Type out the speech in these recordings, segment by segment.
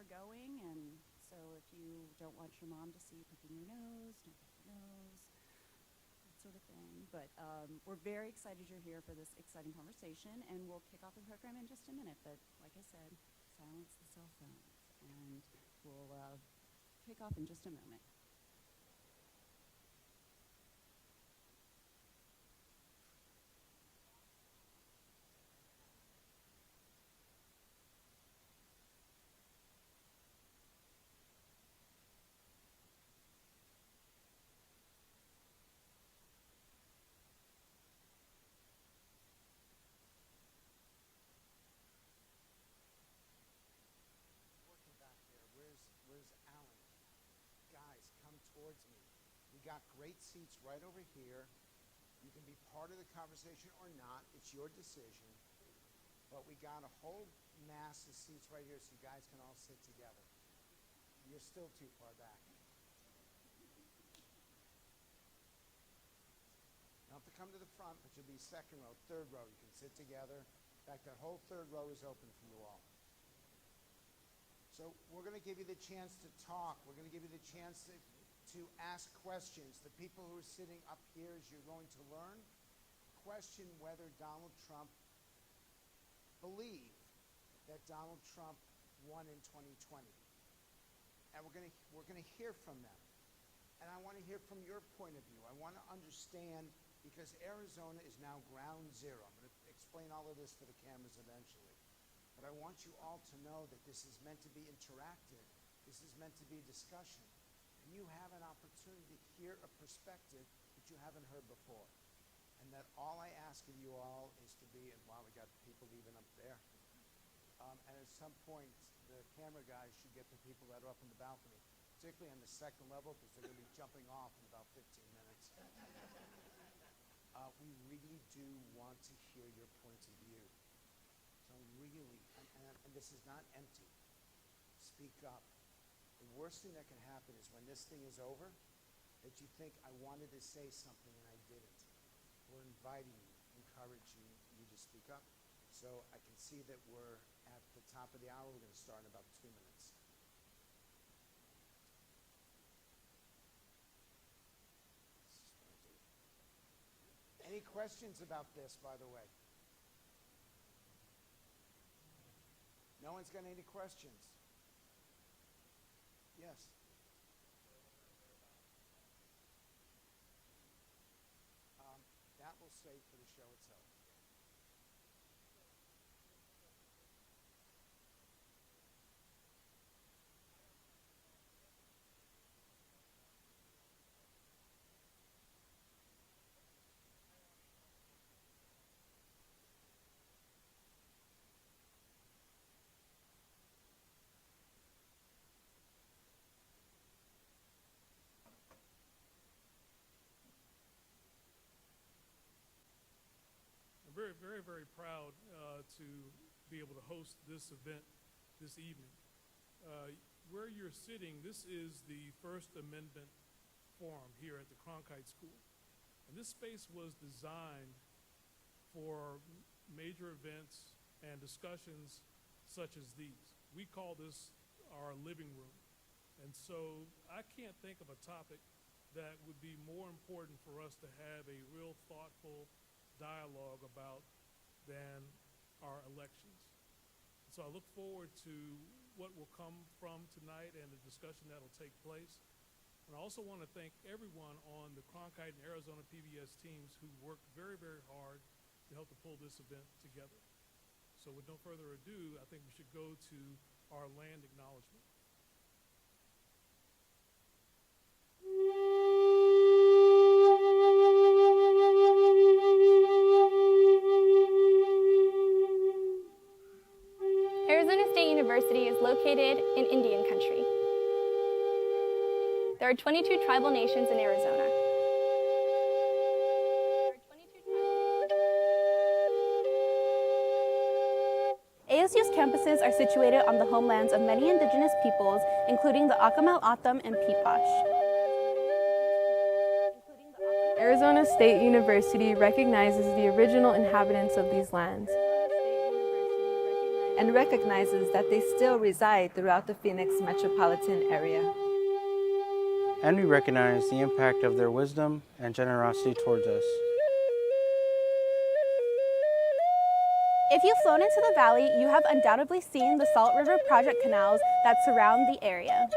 are going, and so if you don't want your mom to see you picking your nose, don't pick your nose, that sort of thing. But we're very excited you're here for this exciting conversation, and we'll kick off the program in just a minute. But like I said, silence the cell phones, and we'll kick off in just a moment. Where's Alan? Guys, come towards me. We got great seats right over here. You can be part of the conversation or not. It's your decision. But we got a whole mass of seats right here so you guys can all sit together. You're still too far back. You don't have to come to the front, but you'll be second row, third row. You can sit together. In fact, that whole third row is open for you all. So we're going to give you the chance to talk. We're going to give you the chance to ask questions. The people who are sitting up here, as you're going to learn, question whether Donald Trump believed that Donald Trump won in 2020. And we're going to hear from them. And I want to hear from your point of view. I want to understand, because Arizona is now ground zero. I'm going to explain all of this for the cameras eventually. But I want you all to know that this is meant to be interactive. This is meant to be discussion. And you have an opportunity to hear a perspective that you haven't heard before. And that all I ask of you all is to be, and wow, we got people even up there. And at some point, the camera guys should get the people that are up in the balcony, particularly on the second level, because they're going to be jumping off in about 15 minutes. We really do want to hear your point of view. So really, and this is not empty, speak up. The worst thing that can happen is when this thing is over, that you think, I wanted to say something and I didn't. We're inviting you, encouraging you to speak up. So I can see that we're at the top of the hour. We're going to start in about 2 minutes. Any questions about this, by the way? No one's got any questions? Yes. That will stay for the show itself. Very, very, very proud to be able to host this event this evening. Where you're sitting, this is the First Amendment Forum here at the Cronkite School. And this space was designed for major events and discussions such as these. We call this our living room. And so I can't think of a topic that would be more important for us to have a real thoughtful dialogue about than our elections. So I look forward to what will come from tonight and the discussion that will take place. And I also want to thank everyone on the Cronkite and Arizona PBS teams who worked very, very hard to help to pull this event together. So with no further ado, I think we should go to our land acknowledgement. Arizona State University is located in Indian country. There are 22 tribal nations in Arizona. ASU's campuses are situated on the homelands of many indigenous peoples, including the Akimel, O'odham, and Peepash. Arizona State University recognizes the original inhabitants of these lands. and recognizes that they still reside throughout the Phoenix metropolitan area. And we recognize the impact of their wisdom and generosity towards us. If you've flown into the valley, you have undoubtedly seen the Salt River Project canals that surround the area.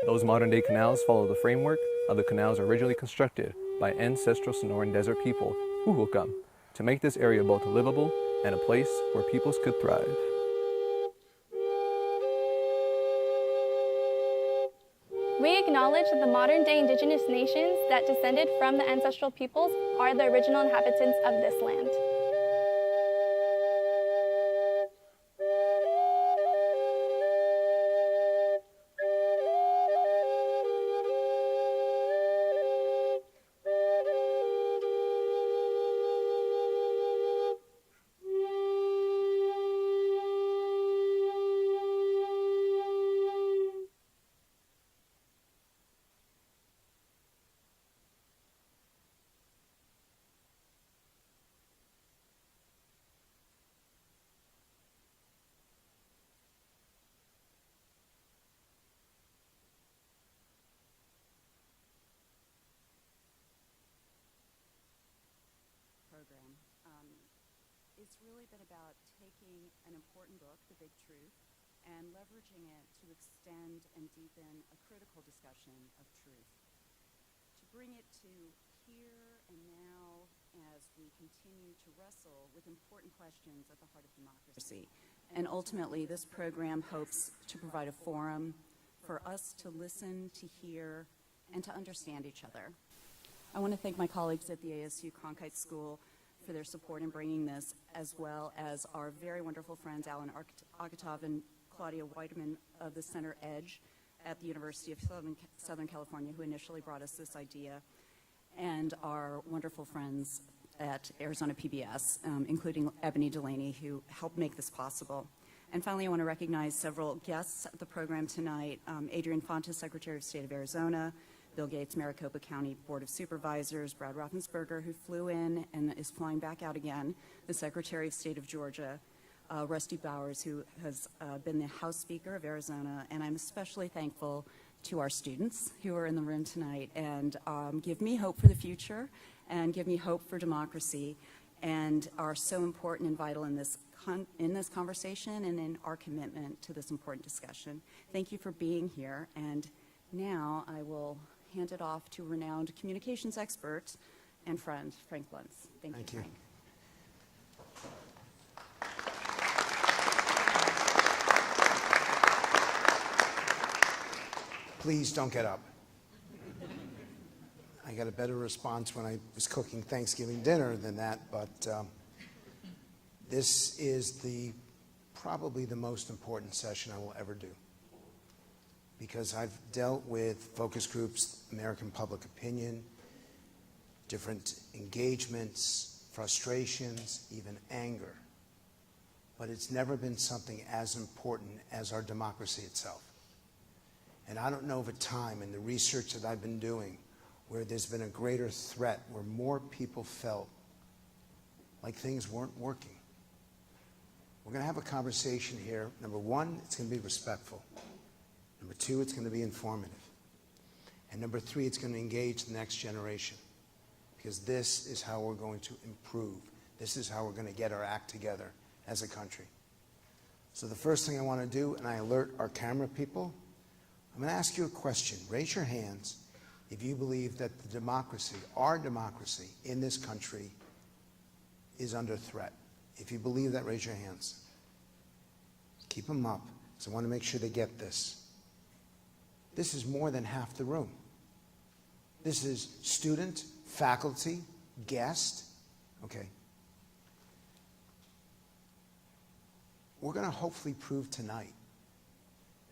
Those modern-day canals follow the framework of the canals originally constructed by ancestral Sonoran Desert people, Huhukam, to make this area both livable and a place where peoples could thrive. We acknowledge that the modern-day indigenous nations that descended from the ancestral peoples are the original inhabitants of this land. Program. It's really been about taking an important book, The Big Truth, and leveraging it to extend and deepen a critical discussion of truth. To bring it to here and now as we continue to wrestle with important questions at the heart of democracy. And ultimately, this program hopes to provide a forum for us to listen, to hear, and to understand each other. I want to thank my colleagues at the ASU Cronkite School for their support in bringing this, as well as our very wonderful friends Alan Agatov and Claudia Whiteman of the Center Edge at the University of Southern California, who initially brought us this idea, and our wonderful friends at Arizona PBS, including Ebony Delaney, who helped make this possible. And finally, I want to recognize several guests at the program tonight. Adrian Fontes, Secretary of State of Arizona, Bill Gates, Maricopa County Board of Supervisors, Brad Raffensperger, who flew in and is flying back out again, the Secretary of State of Georgia, Rusty Bowers, who has been the House Speaker of Arizona, and I'm especially thankful to our students who are in the room tonight and give me hope for the future and give me hope for democracy and are so important and vital in this conversation and in our commitment to this important discussion. Thank you for being here, and now I will hand it off to renowned communications expert and friend, Frank Luntz. Thank you, Frank. Please don't get up. I got a better response when I was cooking Thanksgiving dinner than that, but this is probably the most important session I will ever do, because I've dealt with focus groups, American public opinion, different engagements, frustrations, even anger. But it's never been something as important as our democracy itself. And I don't know of a time in the research that I've been doing where there's been a greater threat, where more people felt like things weren't working. We're going to have a conversation here. Number one, it's going to be respectful. Number two, it's going to be informative. And number three, it's going to engage the next generation, because this is how we're going to improve. This is how we're going to get our act together as a country. So the first thing I want to do, and I alert our camera people, I'm going to ask you a question. Raise your hands if you believe that the democracy, our democracy in this country, is under threat. If you believe that, raise your hands. Keep them up, because I want to make sure they get this. This is more than half the room. This is student, faculty, guest. Okay. We're going to hopefully prove tonight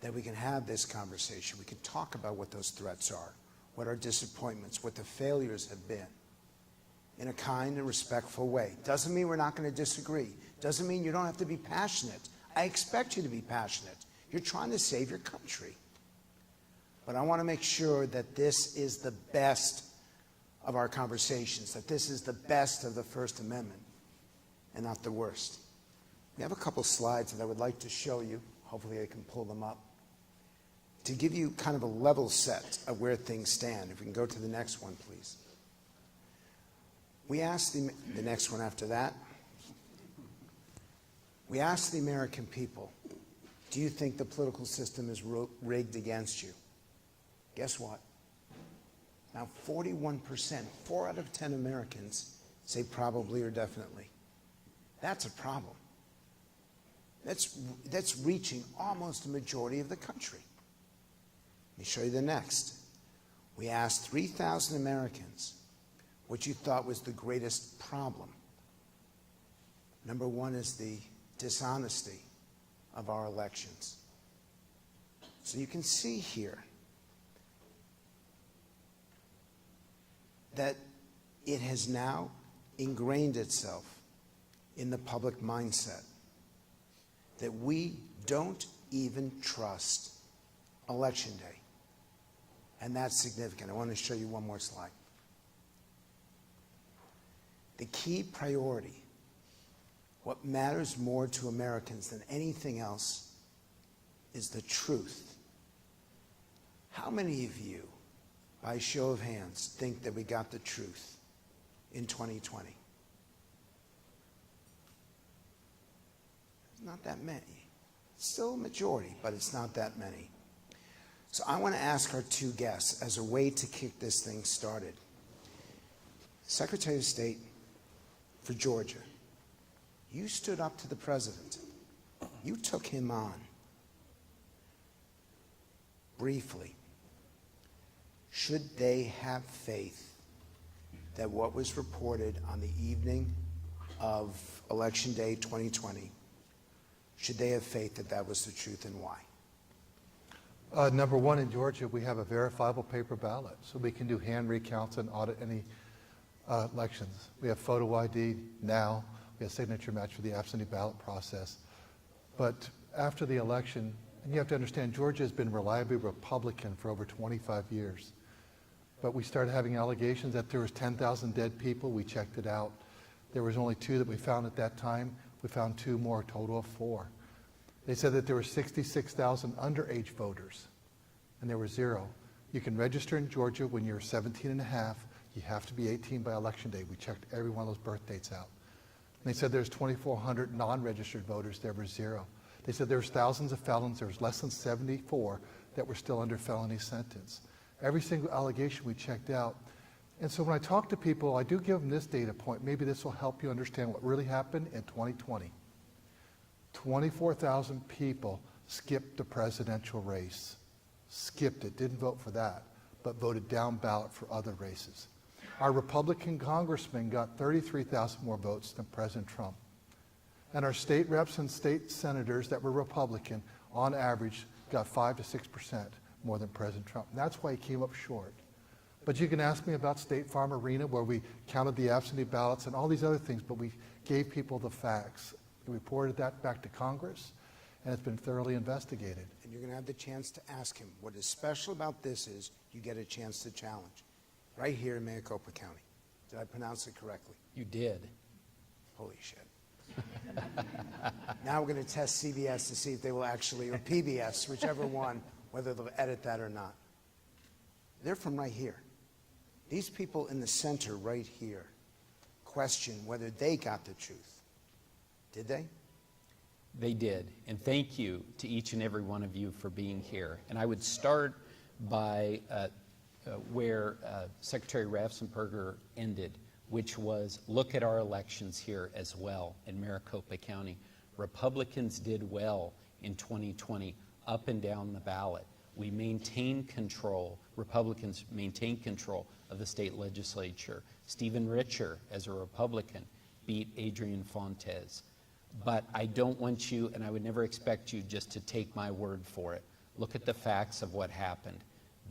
that we can have this conversation. We can talk about what those threats are, what our disappointments, what the failures have been, in a kind and respectful way. Doesn't mean we're not going to disagree. Doesn't mean you don't have to be passionate. I expect you to be passionate. You're trying to save your country. But I want to make sure that this is the best of our conversations, that this is the best of the First Amendment and not the worst. We have a couple slides that I would like to show you. Hopefully I can pull them up, to give you kind of a level set of where things stand. If we can go to the next one, please. We asked the next one after that. We asked the American people, do you think the political system is rigged against you? Guess what? Now 41%, 4 out of 10 Americans say probably or definitely. That's a problem. That's reaching almost a majority of the country. Let me show you the next. We asked 3,000 Americans what you thought was the greatest problem. Number one is the dishonesty of our elections. So you can see here that it has now ingrained itself in the public mindset that we don't even trust Election Day. And that's significant. I want to show you one more slide. The key priority, what matters more to Americans than anything else, is the truth. How many of you, by show of hands, think that we got the truth in 2020? Not that many. Still a majority, but it's not that many. So I want to ask our two guests, as a way to kick this thing started. Secretary of State for Georgia, you stood up to the president. You took him on. Briefly, should they have faith that what was reported on the evening of Election Day 2020, should they have faith that that was the truth, and why? Number one, in Georgia, we have a verifiable paper ballot, so we can do hand recounts and audit any elections. We have photo ID now. We have signature match for the absentee ballot process. But after the election, and you have to understand, Georgia has been reliably Republican for over 25 years. But we started having allegations that there was 10,000 dead people. We checked it out. There was only 2 that we found at that time. We found 2 more, a total of 4. They said that there were 66,000 underage voters, and there were 0. You can register in Georgia when you're 17 and a half. You have to be 18 by Election Day. We checked every one of those birth dates out. And they said there's 2,400 non-registered voters. There were 0. They said there was thousands of felons. There was less than 74 that were still under felony sentence. Every single allegation we checked out. And so when I talk to people, I do give them this data point. Maybe this will help you understand what really happened in 2020. 24,000 people skipped the presidential race. Skipped it, didn't vote for that, but voted down ballot for other races. Our Republican congressman got 33,000 more votes than President Trump. And our state reps and state senators that were Republican, on average, got 5 to 6% more than President Trump. And that's why he came up short. But you can ask me about State Farm Arena, where we counted the absentee ballots and all these other things, but we gave people the facts. We reported that back to Congress, and it's been thoroughly investigated. And you're going to have the chance to ask him. What is special about this is you get a chance to challenge. Right here in Maricopa County. Did I pronounce it correctly? You did. Holy shit. Now we're going to test CBS to see if they will actually, or PBS, whichever one, whether they'll edit that or not. They're from right here. These people in the center right here question whether they got the truth. Did they? They did. And thank you to each and every one of you for being here. And I would start by where Secretary Raffensperger ended, which was look at our elections here as well in Maricopa County. Republicans did well in 2020 up and down the ballot. We maintained control, Republicans maintained control of the state legislature. Stephen Richer, as a Republican, beat Adrian Fontes. But I don't want you, and I would never expect you just to take my word for it. Look at the facts of what happened.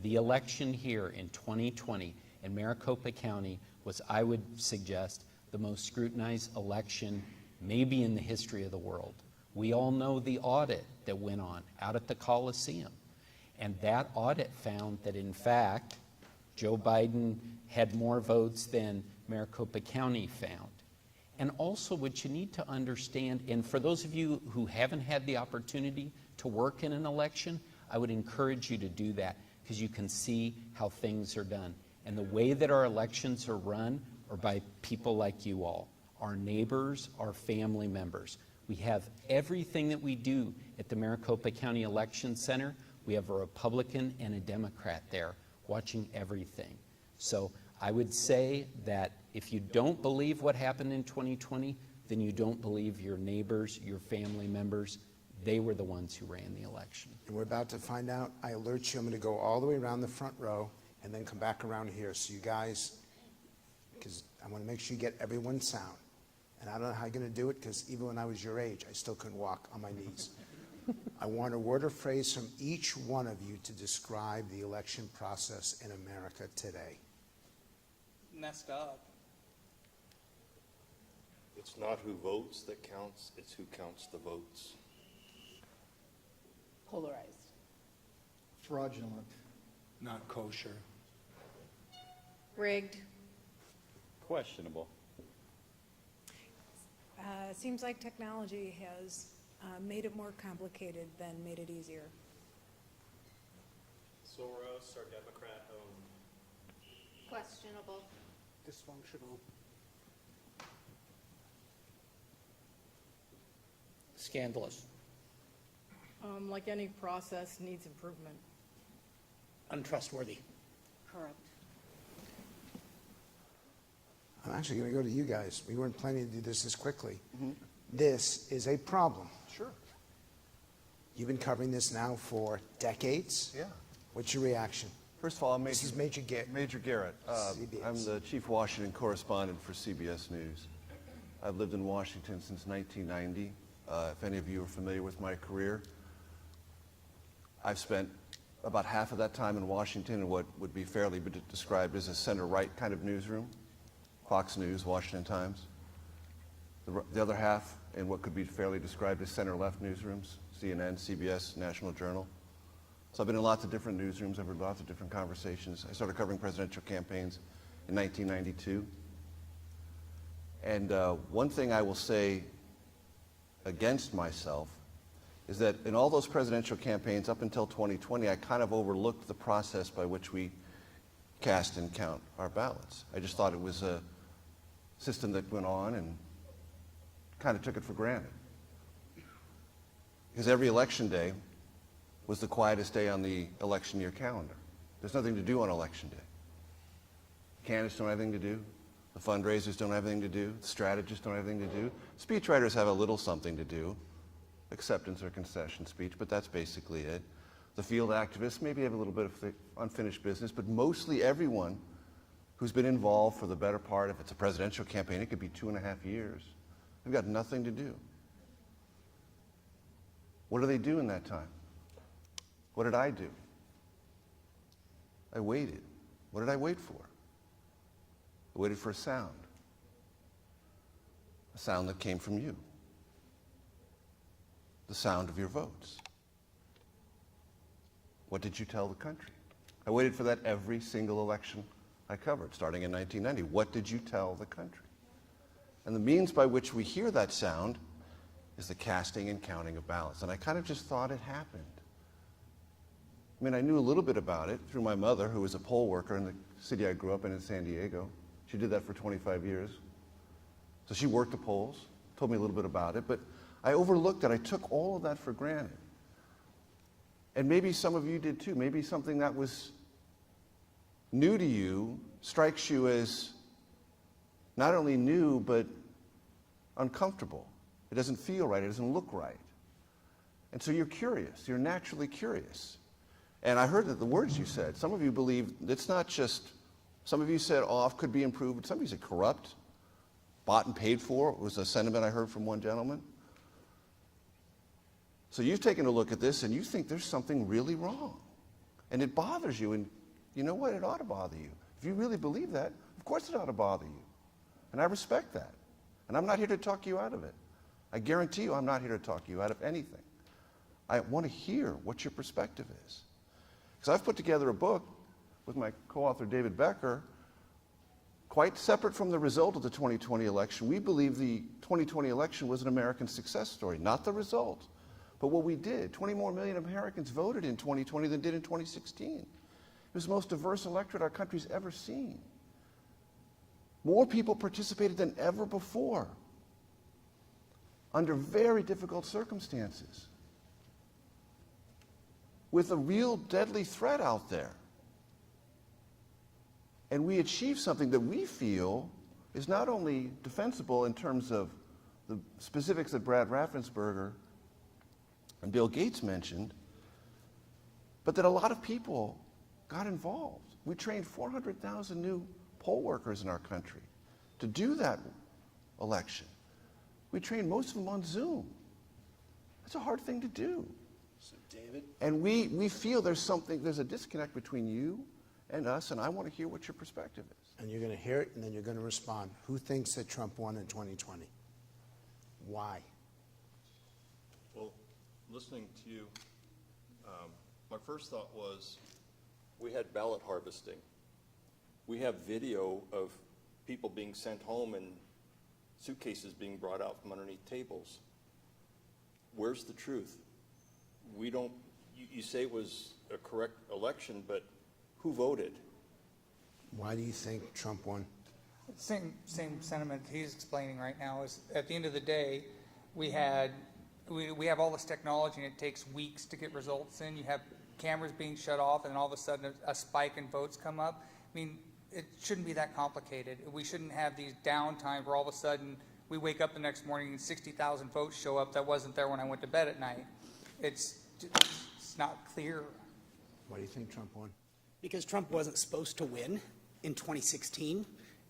The election here in 2020 in Maricopa County was, I would suggest, the most scrutinized election maybe in the history of the world. We all know the audit that went on out at the Coliseum. And that audit found that, in fact, Joe Biden had more votes than Maricopa County found. And also what you need to understand, and for those of you who haven't had the opportunity to work in an election, I would encourage you to do that because you can see how things are done. And the way that our elections are run are by people like you all, our neighbors, our family members. We have everything that we do at the Maricopa County Election Center. We have a Republican and a Democrat there watching everything. So I would say that if you don't believe what happened in 2020, then you don't believe your neighbors, your family members. They were the ones who ran the election. And we're about to find out. I alert you, I'm going to go all the way around the front row and then come back around here. So you guys, because I want to make sure you get everyone sound. And I don't know how you're going to do it, because even when I was your age, I still couldn't walk on my knees. I want a word or phrase from each one of you to describe the election process in America today. Messed up. It's not who votes that counts, it's who counts the votes. Polarized. Fraudulent. Not kosher. Rigged. Questionable. Seems like technology has made it more complicated than made it easier. Soros are Democrat-owned. Questionable. Dysfunctional. Scandalous. Like any process, needs improvement. Untrustworthy. Correct. I'm actually going to go to you guys. We weren't planning to do this quickly. This is a problem. Sure. You've been covering this now for decades. Yeah. What's your reaction? First of all, I'm This is Major Garrett. Major Garrett. CBS. I'm the chief Washington correspondent for CBS News. I've lived in Washington since 1990. If any of you are familiar with my career, I've spent about half of that time in Washington in what would be fairly described as a center-right kind of newsroom, Fox News, Washington Times. The other half in what could be fairly described as center-left newsrooms, CNN, CBS, National Journal. So I've been in lots of different newsrooms, I've heard lots of different conversations. I started covering presidential campaigns in 1992. And one thing I will say against myself is that in all those presidential campaigns up until 2020, I kind of overlooked the process by which we cast and count our ballots. I just thought it was a system that went on and kind of took it for granted. Because every election day was the quietest day on the election year calendar. There's nothing to do on election day. Candidates don't have anything to do. The fundraisers don't have anything to do. The strategists don't have anything to do. Speechwriters have a little something to do, acceptance or concession speech, but that's basically it. The field activists maybe have a little bit of unfinished business, but mostly everyone who's been involved for the better part, if it's a presidential campaign, it could be 2.5 years. They've got nothing to do. What do they do in that time? What did I do? I waited. What did I wait for? I waited for a sound that came from you, the sound of your votes. What did you tell the country? I waited for that every single election I covered, starting in 1990. What did you tell the country? And the means by which we hear that sound is the casting and counting of ballots. And I kind of just thought it happened. I mean, I knew a little bit about it through my mother, who was a poll worker in the city I grew up in San Diego. She did that for 25 years. So she worked the polls, told me a little bit about it, but I overlooked it. I took all of that for granted. And maybe some of you did too. Maybe something that was new to you strikes you as not only new, but uncomfortable. It doesn't feel right. It doesn't look right. And so you're curious. You're naturally curious. And I heard that the words you said, some of you believe it's not just, some of you said off could be improved, but some of you said corrupt, bought and paid for, was a sentiment I heard from one gentleman. So you've taken a look at this and you think there's something really wrong. And it bothers you, and you know what? It ought to bother you. If you really believe that, of course it ought to bother you. And I respect that. And I'm not here to talk you out of it. I guarantee you I'm not here to talk you out of anything. I want to hear what your perspective is. Because I've put together a book with my co-author David Becker quite separate from the result of the 2020 election, we believe the 2020 election was an American success story, not the result, but what we did. 20 more million Americans voted in 2020 than did in 2016. It was the most diverse electorate our country's ever seen. More people participated than ever before, under very difficult circumstances, with a real deadly threat out there. And we achieved something that we feel is not only defensible in terms of the specifics that Brad Raffensperger and Bill Gates mentioned, but that a lot of people got involved. We trained 400,000 new poll workers in our country to do that election. We trained most of them on Zoom. That's a hard thing to do. So David? And we feel there's a disconnect between you and us, and I want to hear what your perspective is. And you're going to hear it, and then you're going to respond. Who thinks that Trump won in 2020? Why? Well, listening to you, my first thought was we had ballot harvesting. We have video of people being sent home and suitcases being brought out from underneath tables. Where's the truth? We don't, you say it was a correct election, but who voted? Why do you think Trump won? Same sentiment he's explaining right now is at the end of the day, we have all this technology and it takes weeks to get results in. You have cameras being shut off and then all of a sudden a spike in votes come up. I mean, it shouldn't be that complicated. We shouldn't have these downtimes where all of a sudden we wake up the next morning and 60,000 votes show up that wasn't there when I went to bed at night. It's not clear. Why do you think Trump won? Because Trump wasn't supposed to win in 2016,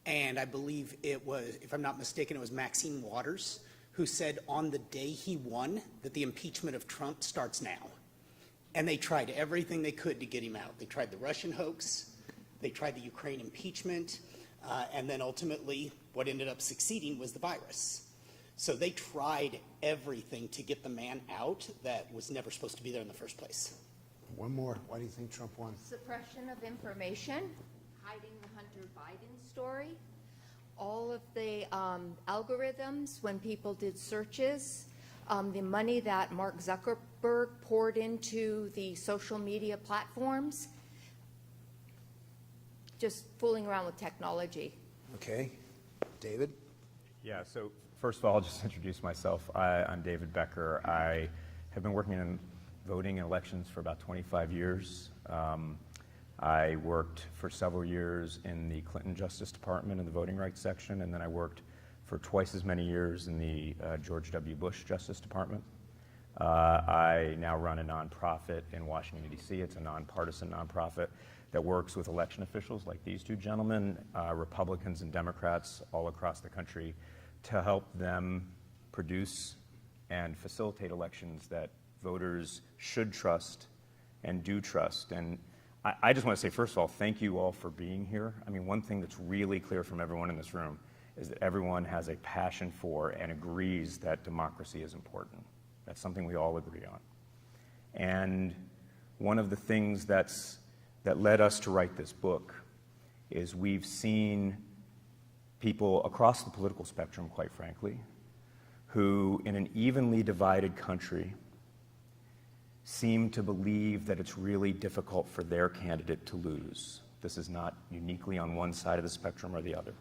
and I believe it was, if I'm not mistaken, it was Maxine Waters who said on the day he won that the impeachment of Trump starts now. And they tried everything they could to get him out. They tried the Russian hoax, they tried the Ukraine impeachment, and then ultimately what ended up succeeding was the virus. So they tried everything to get the man out that was never supposed to be there in the first place. One more. Why do you think Trump won? Suppression of information, hiding the Hunter Biden story, all of the algorithms when people did searches, the money that Mark Zuckerberg poured into the social media platforms, just fooling around with technology. Okay. David? Yeah, so first of all, I'll just introduce myself. I'm David Becker. I have been working in voting and elections for about 25 years. I worked for several years in the Clinton Justice Department in the voting rights section, and then I worked for twice as many years in the George W. Bush Justice Department. I now run a nonprofit in Washington, D.C. It's a nonpartisan nonprofit that works with election officials like these two gentlemen, Republicans and Democrats all across the country, to help them produce and facilitate elections that voters should trust and do trust. And I just want to say, first of all, thank you all for being here. I mean, one thing that's really clear from everyone in this room is that everyone has a passion for and agrees that democracy is important. That's something we all agree on. And one of the things that led us to write this book is we've seen people across the political spectrum, quite frankly, who in an evenly divided country seem to believe that it's really difficult for their candidate to lose. This is not uniquely on one side of the spectrum or the other.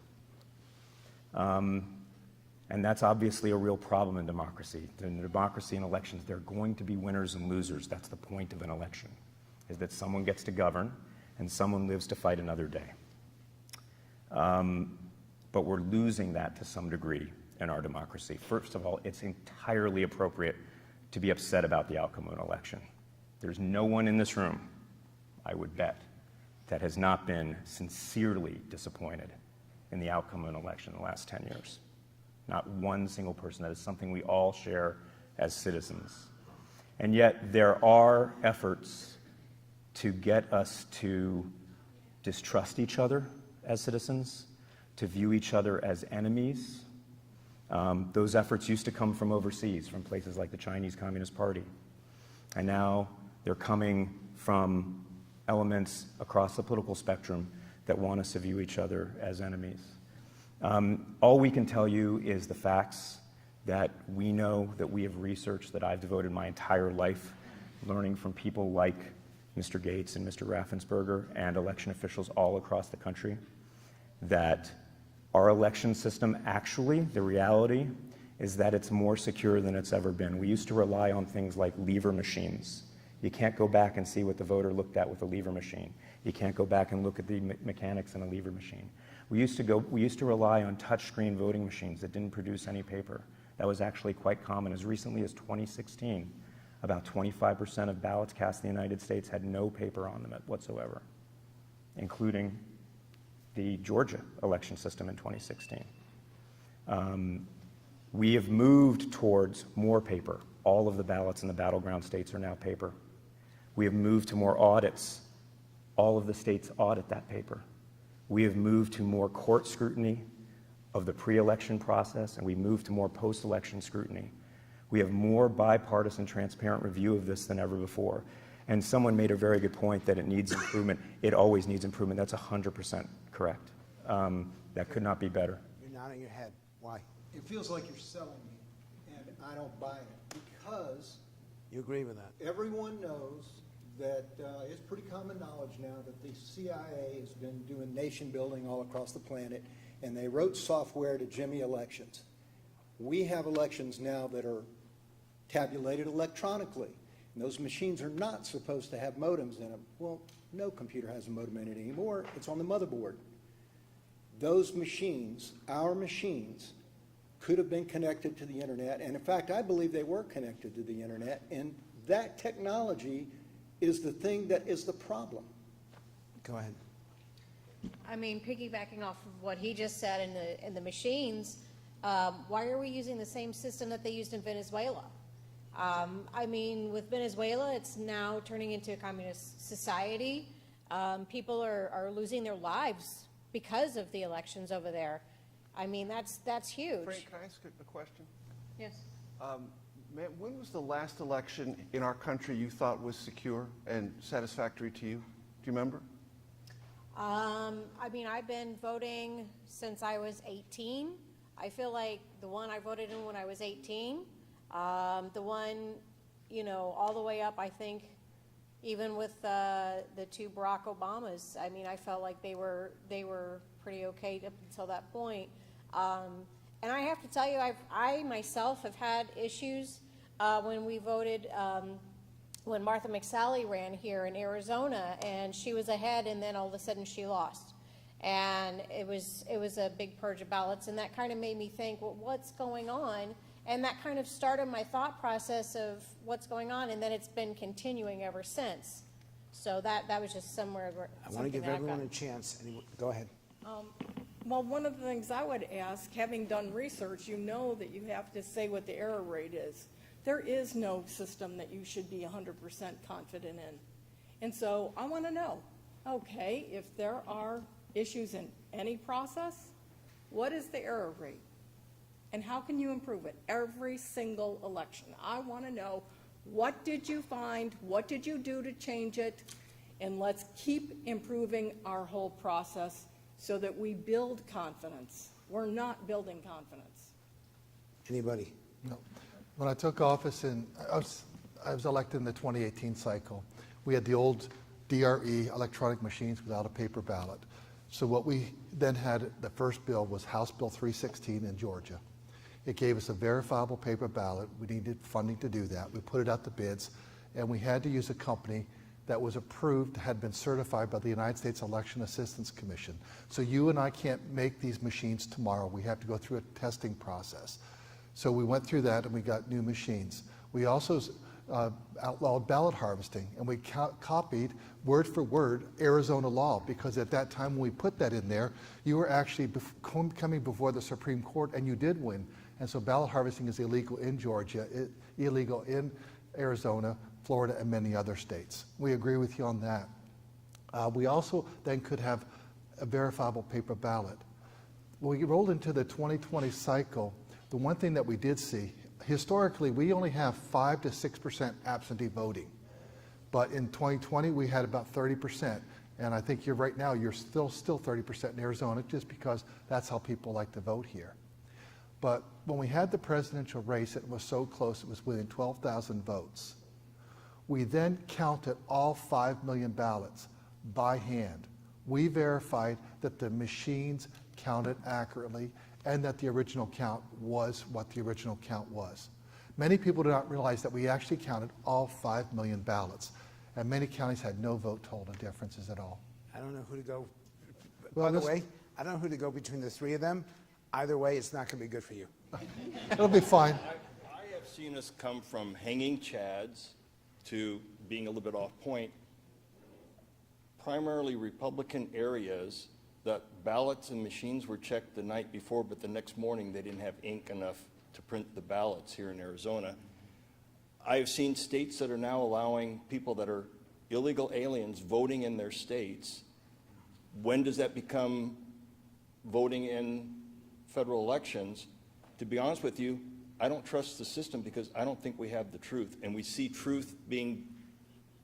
And that's obviously a real problem in democracy. In democracy and elections, there are going to be winners and losers. That's the point of an election, is that someone gets to govern and someone lives to fight another day. But we're losing that to some degree in our democracy. First of all, it's entirely appropriate to be upset about the outcome of an election. There's no one in this room, I would bet, that has not been sincerely disappointed in the outcome of an election in the last 10 years. Not one single person. That is something we all share as citizens. And yet there are efforts to get us to distrust each other as citizens, to view each other as enemies. Those efforts used to come from overseas, from places like the Chinese Communist Party. And now they're coming from elements across the political spectrum that want us to view each other as enemies. All we can tell you is the facts that we know, that we have researched, that I've devoted my entire life learning from people like Mr. Gates and Mr. Raffensperger and election officials all across the country, that our election system actually, the reality is that it's more secure than it's ever been. We used to rely on things like lever machines. You can't go back and see what the voter looked at with a lever machine. You can't go back and look at the mechanics in a lever machine. We used to rely on touchscreen voting machines that didn't produce any paper. That was actually quite common. As recently as 2016, about 25% of ballots cast in the United States had no paper on them whatsoever, including the Georgia election system in 2016. We have moved towards more paper. All of the ballots in the battleground states are now paper. We have moved to more audits. All of the states audit that paper. We have moved to more court scrutiny of the pre-election process, and we moved to more post-election scrutiny. We have more bipartisan, transparent review of this than ever before. And someone made a very good point that it needs improvement. It always needs improvement. That's 100% correct. That could not be better. You're nodding your head. Why? It feels like you're selling me, and I don't buy it, because You agree with that? everyone knows that it's pretty common knowledge now that the CIA has been doing nation building all across the planet, and they wrote software to jimmy elections. We have elections now that are tabulated electronically, and those machines are not supposed to have modems in them. Well, no computer has a modem in it anymore. It's on the motherboard. Those machines, our machines, could have been connected to the internet, and in fact, I believe they were connected to the internet, and that technology is the thing that is the problem. Go ahead. I mean, piggybacking off of what he just said in the machines, why are we using the same system that they used in Venezuela? I mean, with Venezuela, it's now turning into a communist society. People are losing their lives because of the elections over there. I mean, that's huge. Frank, can I ask a question? Yes. Ma'am, when was the last election in our country you thought was secure and satisfactory to you? Do you remember? I mean, I've been voting since I was 18. I feel like the one I voted in when I was 18, the one, you know, all the way up, I think, even with the two Barack Obamas, I mean, I felt like they were pretty okay up until that point. And I have to tell you, I myself have had issues when we voted, when Martha McSally ran here in Arizona, and she was ahead, and then all of a sudden she lost. And it was a big purge of ballots, and that kind of made me think, well, what's going on? And that kind of started my thought process of what's going on, and then it's been continuing ever since. So that was just somewhere where I want to give everyone a chance. Go ahead. Well, one of the things I would ask, having done research, you know that you have to say what the error rate is. There is no system that you should be 100% confident in. And so I want to know, okay, if there are issues in any process, what is the error rate? And how can you improve it? Every single election. I want to know, what did you find? What did you do to change it? And let's keep improving our whole process so that we build confidence. We're not building confidence. Anybody? No. When I took office I was elected in the 2018 cycle. We had the old DRE electronic machines without a paper ballot. So what we then had, the first bill was House Bill 316 in Georgia. It gave us a verifiable paper ballot. We needed funding to do that. We put it out to bids, and we had to use a company that was approved, had been certified by the United States Election Assistance Commission. So you and I can't make these machines tomorrow. We have to go through a testing process. So we went through that and we got new machines. We also outlawed ballot harvesting, and we copied word for word Arizona law, because at that time when we put that in there, you were actually coming before the Supreme Court, and you did win. And so ballot harvesting is illegal in Georgia, illegal in Arizona, Florida, and many other states. We agree with you on that. We also then could have a verifiable paper ballot. When we rolled into the 2020 cycle, the one thing that we did see, historically, we only have 5 to 6% absentee voting. But in 2020, we had about 30%. And I think right now you're still 30% in Arizona just because that's how people like to vote here. But when we had the presidential race, it was so close, it was within 12,000 votes. We then counted all 5 million ballots by hand. We verified that the machines counted accurately and that the original count was what the original count was. Many people do not realize that we actually counted all 5 million ballots, and many counties had no vote total differences at all. I don't know who to go. Well, By the way, I don't know who to go between the three of them. Either way, it's not going to be good for you. It'll be fine. I have seen us come from hanging chads to being a little bit off point. Primarily Republican areas that ballots and machines were checked the night before, but the next morning they didn't have ink enough to print the ballots here in Arizona. I have seen states that are now allowing people that are illegal aliens voting in their states. When does that become voting in federal elections? To be honest with you, I don't trust the system because I don't think we have the truth, and we see truth being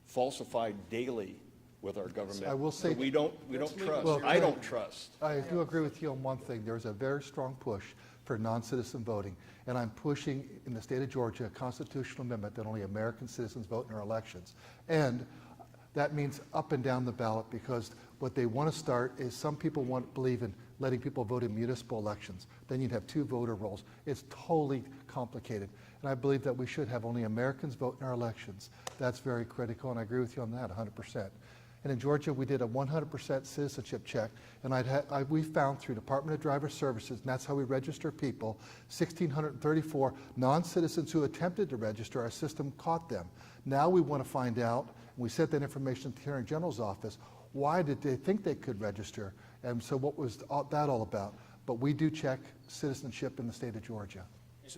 falsified daily with our government. I will say we don't trust. Well, I don't trust. I do agree with you on one thing. There's a very strong push for non-citizen voting, and I'm pushing in the state of Georgia a constitutional amendment that only American citizens vote in our elections. And that means up and down the ballot, because what they want to start is some people believe in letting people vote in municipal elections. Then you'd have 2 voter rolls. It's totally complicated. And I believe that we should have only Americans vote in our elections. That's very critical, and I agree with you on that 100%. And in Georgia, we did a 100% citizenship check, and we found through Department of Driver Services, and that's how we register people, 1,634 non-citizens who attempted to register. Our system caught them. Now we want to find out, and we sent that information to the Attorney General's office, why did they think they could register? And so what was that all about? But we do check citizenship in the state of Georgia.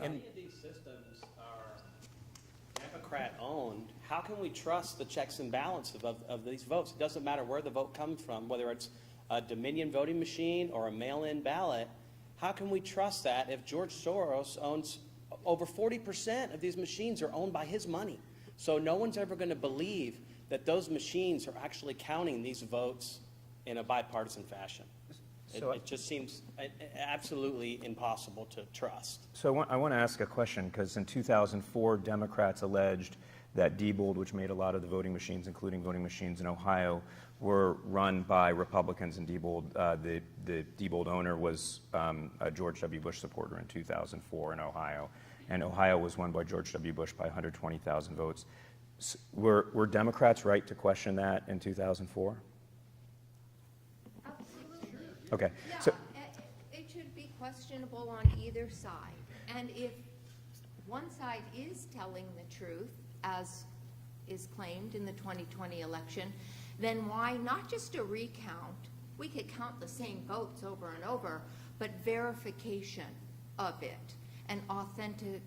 Many of these systems are Democrat-owned. How can we trust the checks and balances of these votes? It doesn't matter where the vote comes from, whether it's a Dominion voting machine or a mail-in ballot. How can we trust that if George Soros owns over 40% of these machines are owned by his money? So no one's ever going to believe that those machines are actually counting these votes in a bipartisan fashion. It just seems absolutely impossible to trust. So I want to ask a question, because in 2004, Democrats alleged that Diebold, which made a lot of the voting machines, including voting machines in Ohio, were run by Republicans, and Diebold, the Diebold owner was a George W. Bush supporter in 2004 in Ohio, and Ohio was won by George W. Bush by 120,000 votes. Were Democrats right to question that in 2004? Okay. Yeah, So, it should be questionable on either side. And if one side is telling the truth, as is claimed in the 2020 election, then why not just a recount? We could count the same votes over and over, but verification of it and authentication,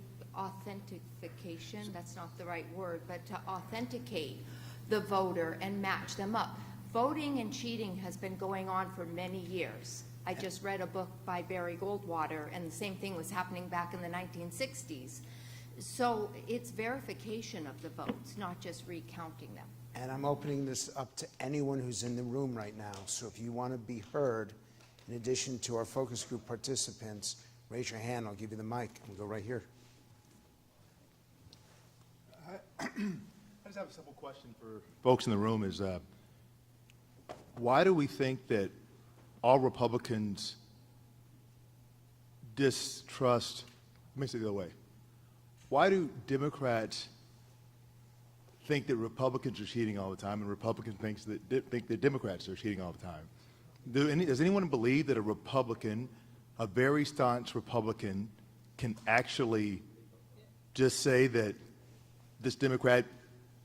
that's not the right word, but to authenticate the voter and match them up. Voting and cheating has been going on for many years. I just read a book by Barry Goldwater, and the same thing was happening back in the 1960s. So it's verification of the votes, not just recounting them. And I'm opening this up to anyone who's in the room right now. So if you want to be heard, in addition to our focus group participants, raise your hand. I'll give you the mic. We'll go right here. I just have a simple question for folks in the room is, why do we think that all Republicans distrust, let me say it the other way, why do Democrats think that Republicans are cheating all the time and Republicans think that Democrats are cheating all the time? Does anyone believe that a Republican, a very staunch Republican, can actually just say that this Democrat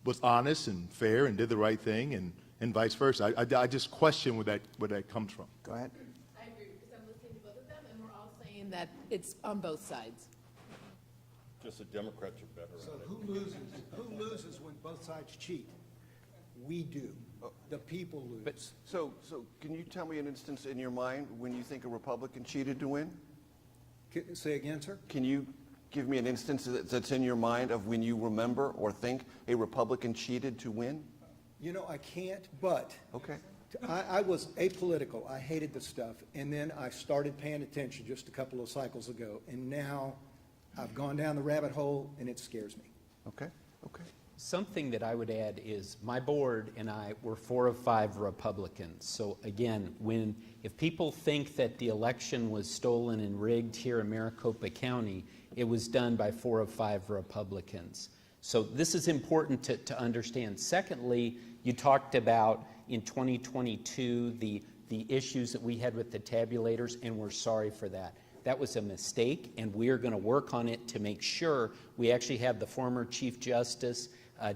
was honest and fair and did the right thing, and vice versa? I just question where that comes from. Go ahead. I agree, because I'm listening to both of them, and we're all saying that it's on both sides. Just the Democrats are better So at it. who loses when both sides cheat? We do. The people lose. So can you tell me an instance in your mind when you think a Republican cheated to win? Say again, sir? Can you give me an instance that's in your mind of when you remember or think a Republican cheated to win? You know, I can't, but okay. I was apolitical. I hated the stuff. And then I started paying attention just a couple of cycles ago. And now I've gone down the rabbit hole, and it scares me. Okay, okay. Something that I would add is my board and I were 4 of 5 Republicans. So again, if people think that the election was stolen and rigged here in Maricopa County, it was done by 4 of 5 Republicans. So this is important to understand. Secondly, you talked about in 2022 the issues that we had with the tabulators, and we're sorry for that. That was a mistake, and we are going to work on it to make sure. We actually have the former Chief Justice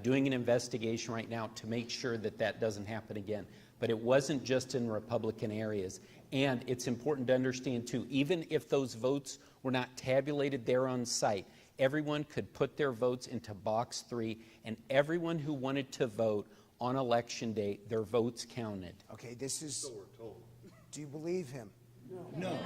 doing an investigation right now to make sure that that doesn't happen again. But it wasn't just in Republican areas. And it's important to understand, too, even if those votes were not tabulated there on site, everyone could put their votes into box 3, and everyone who wanted to vote on Election Day, their votes counted. Okay, this is... So we're told. Do you believe him? No,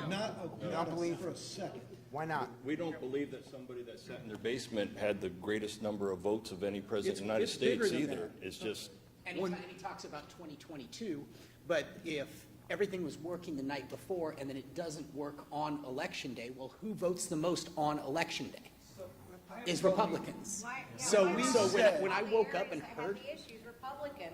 You don't believe for him? a second. Why not? We don't believe that somebody that sat in their basement had the greatest number of votes of any president in the United States either. It's just... And he talks about 2022, but if everything was working the night before and then it doesn't work on Election Day, well, who votes the most on Election Day? Is Republicans. So when I woke up and heard... The issue's Republican.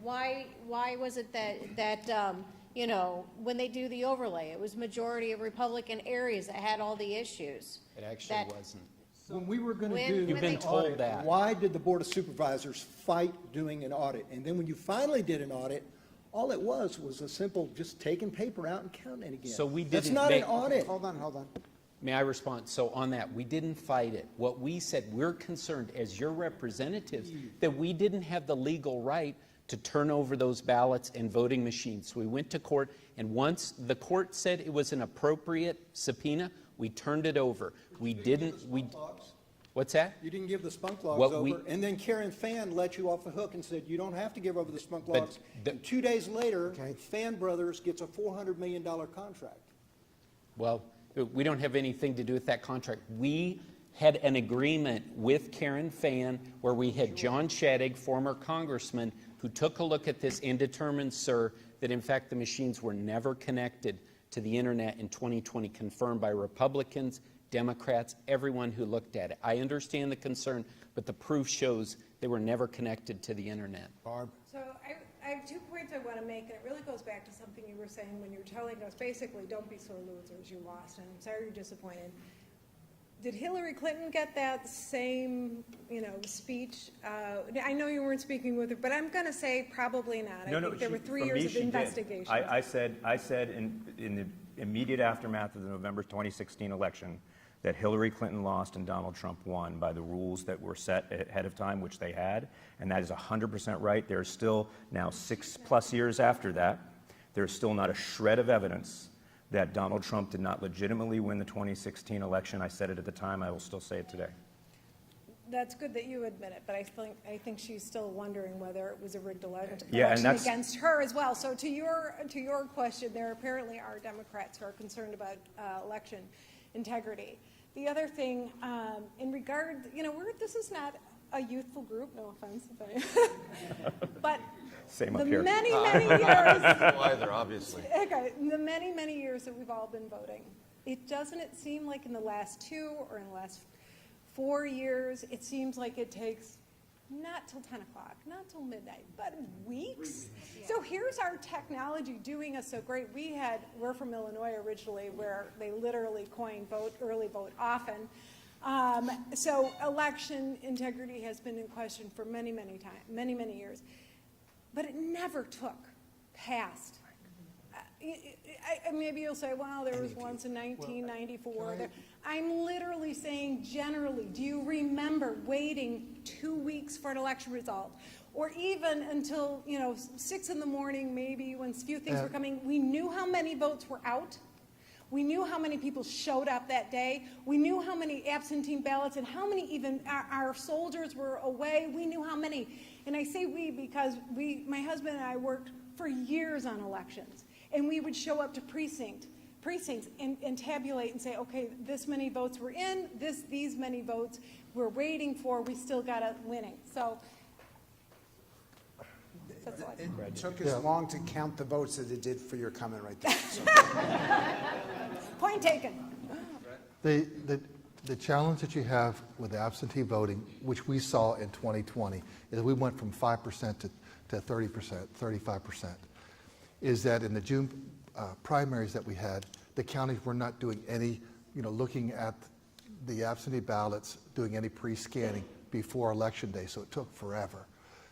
Why was it that you know, when they do the overlay, it was majority of Republican areas that had all the issues? It actually wasn't. When we were going to do You've been an told audit, that. why did the Board of Supervisors fight doing an audit? And then when you finally did an audit, all it was a simple just taking paper out and counting it again. So we That's didn't not an make- audit. Hold on. May I respond? So on that, we didn't fight it. What we said, we're concerned as your representatives that we didn't have the legal right to turn over those ballots and voting machines. So we went to court, and once the court said it was an appropriate subpoena, we turned it over. We didn't. What's that? You didn't give the spunk logs over, and then Karen Fan let you off the hook and said you don't have to give over the spunk logs. And 2 days later, Fan Brothers gets a $400 million contract. Well, we don't have anything to do with that contract. We had an agreement with Karen Fan where we had John Shadegg, former congressman, who took a look at this and determined, sir, that in fact the machines were never connected to the internet in 2020, confirmed by Republicans, Democrats, everyone who looked at it. I understand the concern, but the proof shows they were never connected to the internet. Barb? So I have 2 points I want to make, and it really goes back to something you were saying when you were telling us, basically, don't be sore losers, you lost, and I'm sorry you're disappointed. Did Hillary Clinton get that same, speech? I know you weren't speaking with her, but I'm going to say probably not. I think there were 3 years of investigation. I said in the immediate aftermath of the November 2016 election that Hillary Clinton lost and Donald Trump won by the rules that were set ahead of time, which they had, and that is 100% right. There's still now 6+ years after that, there's still not a shred of evidence that Donald Trump did not legitimately win the 2016 election. I said it at the time. I will still say it today. That's good that you admit it, but I think she's still wondering whether it was a rigged election and that's against her as well. So to your question, there apparently are Democrats who are concerned about election integrity. The other thing, in regard, this is not a youthful group. No offense, but Same the up here. many years. Either, obviously. Okay, the many years that we've all been voting, doesn't it seem like in the last 2 or in the last 4 years, it seems like it takes not till 10 o'clock, not till midnight, but weeks. So here's our technology doing us so great. We're from Illinois originally, where they literally coined early vote often. So election integrity has been in question for many years. But it never took past. Maybe you'll say, well, there was once in 1994. I'm literally saying generally, do you remember waiting 2 weeks for an election result? Or even until, 6 in the morning, maybe, when few things were coming, we knew how many votes were out. We knew how many people showed up that day. We knew how many absentee ballots and how many even our soldiers were away. We knew how many. And I say we because my husband and I worked for years on elections. And we would show up to precincts and tabulate and say, okay, this many votes were in, these many votes we're waiting for, we still got it winning. So That's all I It took as long to count the votes as it did for your comment right there. So. Point taken. The challenge that you have with absentee voting, which we saw in 2020, is we went from 5% to 30%, 35%, is that in the June primaries that we had, the counties were not doing any, looking at the absentee ballots, doing any pre-scanning before Election Day, so it took forever.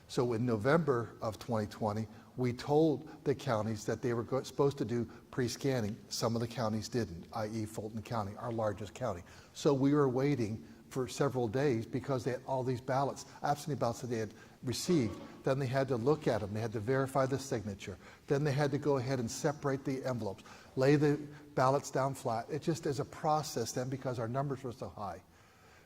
So in November of 2020, we told the counties that they were supposed to do pre-scanning. Some of the counties didn't, i.e. Fulton County, our largest county. So we were waiting for several days because they had all these ballots, absentee ballots that they had received. Then they had to look at them. They had to verify the signature. Then they had to go ahead and separate the envelopes, lay the ballots down flat. It just is a process then because our numbers were so high.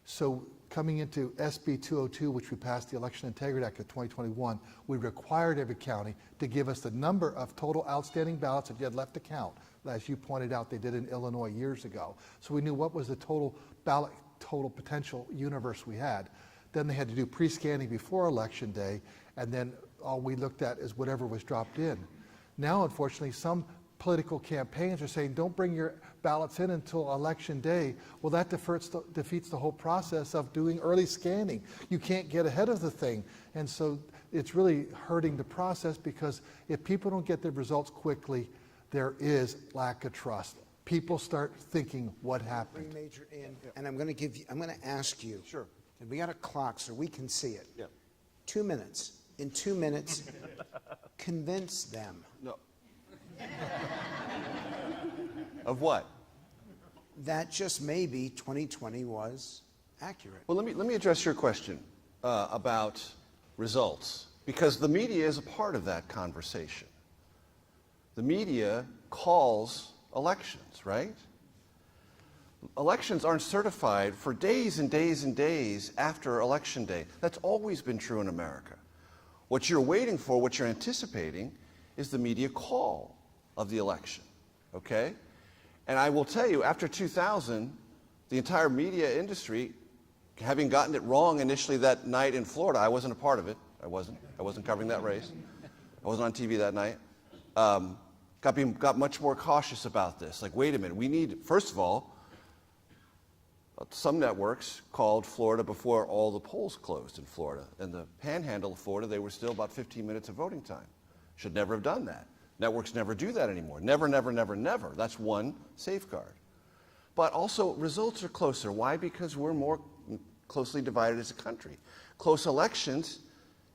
So coming into SB 202, which we passed the Election Integrity Act of 2021, we required every county to give us the number of total outstanding ballots that you had left to count. As you pointed out, they did in Illinois years ago. So we knew what was the total ballot, total potential universe we had. Then they had to do pre-scanning before Election Day, and then all we looked at is whatever was dropped in. Now, unfortunately, some political campaigns are saying, don't bring your ballots in until Election Day. Well, that defeats the whole process of doing early scanning. You can't get ahead of the thing. And so it's really hurting the process because if people don't get their results quickly, there is lack of trust. People start thinking, what happened? Bring Major in, and I'm going to ask you. Sure. And we got a clock so we can see it. Yeah. 2 minutes. In 2 minutes, convince them. No. Of what? That just maybe 2020 was accurate. Well, let me address your question about results, because the media is a part of that conversation. The media calls elections, right? Elections aren't certified for days and days and days after Election Day. That's always been true in America. What you're waiting for, what you're anticipating, is the media call of the election, okay? And I will tell you, after 2000, the entire media industry, having gotten it wrong initially that night in Florida, I wasn't a part of it. I wasn't covering that race. I wasn't on TV that night. Got much more cautious about this. Like, wait a minute, we need, first of all, some networks called Florida before all the polls closed in Florida. In the panhandle of Florida, they were still about 15 minutes of voting time. Should never have done that. Networks never do that anymore. Never, never, never, never. That's one safeguard. But also, results are closer. Why? Because we're more closely divided as a country. Close elections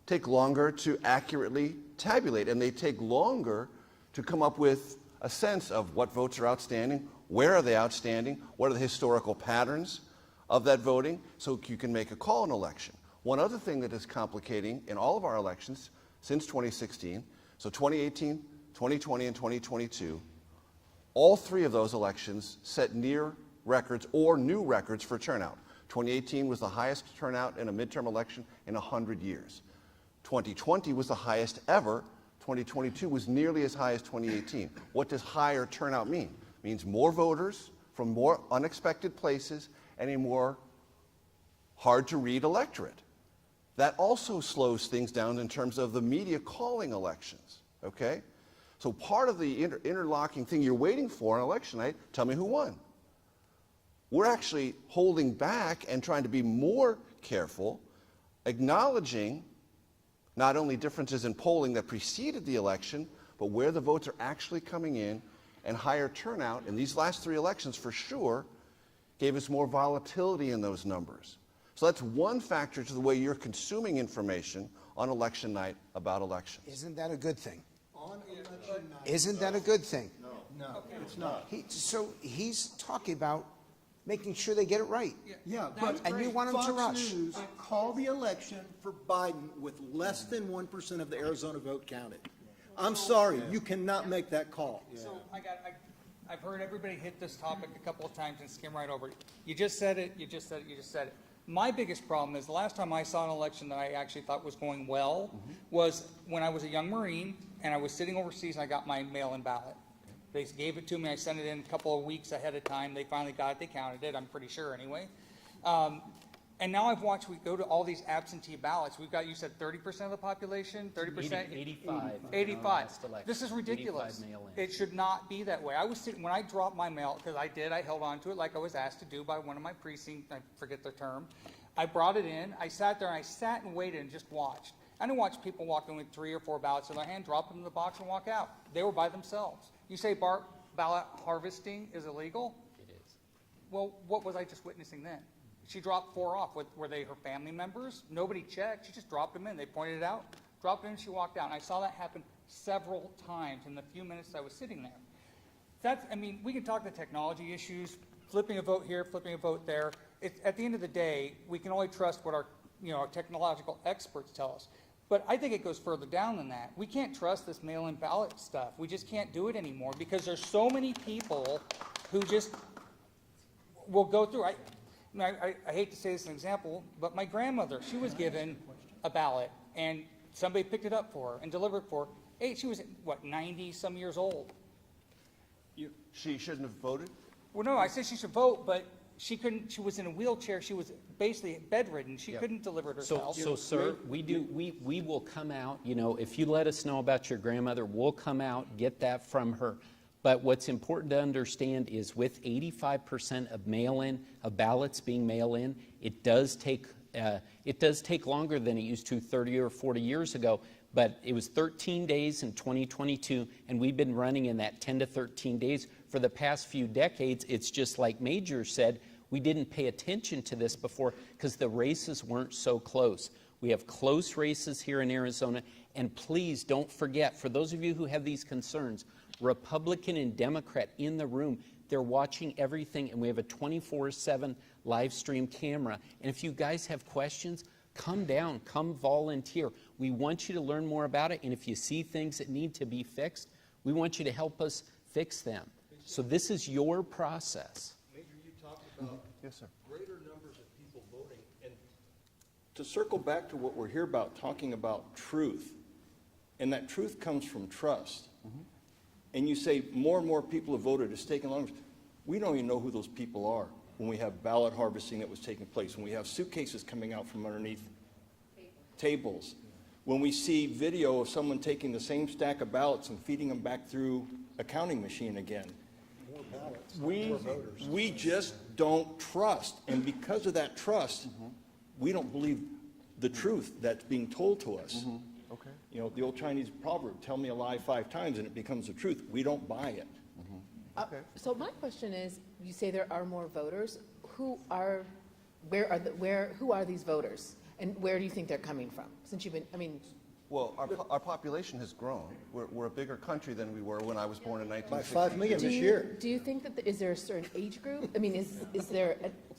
take longer to accurately tabulate, and they take longer to come up with a sense of what votes are outstanding, where are they outstanding, what are the historical patterns of that voting, so you can make a call in an election. One other thing that is complicating in all of our elections since 2016, so 2018, 2020, and 2022, all three of those elections set near records or new records for turnout. 2018 was the highest turnout in a midterm election in 100 years. 2020 was the highest ever. 2022 was nearly as high as 2018. What does higher turnout mean? It means more voters from more unexpected places and a more hard-to-read electorate. That also slows things down in terms of the media calling elections, okay? So part of the interlocking thing you're waiting for on election night, tell me who won. We're actually holding back and trying to be more careful, acknowledging not only differences in polling that preceded the election, but where the votes are actually coming in, and higher turnout in these last three elections for sure gave us more volatility in those numbers. So that's one factor to the way you're consuming information on election night about elections. Isn't that a good thing? On election night. Isn't that a good thing? No, it's not. So he's talking about making sure they get it right. Yeah, but and you want him to rush. Fox News called the election for Biden with less than 1% of the Arizona vote counted. I'm sorry, you cannot make that call. So I've heard everybody hit this topic a couple of times and skim right over it. You just said it, you just said it, you just said it. My biggest problem is the last time I saw an election that I actually thought was going well was when I was a young Marine and I was sitting overseas and I got my mail-in ballot. They gave it to me, I sent it in a couple of weeks ahead of time, they finally got it, they counted it, I'm pretty sure anyway. And now I've watched, we go to all these absentee ballots. We've got, you said 30% of the population, 30%? 85. 85. Last election. This is ridiculous. 85 mail-in. It should not be that way. I was sitting, when I dropped my mail, because I held on to it like I was asked to do by one of my precinct, I forget the term. I brought it in, I sat there, and I sat and waited and just watched. I didn't watch people walk in with 3 or 4 ballots in their hand, drop them in the box and walk out. They were by themselves. You say ballot harvesting is illegal? It is. Well, what was I just witnessing then? She dropped 4 off. Were they her family members? Nobody checked. She just dropped them in. They pointed it out, dropped it in, she walked out. And I saw that happen several times in the few minutes I was sitting there. That's, I mean, we can talk the technology issues, flipping a vote here, flipping a vote there. At the end of the day, we can only trust what our technological experts tell us. But I think it goes further down than that. We can't trust this mail-in ballot stuff. We just can't do it anymore because there's so many people who just will go through. I hate to say this as an example, but my grandmother, she was given a ballot, and somebody picked it up for her and delivered it for her. Hey, she was, 90-some years old. She shouldn't have voted? Well, no, I said she should vote, but she couldn't. She was in a wheelchair. She was basically bedridden. She couldn't deliver it herself. So, sir, we will come out, if you let us know about your grandmother, we'll come out, get that from her. But what's important to understand is with 85% of ballots being mail-in, it does take longer than it used to 30 or 40 years ago. But it was 13 days in 2022, and we've been running in that 10 to 13 days for the past few decades. It's just like Major said, we didn't pay attention to this before because the races weren't so close. We have close races here in Arizona, and please don't forget, for those of you who have these concerns, Republican and Democrat in the room, they're watching everything, and we have a 24/7 live stream camera. And if you guys have questions, come down, come volunteer. We want you to learn more about it, and if you see things that need to be fixed, we want you to help us fix them. So this is your process. Major, you talked about yes, sir. greater numbers of people voting, and To circle back to what we're here about, talking about truth, and that truth comes from trust. And you say more and more people have voted, it's taken longer. We don't even know who those people are when we have ballot harvesting that was taking place, when we have suitcases coming out from underneath tables, when we see video of someone taking the same stack of ballots and feeding them back through a counting machine again. More ballots, We more voters. we just don't trust, and because of that trust, we don't believe the truth that's being told to us. Okay. The old Chinese proverb, tell me a lie 5 times and it becomes the truth. We don't buy it. So my question is, you say there are more voters. Who are these voters? And where do you think they're coming from? Since you've been, Well, our population has grown. We're a bigger country than we were when I was born in 1960. By 5 million this year. Do you think that, is there a certain age group?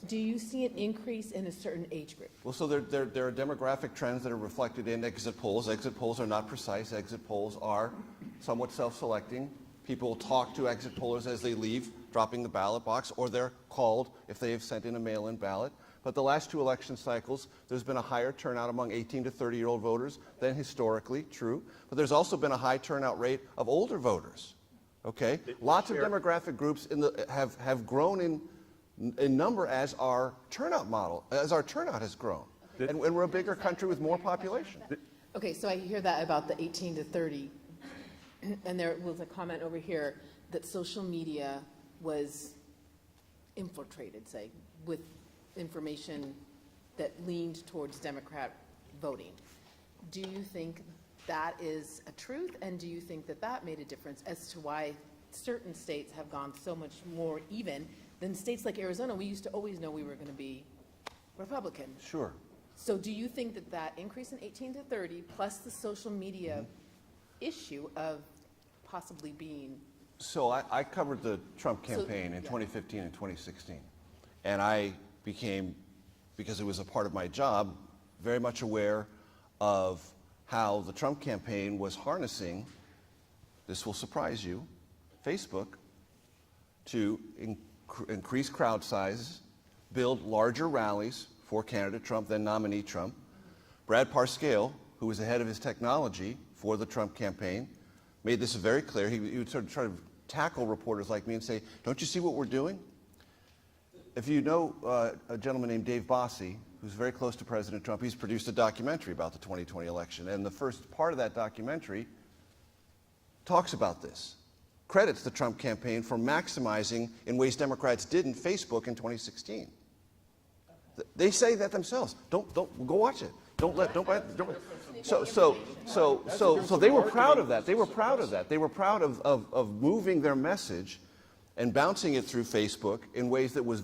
Do you see an increase in a certain age group? Well, so there are demographic trends that are reflected in exit polls. Exit polls are not precise. Exit polls are somewhat self-selecting. People talk to exit pollers as they leave, dropping the ballot box, or they're called if they have sent in a mail-in ballot. But the last 2 election cycles, there's been a higher turnout among 18 to 30-year-old voters than historically, true. But there's also been a high turnout rate of older voters, okay? Lots of demographic groups have grown in number as our turnout has grown. And we're a bigger country with more population. Okay, so I hear that about the 18 to 30. And there was a comment over here that social media was infiltrated, say, with information that leaned towards Democrat voting. Do you think that is a truth, and do you think that that made a difference as to why certain states have gone so much more even than states like Arizona? We used to always know we were going to be Republican. Sure. So do you think that that increase in 18 to 30 plus the social media issue of possibly being... So I covered the Trump campaign in 2015 and 2016. And I became, because it was a part of my job, very much aware of how the Trump campaign was harnessing, this will surprise you, Facebook to increase crowd sizes, build larger rallies for candidate Trump than nominee Trump. Brad Parscale, who was the head of his technology for the Trump campaign, made this very clear. He would sort of try to tackle reporters like me and say, don't you see what we're doing? if you know a gentleman named Dave Bossie, who's very close to President Trump, he's produced a documentary about the 2020 election. And the first part of that documentary talks about this, credits the Trump campaign for maximizing, in ways Democrats didn't, Facebook in 2016. They say that themselves. Don't go watch it. Don't. So they were proud of that. They were proud of that. They were proud of moving their message and bouncing it through Facebook in ways that was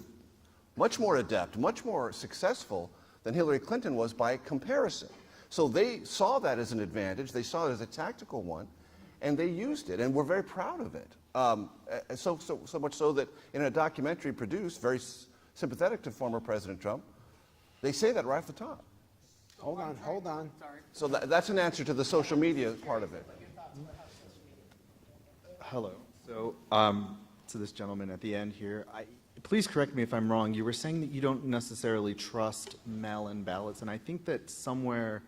much more adept, much more successful than Hillary Clinton was by comparison. So they saw that as an advantage. They saw it as a tactical one, and they used it, and we're very proud of it. So much so that in a documentary produced, very sympathetic to former President Trump, they say that right off the top. Hold on. So that's an answer to the social media part of it. Hello. So to this gentleman at the end here, please correct me if I'm wrong. You were saying that you don't necessarily trust mail-in ballots, and I think that somewhere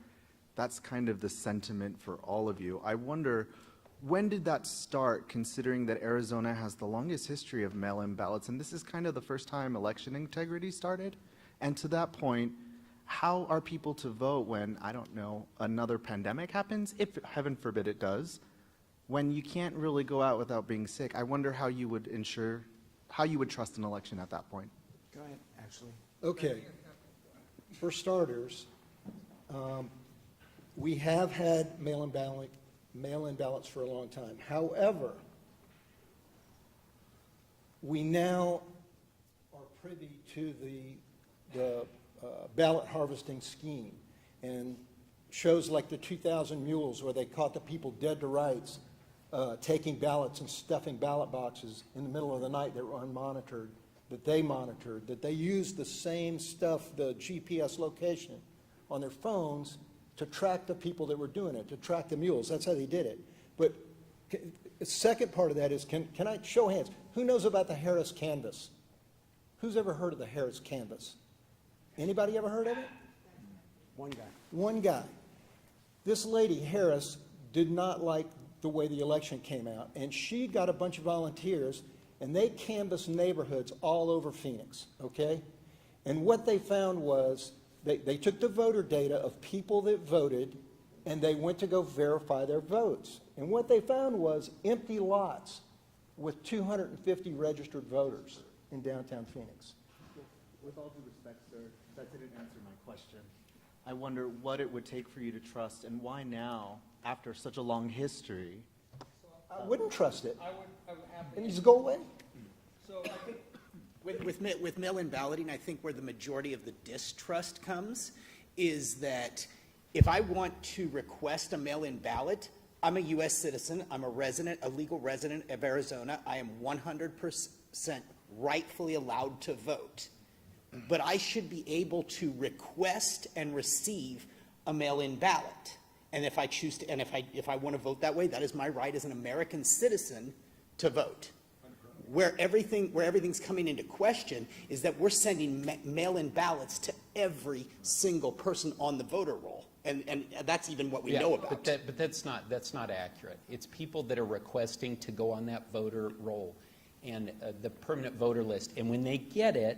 that's kind of the sentiment for all of you. I wonder, when did that start, considering that Arizona has the longest history of mail-in ballots, and this is kind of the first time election integrity started? And to that point, how are people to vote when, I don't know, another pandemic happens, if heaven forbid it does, when you can't really go out without being sick? I wonder how you would ensure, how you would trust an election at that point. Go ahead, Ashley. Okay. For starters, we have had mail-in ballots for a long time. However, we now are privy to the ballot harvesting scheme, and shows like the 2,000 Mules, where they caught the people dead to rights taking ballots and stuffing ballot boxes in the middle of the night that were unmonitored, that they monitored, that they used the same stuff, the GPS location on their phones, to track the people that were doing it, to track the mules. That's how they did it. But the second part of that is, can I show hands? Who knows about the Harris canvass? Who's ever heard of the Harris canvass? Anybody ever heard of it? One guy. One guy. This lady, Harris, did not like the way the election came out, and she got a bunch of volunteers, and they canvassed neighborhoods all over Phoenix, okay? And what they found was they took the voter data of people that voted, and they went to go verify their votes. And what they found was empty lots with 250 registered voters in downtown Phoenix. With all due respect, sir, that didn't answer my question. I wonder what it would take for you to trust, and why now, after such a long history? I wouldn't trust it. I would have And just go away. So I think With mail-in balloting, I think where the majority of the distrust comes is that if I want to request a mail-in ballot, I'm a U.S. citizen, I'm a legal resident of Arizona, I am 100% rightfully allowed to vote. But I should be able to request and receive a mail-in ballot. And if I choose to, and if I want to vote that way, that is my right as an American citizen to vote. Where everything's coming into question is that we're sending mail-in ballots to every single person on the voter roll, and that's even what we know about. But that's not accurate. It's people that are requesting to go on that voter roll and the permanent voter list, and when they get it,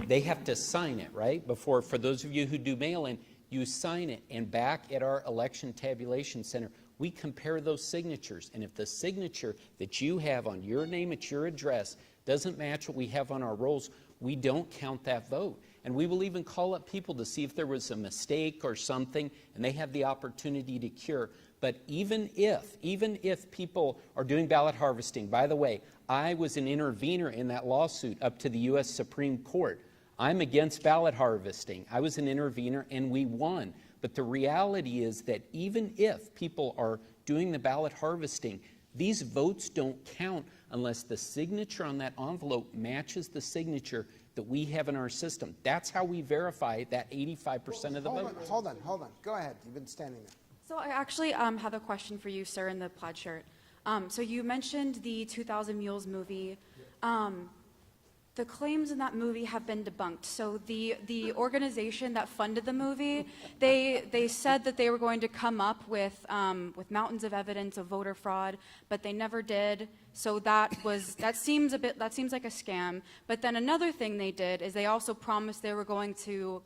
they have to sign it, right? For those of you who do mail-in, you sign it, and back at our election tabulation center, we compare those signatures, and if the signature that you have on your name at your address doesn't match what we have on our rolls, we don't count that vote. And we will even call up people to see if there was a mistake or something, and they have the opportunity to cure. But even if people are doing ballot harvesting, by the way, I was an intervener in that lawsuit up to the U.S. Supreme Court. I'm against ballot harvesting. I was an intervener, and we won. But the reality is that even if people are doing the ballot harvesting, these votes don't count unless the signature on that envelope matches the signature that we have in our system. That's how we verify that 85% of the vote. Hold on. Go ahead. You've been standing there. So I actually have a question for you, sir, in the plaid shirt. So you mentioned the 2,000 Mules movie. The claims in that movie have been debunked. So the organization that funded the movie, they said that they were going to come up with mountains of evidence of voter fraud, but they never did. So that seems like a scam. But then another thing they did is they also promised they were going to,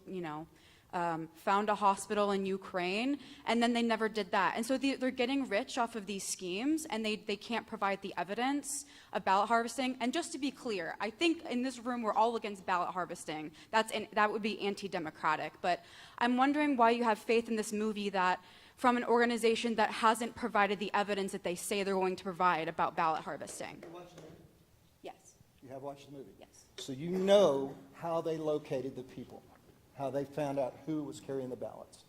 found a hospital in Ukraine, and then they never did that. And so they're getting rich off of these schemes, and they can't provide the evidence of ballot harvesting. And just to be clear, I think in this room we're all against ballot harvesting. That would be anti-democratic. But I'm wondering why you have faith in this movie that from an organization that hasn't provided the evidence that they say they're going to provide about ballot harvesting. Yes. You have watched the movie? Yes. So you know how they located the people, how they found out who was carrying the ballots.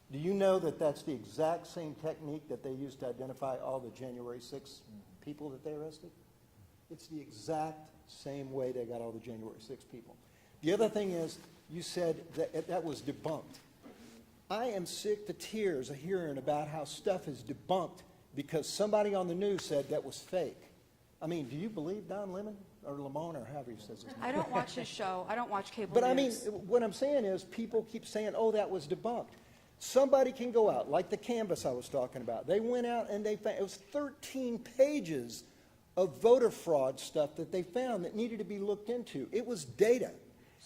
Do you know that that's the exact same technique that they used to identify all the January 6th people that they arrested? It's the exact same way they got all the January 6th people. The other thing is, you said that was debunked. I am sick to tears of hearing about how stuff is debunked because somebody on the news said that was fake. I mean, do you believe Don Lemon or Lemon or however he says his name? I don't watch his show. I don't watch cable But news. I mean, what I'm saying is people keep saying, oh, that was debunked. Somebody can go out, like the canvas I was talking about. They went out and they found, it was 13 pages of voter fraud stuff that they found that needed to be looked into. It was data.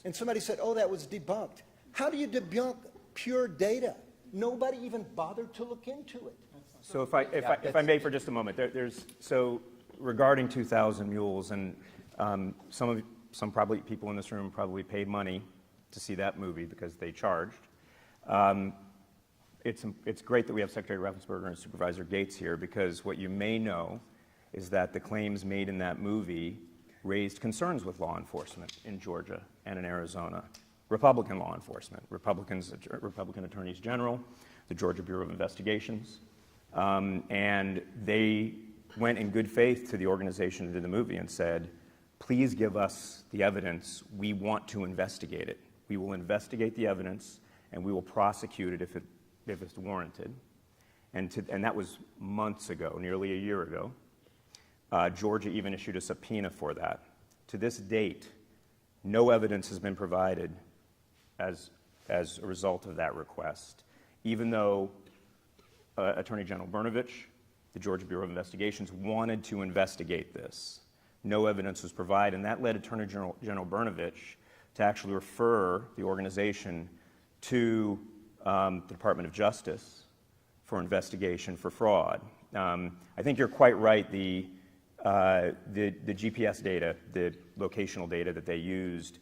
And somebody said, oh, that was debunked. How do you debunk pure data? Nobody even bothered to look into it. So if I may for just a moment, so regarding 2,000 Mules, and some probably people in this room probably paid money to see that movie because they charged. It's great that we have Secretary Raffensperger and Supervisor Gates here because what you may know is that the claims made in that movie raised concerns with law enforcement in Georgia and in Arizona. Republican law enforcement, Republican attorneys general, the Georgia Bureau of Investigations, and they went in good faith to the organization that did the movie and said, please give us the evidence. We want to investigate it. We will investigate the evidence and we will prosecute it if it's warranted. And that was months ago, nearly a year ago. Georgia even issued a subpoena for that. To this date, no evidence has been provided as a result of that request, even though Attorney General Brnovich, the Georgia Bureau of Investigations, wanted to investigate this. No evidence was provided, and that led Attorney General Brnovich to actually refer the organization to the Department of Justice for investigation for fraud. I think you're quite right. The GPS data, the locational data that they used,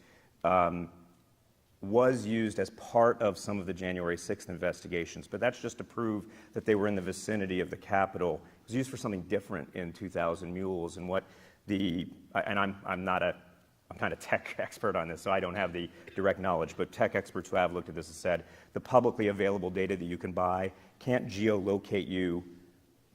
was used as part of some of the January 6th investigations, but that's just to prove that they were in the vicinity of the Capitol. It was used for something different in 2,000 Mules, and I'm kind of tech expert on this, so I don't have the direct knowledge, but tech experts who have looked at this have said the publicly available data that you can buy can't geolocate you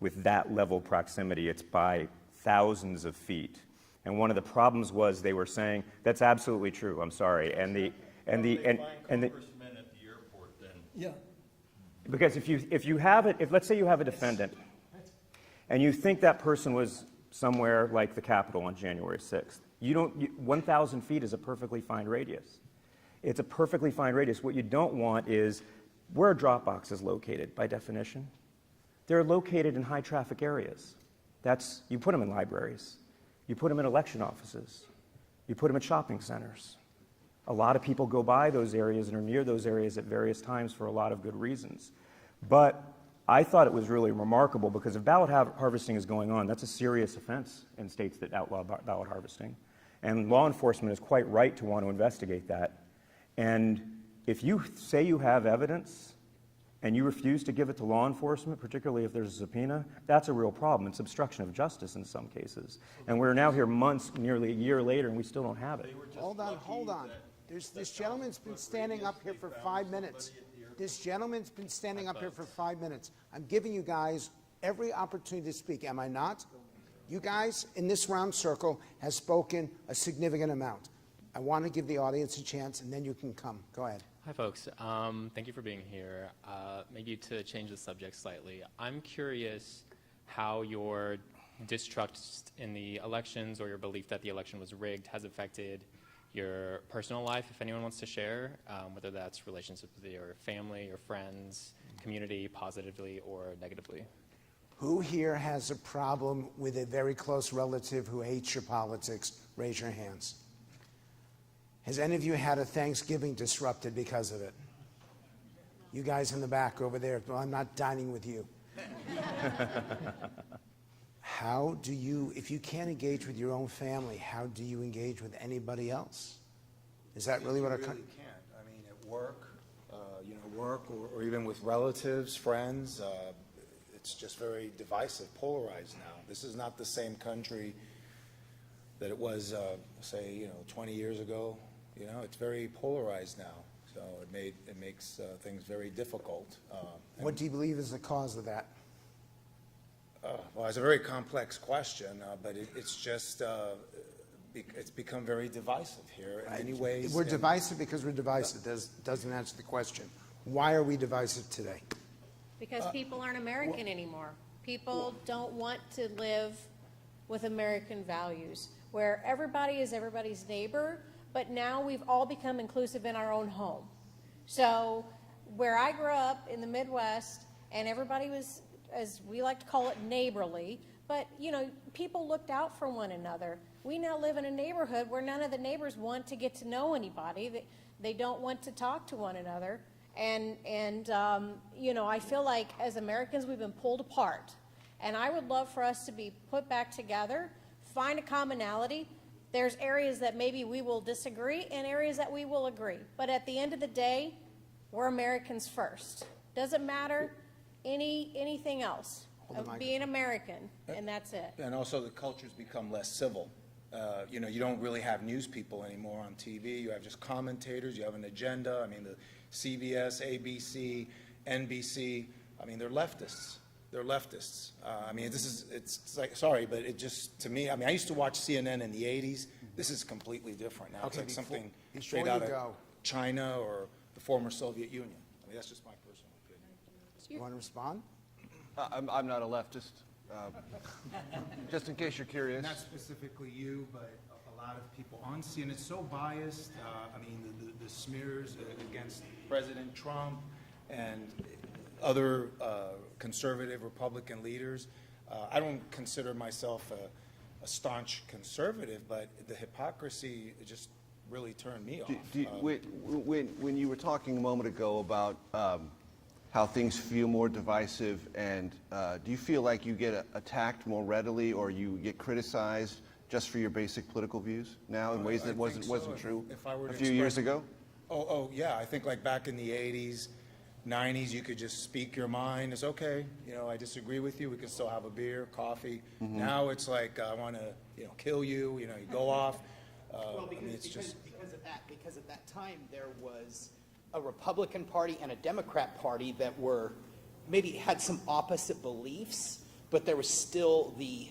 with that level of proximity. It's by thousands of feet. And one of the problems was they were saying, that's absolutely true, I'm sorry, and congressmen at the airport then. Yeah. Because if let's say you have a defendant and you think that person was somewhere like the Capitol on January 6th, 1,000 feet is a perfectly fine radius. It's a perfectly fine radius. What you don't want is where a drop box is located by definition. They're located in high traffic areas. You put them in libraries. You put them in election offices. You put them in shopping centers. A lot of people go by those areas and are near those areas at various times for a lot of good reasons. But I thought it was really remarkable because if ballot harvesting is going on, that's a serious offense in states that outlaw ballot harvesting. And law enforcement is quite right to want to investigate that. And if you say you have evidence and you refuse to give it to law enforcement, particularly if there's a subpoena, that's a real problem. It's obstruction of justice in some cases. And we're now here months, nearly a year later, and we still don't have it. Hold on. This gentleman's been standing up here for 5 minutes. This gentleman's been standing up here for 5 minutes. I'm giving you guys every opportunity to speak, am I not? You guys in this round circle have spoken a significant amount. I want to give the audience a chance, and then you can come. Go ahead. Hi, folks. Thank you for being here. Maybe to change the subject slightly, I'm curious how your distrust in the elections or your belief that the election was rigged has affected your personal life, if anyone wants to share, whether that's relationships with your family, your friends, community, positively or negatively. Who here has a problem with a very close relative who hates your politics? Raise your hands. Has any of you had a Thanksgiving disrupted because of it? You guys in the back over there, well, I'm not dining with you. How do you, if you can't engage with your own family, how do you engage with anybody else? Is that really what our country? You really can't. I mean, at work, work or even with relatives, friends, it's just very divisive, polarized now. This is not the same country that it was, say, 20 years ago. It's very polarized now. So it makes things very difficult. What do you believe is the cause of that? Well, it's a very complex question, but it's just it's become very divisive here in many ways. We're divisive because we're divisive. Doesn't answer the question. Why are we divisive today? Because people aren't American anymore. People don't want to live with American values, where everybody is everybody's neighbor, but now we've all become inclusive in our own home. So where I grew up in the Midwest, and everybody was, as we like to call it, neighborly, but people looked out for one another. We now live in a neighborhood where none of the neighbors want to get to know anybody. They don't want to talk to one another. And I feel like as Americans we've been pulled apart. And I would love for us to be put back together, find a commonality. There's areas that maybe we will disagree and areas that we will agree. But at the end of the day, we're Americans first. Doesn't matter anything else. Being American, and that's it. And also the culture's become less civil. You don't really have news people anymore on TV. You have just commentators. You have an agenda. I mean, the CBS, ABC, NBC, I mean, they're leftists. They're leftists. I mean, it's like, sorry, but it just, to me, I mean, I used to watch CNN in the 80s. This is completely different now. Okay, it's like something before straight out you of go. China or the former Soviet Union. I mean, that's just my personal opinion. You want to respond? I'm not a leftist, just in case you're curious. Not specifically you, but a lot of people on CNN. It's so biased. I mean, the smears against President Trump and other conservative Republican leaders. I don't consider myself a staunch conservative, but the hypocrisy just really turned me off. When you were talking a moment ago about how things feel more divisive, and do you feel like you get attacked more readily or you get criticized just for your basic political views now in ways that wasn't true a few years ago? Oh, yeah. I think like back in the 80s, 90s, you could just speak your mind. It's okay. I disagree with you. We can still have a beer, coffee. Mm-hmm. Now it's like, I want to, kill you. You go off. Well, because at that time there was a Republican Party and a Democrat Party that were maybe had some opposite beliefs, but there was still the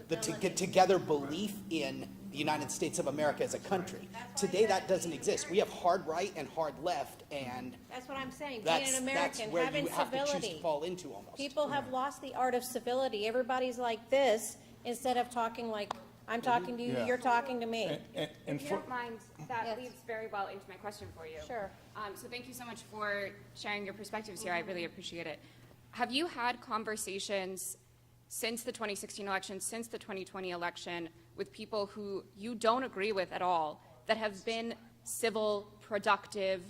together belief in the United States of America as a country. Today that doesn't exist. We have hard right and hard left, and That's what I'm saying. Being an American, that's where having you have to choose civility. to fall into almost. People have lost the art of civility. Everybody's like this instead of talking like I'm talking to you, Yeah. you're talking to me. And If you don't mind, that Yes. leads very well into my question for you. Sure. So thank you so much for sharing your perspectives here. I really appreciate it. Have you had conversations since the 2016 election, since the 2020 election, with people who you don't agree with at all, that have been civil, productive,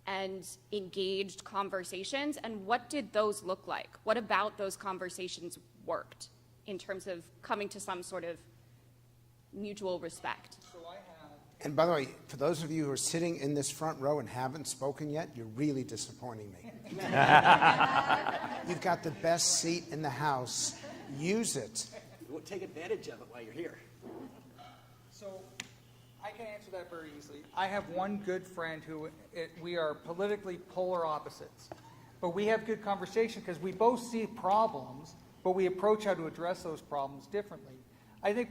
and engaged conversations? And what did those look like? What about those conversations worked in terms of coming to some sort of mutual respect? And by the way, for those of you who are sitting in this front row and haven't spoken yet, you're really disappointing me. You've got the best seat in the house. Use it. We'll take advantage of it while you're here. So I can answer that very easily. I have one good friend who we are politically polar opposites, but we have good conversation because we both see problems, but we approach how to address those problems differently. I think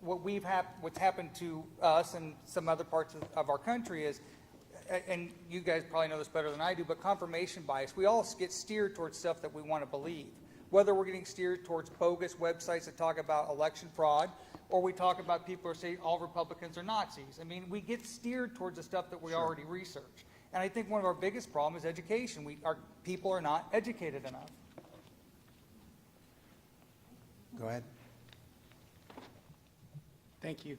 what's happened to us and some other parts of our country is, and you guys probably know this better than I do, but confirmation bias. We all get steered towards stuff that we want to believe. Whether we're getting steered towards bogus websites that talk about election fraud, or we talk about people who say all Republicans are Nazis. I mean, we get steered towards the stuff that we already research. And I think one of our biggest problems is education. Our people are not educated enough. Go ahead. Thank you.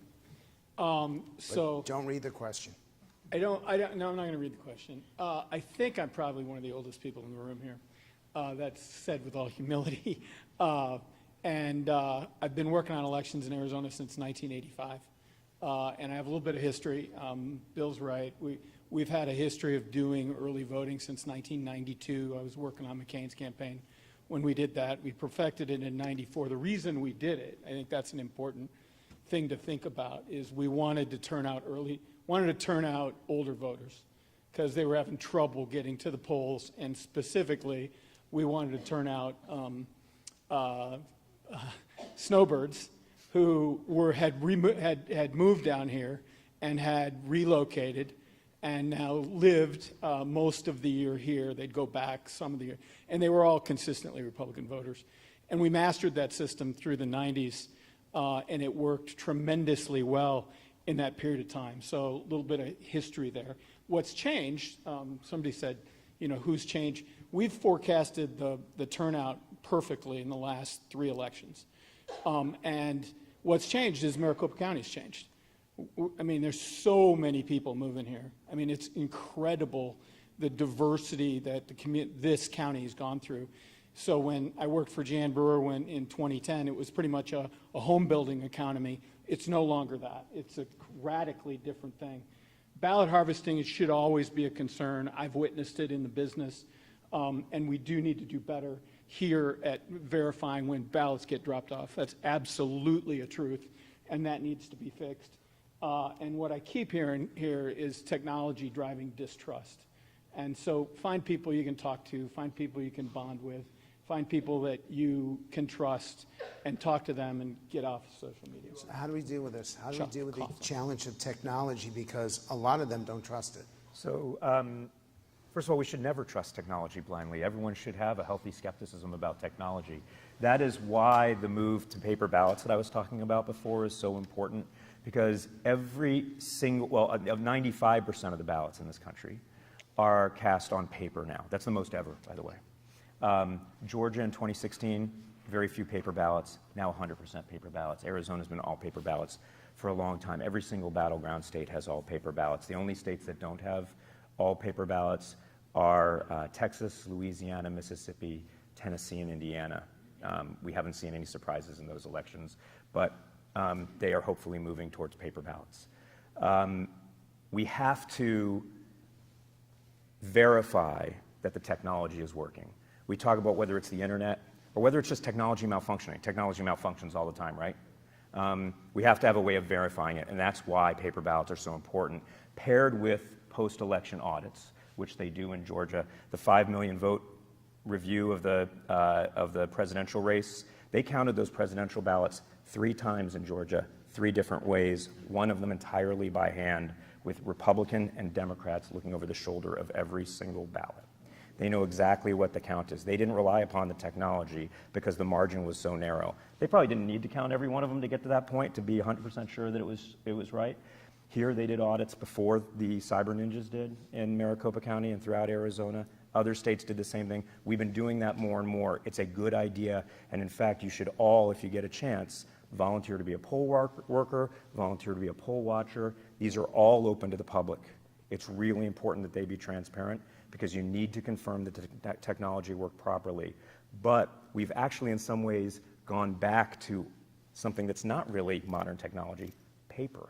But don't read the question. No, I'm not going to read the question. I think I'm probably one of the oldest people in the room here. That's said with all humility. And I've been working on elections in Arizona since 1985. And I have a little bit of history. Bill's right. We've had a history of doing early voting since 1992. I was working on McCain's campaign when we did that. We perfected it in 94. The reason we did it, I think that's an important thing to think about, is we wanted to turn out older voters because they were having trouble getting to the polls, and specifically, we wanted to turn out snowbirds who had moved down here and had relocated and now lived most of the year here. They'd go back some of the year, and they were all consistently Republican voters. And we mastered that system through the 90s, and it worked tremendously well in that period of time. So a little bit of history there. What's changed, somebody said, who's changed? We've forecasted the turnout perfectly in the last 3 elections. And what's changed is Maricopa County's changed. I mean, there's so many people moving here. I mean, it's incredible the diversity that this county has gone through. So when I worked for Jan Brewer in 2010, it was pretty much a home building economy. It's no longer that. It's a radically different thing. Ballot harvesting should always be a concern. I've witnessed it in the business, and we do need to do better here at verifying when ballots get dropped off. That's absolutely a truth, and that needs to be fixed. And what I keep hearing here is technology driving distrust. And so find people you can talk to, find people you can bond with, find people that you can trust, and talk to them and get off social media. So how do we deal with this? How do we deal with the challenge of technology? Because a lot of them don't trust it. So, first of all, we should never trust technology blindly. Everyone should have a healthy skepticism about technology. That is why the move to paper ballots that I was talking about before is so important, because every single, well, 95% of the ballots in this country are cast on paper now. That's the most ever, by the way. Georgia in 2016, very few paper ballots, now 100% paper ballots. Arizona's been all paper ballots for a long time. Every single battleground state has all paper ballots. The only states that don't have all paper ballots are Texas, Louisiana, Mississippi, Tennessee, and Indiana. We haven't seen any surprises in those elections, but they are hopefully moving towards paper ballots. We have to verify that the technology is working. We talk about whether it's the internet or whether it's just technology malfunctioning. Technology malfunctions all the time, right? We have to have a way of verifying it, and that's why paper ballots are so important, paired with post-election audits, which they do in Georgia. The 5 million vote review of the presidential race, they counted those presidential ballots 3 times in Georgia, 3 different ways, one of them entirely by hand, with Republican and Democrats looking over the shoulder of every single ballot. They know exactly what the count is. They didn't rely upon the technology because the margin was so narrow. They probably didn't need to count every one of them to get to that point to be 100% sure that it was right. Here they did audits before the cyber ninjas did in Maricopa County and throughout Arizona. Other states did the same thing. We've been doing that more and more. It's a good idea, and in fact, you should all, if you get a chance, volunteer to be a poll worker, volunteer to be a poll watcher. These are all open to the public. It's really important that they be transparent because you need to confirm that the technology worked properly. But we've actually, in some ways, gone back to something that's not really modern technology, paper.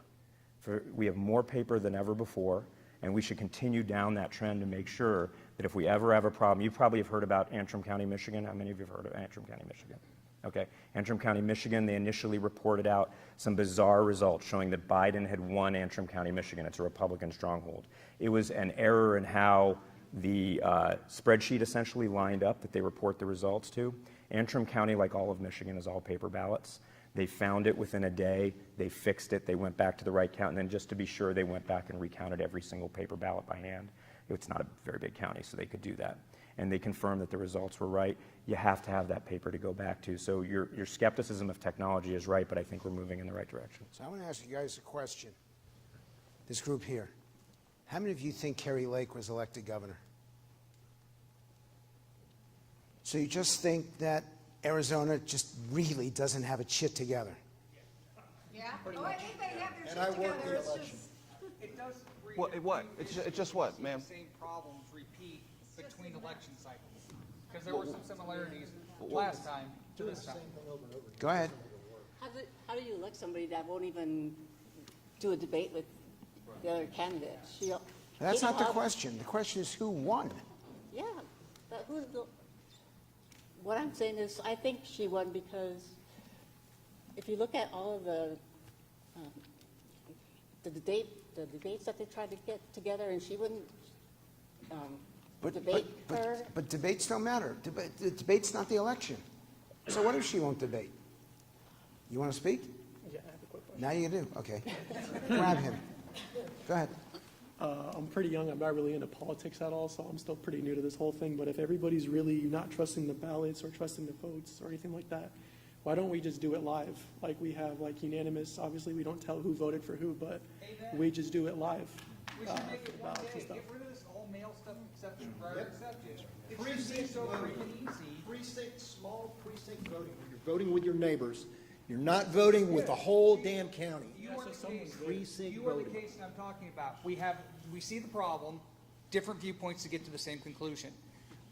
We have more paper than ever before, and we should continue down that trend to make sure that if we ever have a problem, you probably have heard about Antrim County, Michigan. How many of you have heard of Antrim County, Michigan? Okay, Antrim County, Michigan, they initially reported out some bizarre results showing that Biden had won Antrim County, Michigan. It's a Republican stronghold. It was an error in how the spreadsheet essentially lined up that they report the results to. Antrim County, like all of Michigan, is all paper ballots. They found it within a day. They fixed it. They went back to the right count. And then just to be sure, they went back and recounted every single paper ballot by hand. It's not a very big county, so they could do that. And they confirmed that the results were right. You have to have that paper to go back to. So your skepticism of technology is right, but I think we're moving in the right direction. So I want to ask you guys a question. This group here. How many of you think Kerry Lake was elected governor? So you just think that Arizona just really doesn't have its shit together. Yeah? Oh, I think they have their And I shit work together, the it's election. just. It does. What? It's just what, ma'am? Same problems repeat between election cycles, because there were some similarities last time to this time. Go ahead. How do you elect somebody that won't even do a debate with the other candidates? That's not the question. The question is who won. Yeah, but what I'm saying is, I think she won because if you look at all of the debates that they tried to get together, and she wouldn't debate her. But debates don't matter. The debate's not the election. So what if she won't debate? You want to speak? Yeah, I have a quick question. Now you do. Okay. Grab him. Go ahead. I'm pretty young. I'm not really into politics at all, so I'm still pretty new to this whole thing. But if everybody's really not trusting the ballots or trusting the votes or anything like that, why don't we just do it live? Like we have like unanimous, obviously we don't tell who voted for who, but we just do it live. We should make it one day, get rid of this all mail stuff, exception, prior exception. It should be so free and easy. Small precinct voting, when you're voting with your neighbors. You're not voting with the whole damn county. You are the case, Precinct you are the voting. case that I'm talking about. We see the problem, different viewpoints to get to the same conclusion.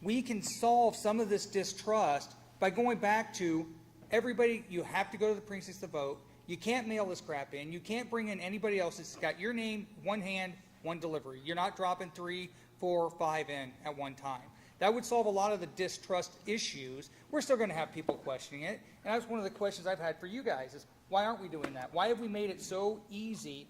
We can solve some of this distrust by going back to everybody, you have to go to the precincts to vote. You can't mail this crap in. You can't bring in anybody else that's got your name, one hand, one delivery. You're not dropping 3, 4, 5 in at one time. That would solve a lot of the distrust issues. We're still going to have people questioning it. And that's one of the questions I've had for you guys is, why aren't we doing that? Why have we made it so easy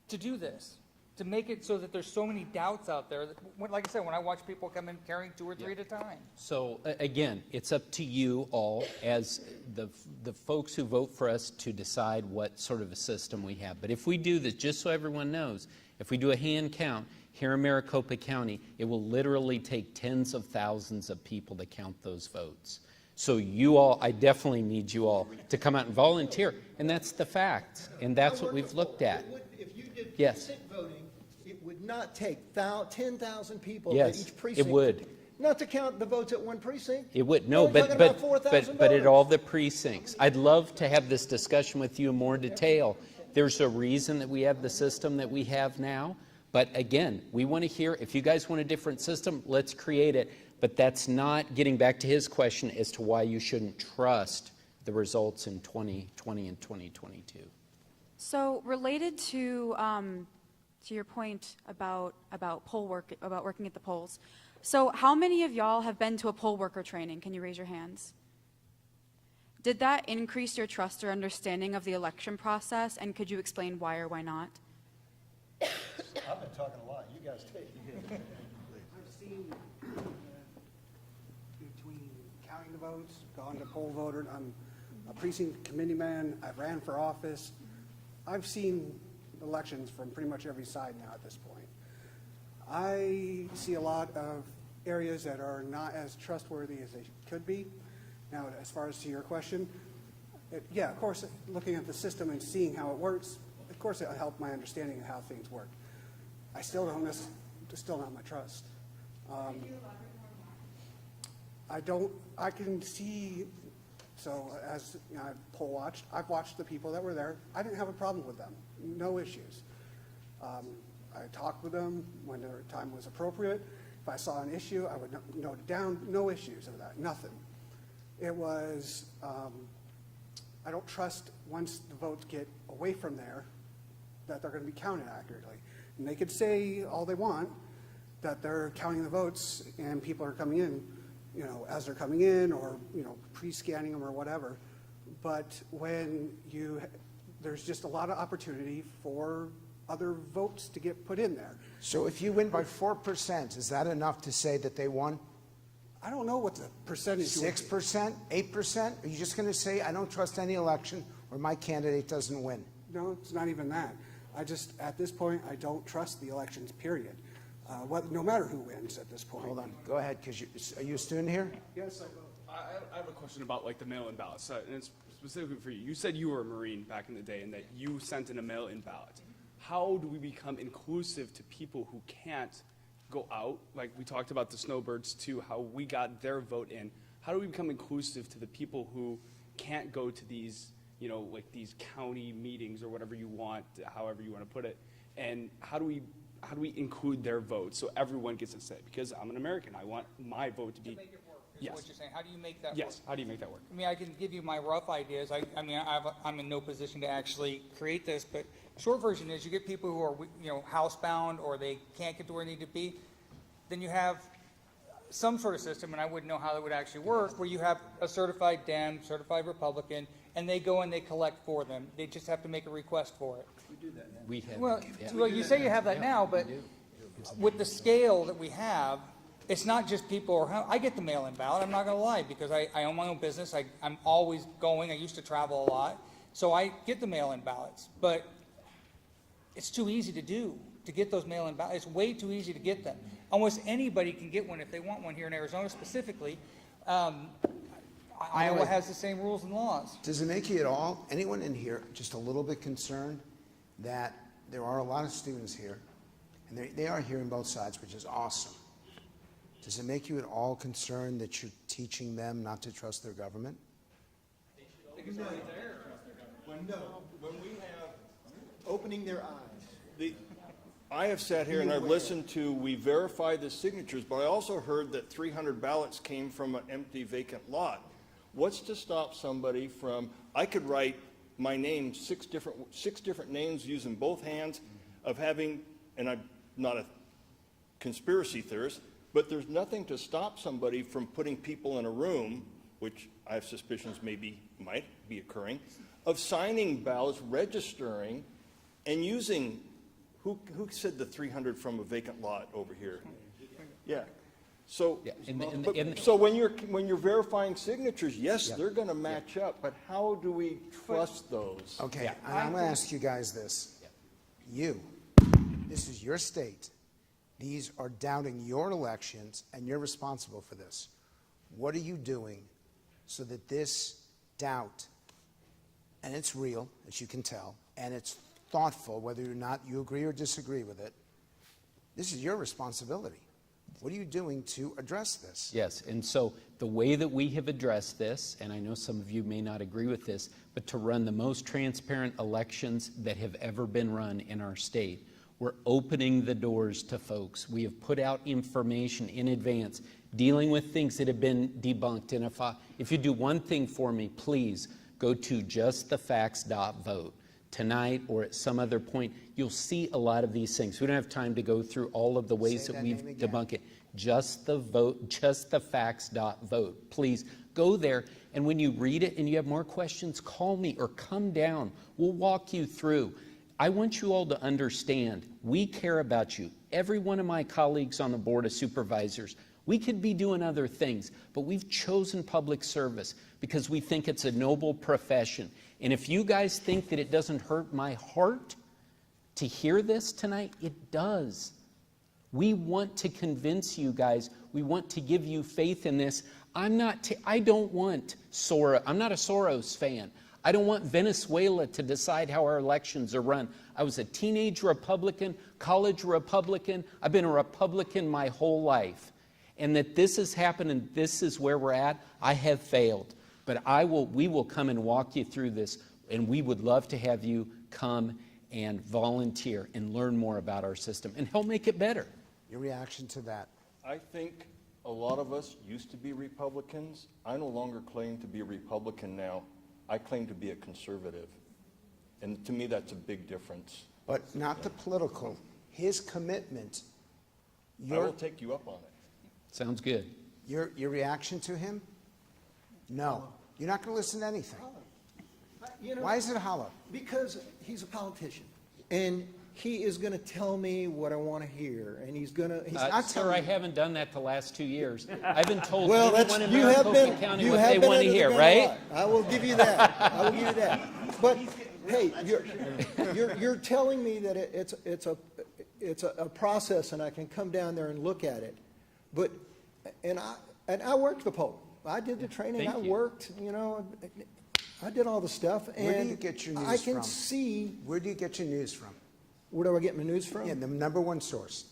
to do this? To make it so that there's so many doubts out there. That, like I said, when I watch people come in carrying 2 or 3 at a time. So again, it's up to you all as the folks who vote for us to decide what sort of a system we have. But if we do this, just so everyone knows, if we do a hand count here in Maricopa County, it will literally take tens of thousands of people to count those votes. So you all, I definitely need you all to come out and volunteer. And that's the fact. And that's what we've looked at. If you did Yes. precinct voting, it would not take 10,000 people Yes, at each it precinct. would. Not to count the votes at one precinct. It would, We're no, only but talking about 4,000 at voters. all the precincts. I'd love to have this discussion with you in more detail. There's a reason that we have the system that we have now. But again, we want to hear, if you guys want a different system, let's create it. But that's not getting back to his question as to why you shouldn't trust the results in 2020 and 2022. So related to your point about poll work, about working at the polls. So how many of y'all have been to a poll worker training? Can you raise your hands? Did that increase your trust or understanding of the election process? And could you explain why or why not? I've been talking a lot. You guys take. I've seen between counting the votes, gone to poll voter. I'm a precinct committee man. I've ran for office. I've seen elections from pretty much every side now at this point. I see a lot of areas that are not as trustworthy as they could be. Now, as far as to your question, yeah, of course, looking at the system and seeing how it works, of course, it'll help my understanding of how things work. I still don't still not my trust. I can see, so as you know, I've poll watched, I've watched the people that were there. I didn't have a problem with them, no issues. I talked with them when their time was appropriate. If I saw an issue, I would note it down, no issues of that, nothing. It was, I don't trust once the votes get away from there that they're going to be counted accurately. And they could say all they want, that they're counting the votes and people are coming in, you know, as they're coming in or, you know, pre-scanning them or whatever. But when there's just a lot of opportunity for other votes to get put in there. So if you win by 4%, is that enough to say that they won? I don't know what the percentage would be. 6%, 8%? Are you just going to say, I don't trust any election or my candidate doesn't win? No, it's not even that. At this point, I don't trust the elections, period. No matter who wins at this point. Hold on, go ahead, because are you a student here? Yes, I vote. I have a question about like the mail-in ballots, and it's specifically for you. You said you were a Marine back in the day and that you sent in a mail-in ballot. How do we become inclusive to people who can't go out? Like we talked about the snowbirds too, how we got their vote in. How do we become inclusive to the people who can't go to these, you know, like these county meetings or whatever you want, however you want to put it? And how do we include their vote so everyone gets a say? Because I'm an American, I want my vote to be. Make it work, is Yes. what you're saying. How do you make that work? Yes, how do you make that work? I mean, I can give you my rough ideas. I'm in no position to actually create this, but short version is you get people who are, you know, housebound or they can't get to where they need to be. Then you have some sort of system, and I wouldn't know how that would actually work, where you have a certified Dem, certified Republican, and they go and they collect for them. They just have to make a request for it. We do that now. We have. Well, yeah. well, you say you have that now, but with the scale that we have, it's not just people, or I get the mail-in ballot, I'm not gonna lie, because I own my own business, I'm always going, I used to travel a lot, so I get the mail-in ballots, but it's too easy to do, to get those mail-in ballots, it's way too easy to get them. Almost anybody can get one if they want one here in Arizona specifically. Iowa has the same rules and laws. Does it make you at all, anyone in here, just a little bit concerned that there are a lot of students here, and they are hearing both sides, which is awesome. Does it make you at all concerned that you're teaching them not to trust their government? When we have Opening their eyes. I have sat here and I've listened to, we verify the signatures, but I also heard that 300 ballots came from an empty vacant lot. What's to stop somebody from, I could write my name, six different names using both hands of having, and I'm not a conspiracy theorist, but there's nothing to stop somebody from putting people in a room, which I have suspicions might be occurring, of signing ballots, registering, and using, who said the 300 from a vacant lot over here? Yeah. So, so when you're verifying signatures, yes, they're going to match up, but how do we trust those? Okay, and I'm going to ask you guys this. This is your state. These are doubting your elections, and you're responsible for this. What are you doing so that this doubt, and it's real, as you can tell, and it's thoughtful, whether or not you agree or disagree with it, this is your responsibility. What are you doing to address this? Yes, and so the way that we have addressed this, and I know some of you may not agree with this, but to run the most transparent elections that have ever been run in our state, we're opening the doors to folks. We have put out information in advance, dealing with things that have been debunked. And if you do one thing for me, please go to justthefacts.vote. Tonight or at some other point, you'll see a lot of these things. We don't have time to go through all of the ways that we've debunked it. Justthefacts.vote. Please go there, and when you read it and you have more questions, call me or come down. We'll walk you through. I want you all to understand, we care about you. Every one of my colleagues on the Board of Supervisors, we could be doing other things, but we've chosen public service because we think it's a noble profession. And if you guys think that it doesn't hurt my heart to hear this tonight, it does. We want to convince you guys. We want to give you faith in this. I don't want Soros. I'm not a Soros fan. I don't want Venezuela to decide how our elections are run. I was a teenage Republican, college Republican. I've been a Republican my whole life. And that this has happened and this is where we're at, I have failed. But we will come and walk you through this, and we would love to have you come and volunteer and learn more about our system and help make it better. Your reaction to that? I think a lot of us used to be Republicans. I no longer claim to be a Republican now. I claim to be a conservative. And to me, that's a big difference. But not the political. His commitment. I will take you up on it. Sounds good. Your reaction to him? No. You're not going to listen to anything. You know, why is it hollow? Because he's a politician, and he is going to tell me what I want to hear, and he's going to. Sir, I haven't done that the last 2 years. I've been told well, everyone in Maricopa County what they want to hear, right? I will give you that. I will give you that. But hey, you're telling me that it's a process, and I can come down there and look at it. But and I worked the poll. I did the training. I worked. You know, I did all the stuff. And where do you get your news from? I can see. Where do you get your news from? Where do I get my news from? Yeah, the number one source.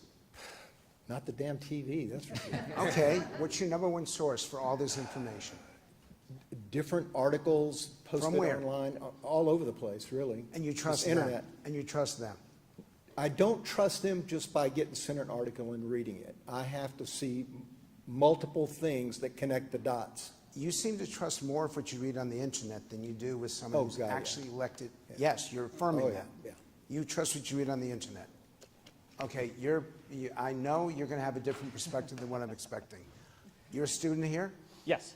Not the damn TV, that's for sure. Okay, what's your number one source for all this information? Different articles posted where? online, all over the place, really. And you Just trust internet. them? And you trust them? I don't trust them just by getting sent an article and reading it. I have to see multiple things that connect the dots. You seem to trust more of what you read on the internet than you do with someone Oh, who's God, yeah. actually elected. Yes, you're affirming Oh, yeah, that. yeah. You trust what you read on the internet. Okay, I know you're going to have a different perspective than what I'm expecting. You're a student here? Yes,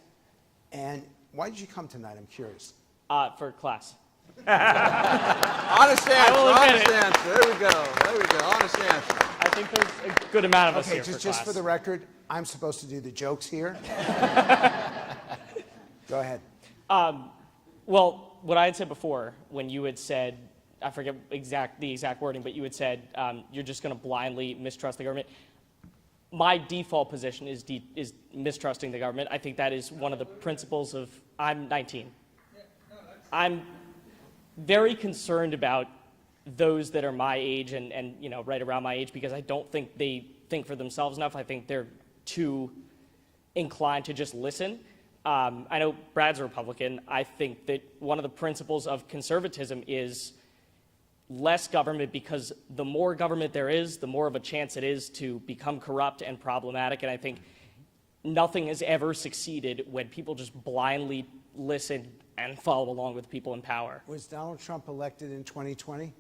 And why did you come tonight? I'm curious. for class. Honest answer, will admit honest it. answer. There we go, honest answer. I think there's a good amount of us Okay, here just for for class. the record, I'm supposed to do the jokes here. Go ahead. Well, what I had said before, when you had said, I forget the exact wording, but you had said you're just going to blindly mistrust the government. My default position is mistrusting the government. I think that is one of the principles of, I'm 19. I'm very concerned about those that are my age and right around my age, because I don't think they think for themselves enough. I think they're too inclined to just listen. I know Brad's a Republican. I think that one of the principles of conservatism is less government, because the more government there is, the more of a chance it is to become corrupt and problematic. And I think nothing has ever succeeded when people just blindly listen and follow along with people in power. Was Donald Trump elected in 2020?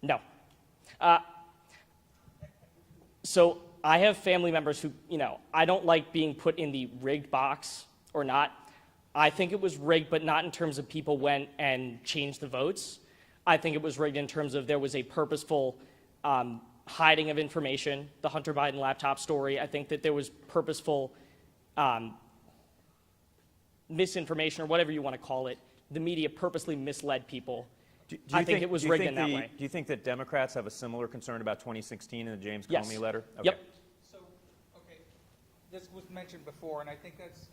No. So I have family members who, I don't like being put in the rigged box or not. I think it was rigged, but not in terms of people went and changed the votes. I think it was rigged in terms of there was a purposeful hiding of information, the Hunter Biden laptop story. I think that there was purposeful misinformation, or whatever you want to call it. The media purposely misled people. I think it was rigged in that way. Do you think that Democrats have a similar concern about 2016 and the James Yes. Comey letter? Okay. Yep. So, okay, this was mentioned before, and I think that's,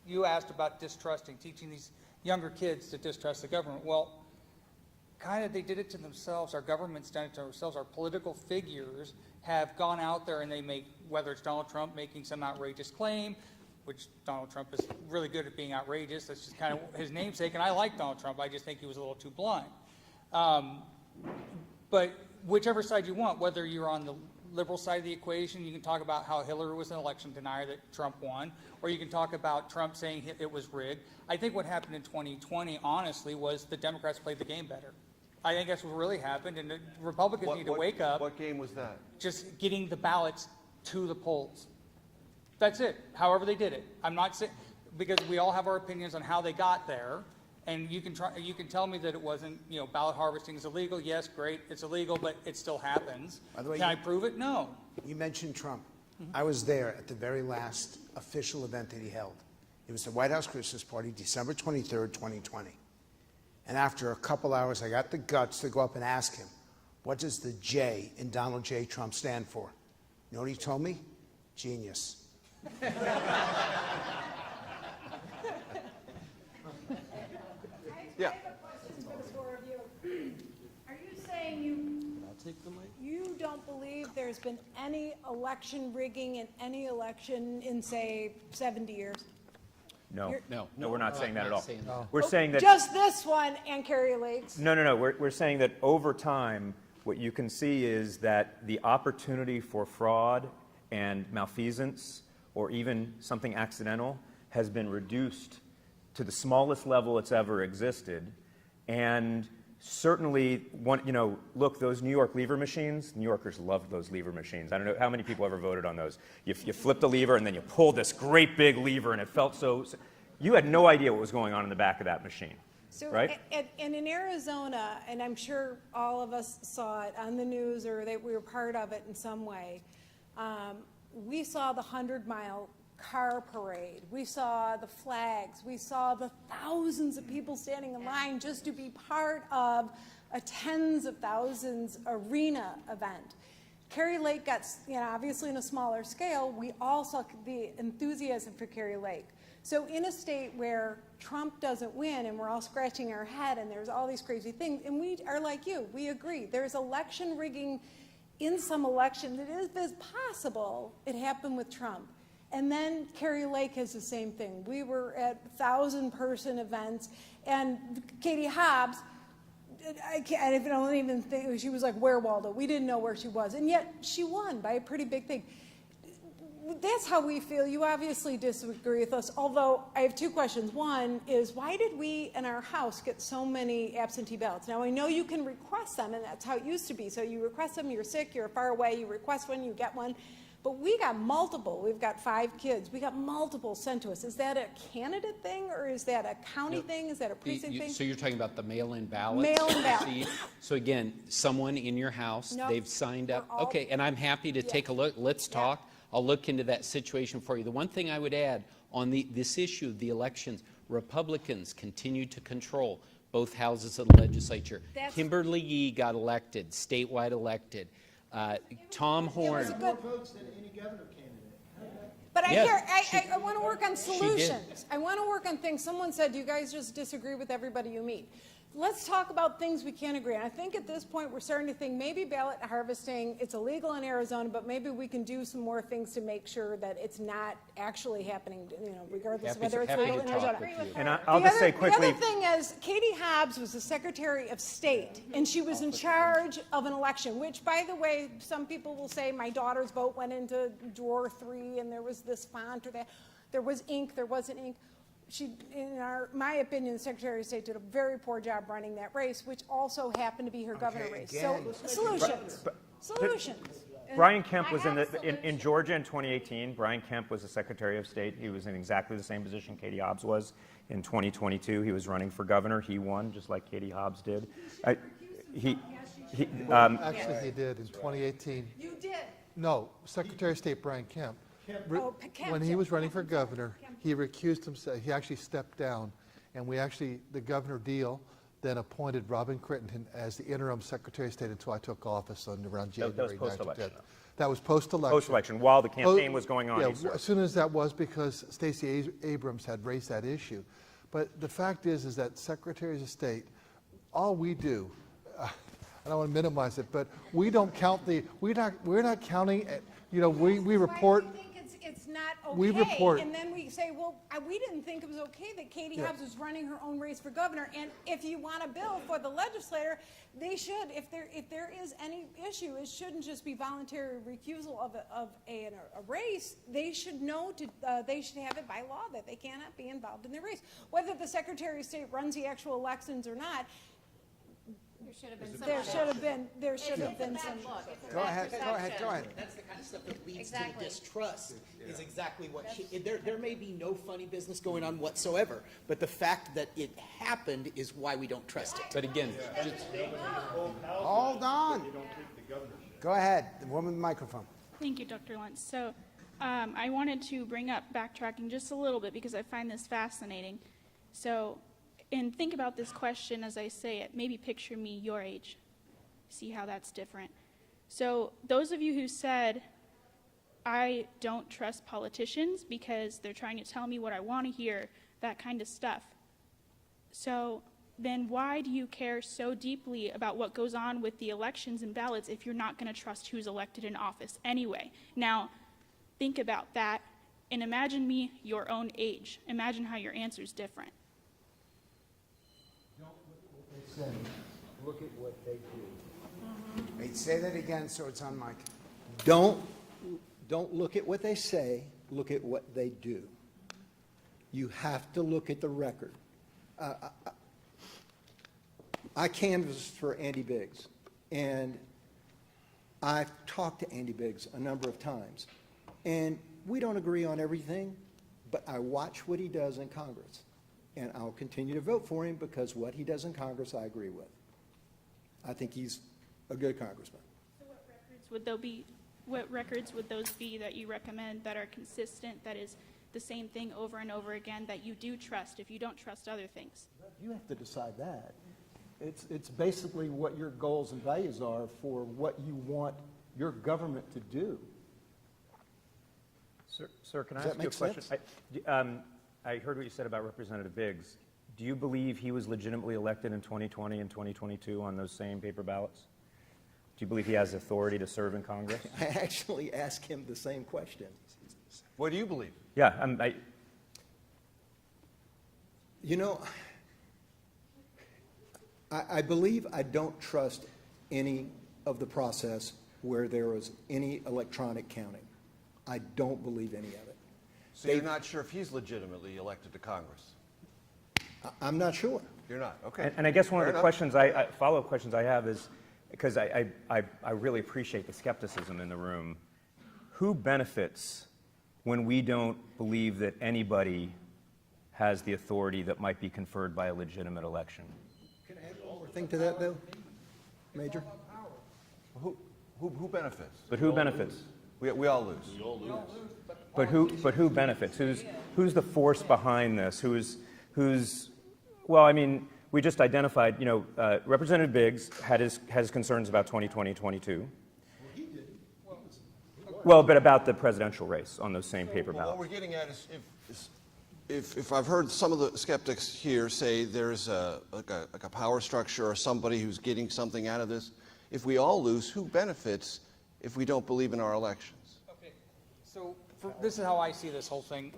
you asked about distrusting, teaching these younger kids to distrust the government. Well, kind of they did it to themselves. Our government's done it to ourselves. Our political figures have gone out there and they make, whether it's Donald Trump making some outrageous claim, which Donald Trump is really good at being outrageous. That's just kind of his namesake, and I like Donald Trump. I just think he was a little too blind. But whichever side you want, whether you're on the liberal side of the equation, you can talk about how Hillary was an election denier that Trump won, or you can talk about Trump saying it was rigged. I think what happened in 2020, honestly, was the Democrats played the game better. I think that's what really happened, and the Republicans need to wake up. What game was that? Just getting the ballots to the polls. That's it, however they did it. I'm not saying, because we all have our opinions on how they got there, and you can tell me that it wasn't, ballot harvesting is illegal. Yes, great, it's illegal, but it still happens. By the way, Can I prove it? No. You mentioned Trump. I was there at the very last official event that he held. It was the White House Christmas party, December 23rd, 2020. And after a couple hours, I got the guts to go up and ask him, what does the J in Donald J. Trump stand for? You know what he told me? Genius. Yeah. I have a question for the four of you. Are you saying you don't believe there's been any election rigging in any election in, say, 70 years? No, You're- no, we're not saying that at all. saying that. We're saying that. Just this one and Carrie Lake's? No. We're saying that over time, what you can see is that the opportunity for fraud and malfeasance, or even something accidental, has been reduced to the smallest level it's ever existed. And certainly, look, those New York lever machines, New Yorkers loved those lever machines. I don't know how many people ever voted on those. You flipped the lever and then you pulled this great big lever and it felt so, you had no idea what was going on in the back of that machine. So, right? and in Arizona, and I'm sure all of us saw it on the news or that we were part of it in some way, we saw the 100-mile car parade. We saw the flags. We saw the thousands of people standing in line just to be part of a tens of thousands arena event. Carrie Lake got, obviously in a smaller scale, we all saw the enthusiasm for Carrie Lake. So in a state where Trump doesn't win and we're all scratching our head and there's all these crazy things, and we are like you, we agree, there's election rigging in some elections, it is possible it happened with Trump. And then Kari Lake has the same thing. We were at 1,000-person events, and Katie Hobbs, I don't even think, she was like, where, Waldo? We didn't know where she was. And yet she won by a pretty big thing. That's how we feel. You obviously disagree with us, although I have two questions. One is, why did we in our House get so many absentee ballots? Now, I know you can request them, and that's how it used to be. So you request them, you're sick, you're far away, you request one, you get one. But we got multiple. We've got 5 kids. We got multiple sent to us. Is that a candidate thing, or is that a county thing? Is that a precinct thing? So you're talking about the mail-in ballots? Mail-in ballots. So again, someone in your house, Nope. they've signed up. We're all- Okay, and I'm happy to take a look. Let's talk. I'll look into that situation for you. The one thing I would add on this issue of the elections, Republicans continue to control both houses of the legislature. Kimberly Yee got elected, statewide elected. Tom Horn. More votes than any governor candidate. But Yes, I want to work on did. solutions. I want to work on things. Someone said, you guys just disagree with everybody you meet. Let's talk about things we can agree on. I think at this point we're starting to think maybe ballot harvesting, it's illegal in Arizona, but maybe we can do some more things to make sure that it's not actually happening, regardless of whether it's legal in Arizona. And I'll just say quickly. The other thing is, Katie Hobbs was the Secretary of State, and she was in charge of an election, which, by the way, some people will say my daughter's vote went into drawer 3, and there was this font or that. There was ink, there wasn't ink. My opinion, the Secretary of State did a very poor job running that race, which also happened to be her governor race. So solutions. Brian Kemp was in Georgia in 2018. Brian Kemp was the Secretary of State. He was in exactly the same position Katie Hobbs was in 2022. He was running for governor. He won, just like Katie Hobbs did. Actually, he did in 2018. You did? No, Secretary of State Brian Kemp. Kemp. When he was running for governor, he recused himself. He actually stepped down, and the Governor Deal then appointed Robin Crittenden as the interim Secretary of State until I took office around January 9th. That was post-election. That was post-election. Post-election, while the campaign was going on. Yeah, as soon as that was, because Stacey Abrams had raised that issue. But the fact is that Secretaries of State, all we do, I don't want to minimize it, but we don't count we're not counting, we report. It's not okay. We report. And then we say, well, we didn't think it was okay that Katie Hobbs was running her own race for governor. And if you want a bill for the legislator, they should, if there is any issue, it shouldn't just be voluntary recusal of a race. They should know they should have it by law that they cannot be involved in the race. Whether the Secretary of State runs the actual elections or not, there should have been some. Go ahead. That's the kind of stuff that leads to the distrust. Is exactly what there may be no funny business going on whatsoever, but the fact that it happened is why we don't trust it. But again, Hold on. Go ahead, the woman with the microphone. Thank you, Dr. Lentz. So I wanted to bring up backtracking just a little bit because I find this fascinating. So, and think about this question as I say it. Maybe picture me your age. See how that's different. So those of you who said, I don't trust politicians because they're trying to tell me what I want to hear, that kind of stuff. So then why do you care so deeply about what goes on with the elections and ballots if you're not going to trust who's elected in office anyway? Now, think about that and imagine me your own age. Imagine how your answer's different. Look at what they do. Wait, say that again so it's on mic. Don't look at what they say, look at what they do. You have to look at the record. I canvassed for Andy Biggs, and I've talked to Andy Biggs a number of times. And we don't agree on everything, but I watch what he does in Congress. And I'll continue to vote for him because what he does in Congress I agree with. I think he's a good congressman. So what records would those be that you recommend that are consistent, that is the same thing over and over again, that you do trust if you don't trust other things? You have to decide that. It's basically what your goals and values are for what you want your government to do. Sir, can I Does ask that you a make question? sense? I heard what you said about Representative Biggs. Do you believe he was legitimately elected in 2020 and 2022 on those same paper ballots? you believe he has authority to serve in Congress? I actually asked him the same question. What do you believe? Yeah, You know, I believe I don't trust any of the process where there was any electronic counting. I don't believe any of it. So you're not sure if he's legitimately elected to Congress? I'm not sure. You're not, okay. And I guess one Fair of the enough. questions, follow-up questions I have is, because I really appreciate the skepticism in the room, who benefits when we don't believe that anybody has the authority that might be conferred by a legitimate election? Can I add one more thing to that, Bill? Major? Who benefits? But who benefits? We all lose. But who benefits? Who's the force behind this? Well, I mean, we just identified, Representative Biggs had his concerns about 2020, 22. Well, but about the presidential race on those same paper Well, what ballots. we're getting at is if I've heard some of the skeptics here say there's like a power structure or somebody who's getting something out of this, if we all lose, who benefits if we don't believe in our elections? Okay, so this is how I see this whole thing.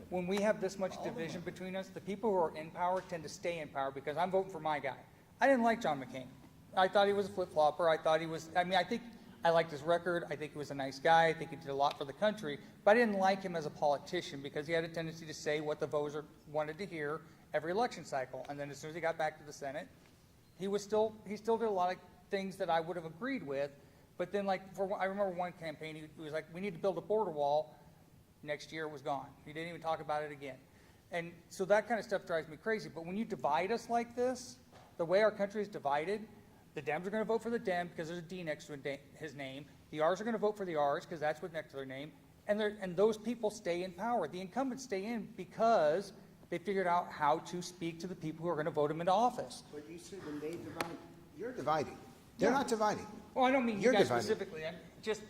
When we have this much division between us, the people who are in power tend to stay in power because I'm voting for my guy. I didn't like John McCain. I thought he was a flip-flopper. I think I liked his record. I think he was a nice guy. I think he did a lot for the country. But I didn't like him as a politician because he had a tendency to say what the voters wanted to hear every election cycle. And then as soon as he got back to the Senate, he still did a lot of things that I would have agreed with. But then, I remember one campaign, he was like, we need to build a border wall. Next year it was gone. He didn't even talk about it again. And so that kind of stuff drives me crazy. But when you divide us like this, the way our country is divided, the Dems are going to vote for the Dem because there's a D next to his name. The Rs are going to vote for the Rs because that's what's next to their name. And those people stay in power. The incumbents stay in because they figured out how to speak to the people who are going to vote them into office. But you said when they divide, you're dividing. They're not dividing. Well, I don't mean you You're guys dividing. specifically. I'm just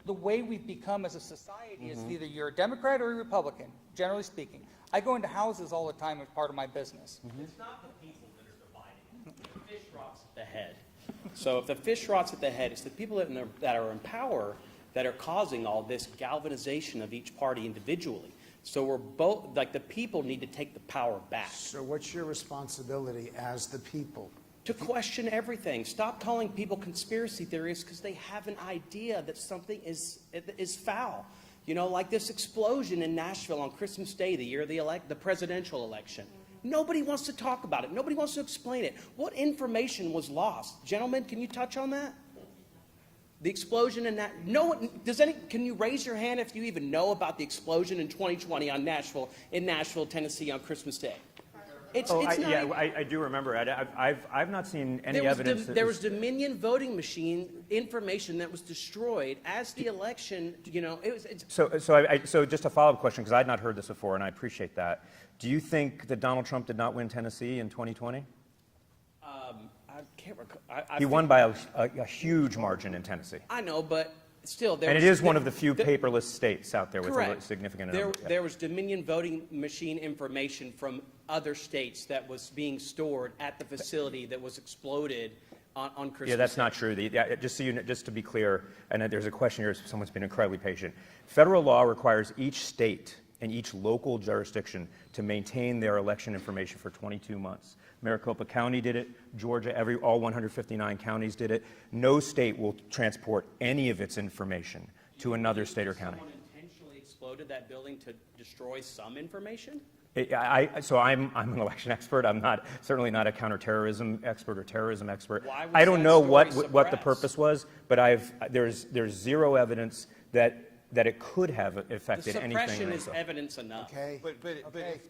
the way we've become as a society is either you're a Democrat or a Republican, generally speaking. I go into houses all the time as part of my business. It's not the people that are dividing. The fish rots at the head. So if the fish rots at the head, it's the people that are in power that are causing all this galvanization of each party individually. So we're both, the people need to take the power back. So what's your responsibility as the people? To question everything. Stop calling people conspiracy theorists because they have an idea that something is foul. Like this explosion in Nashville on Christmas Day, the year of the presidential election. Nobody wants to talk about it. Nobody wants to explain it. What information was lost? Gentlemen, can you touch on that? The explosion in that. Can you raise your hand if you even know about the explosion in 2020 in Nashville, Tennessee on Christmas Day? I do remember. I've not seen any evidence. There was Dominion voting machine information that was destroyed as the election. So just a follow-up question, because I'd not heard this before, and I appreciate that. Do you think that Donald Trump did not win Tennessee in 2020? I can't recall. He won by a huge margin in Tennessee. I know, but still, And it is one of the few paperless states out there with correct. a significant number. There was Dominion voting machine information from other states that was being stored at the facility that was exploded on Christmas. Yeah, that's Day. not true. Just to be clear, and there's a question here, someone's been incredibly patient. Federal law requires each state and each local jurisdiction to maintain their election information for 22 months. Maricopa County did it, Georgia, all 159 counties did it. No state will transport any of its information to another state or county. Someone intentionally exploded that building to destroy some information? So I'm an election expert. I'm certainly not a counterterrorism expert or terrorism expert. Why was I don't that know story what the suppressed? purpose was, but there's zero evidence that it could have affected The anything. suppression is evidence enough. Okay. But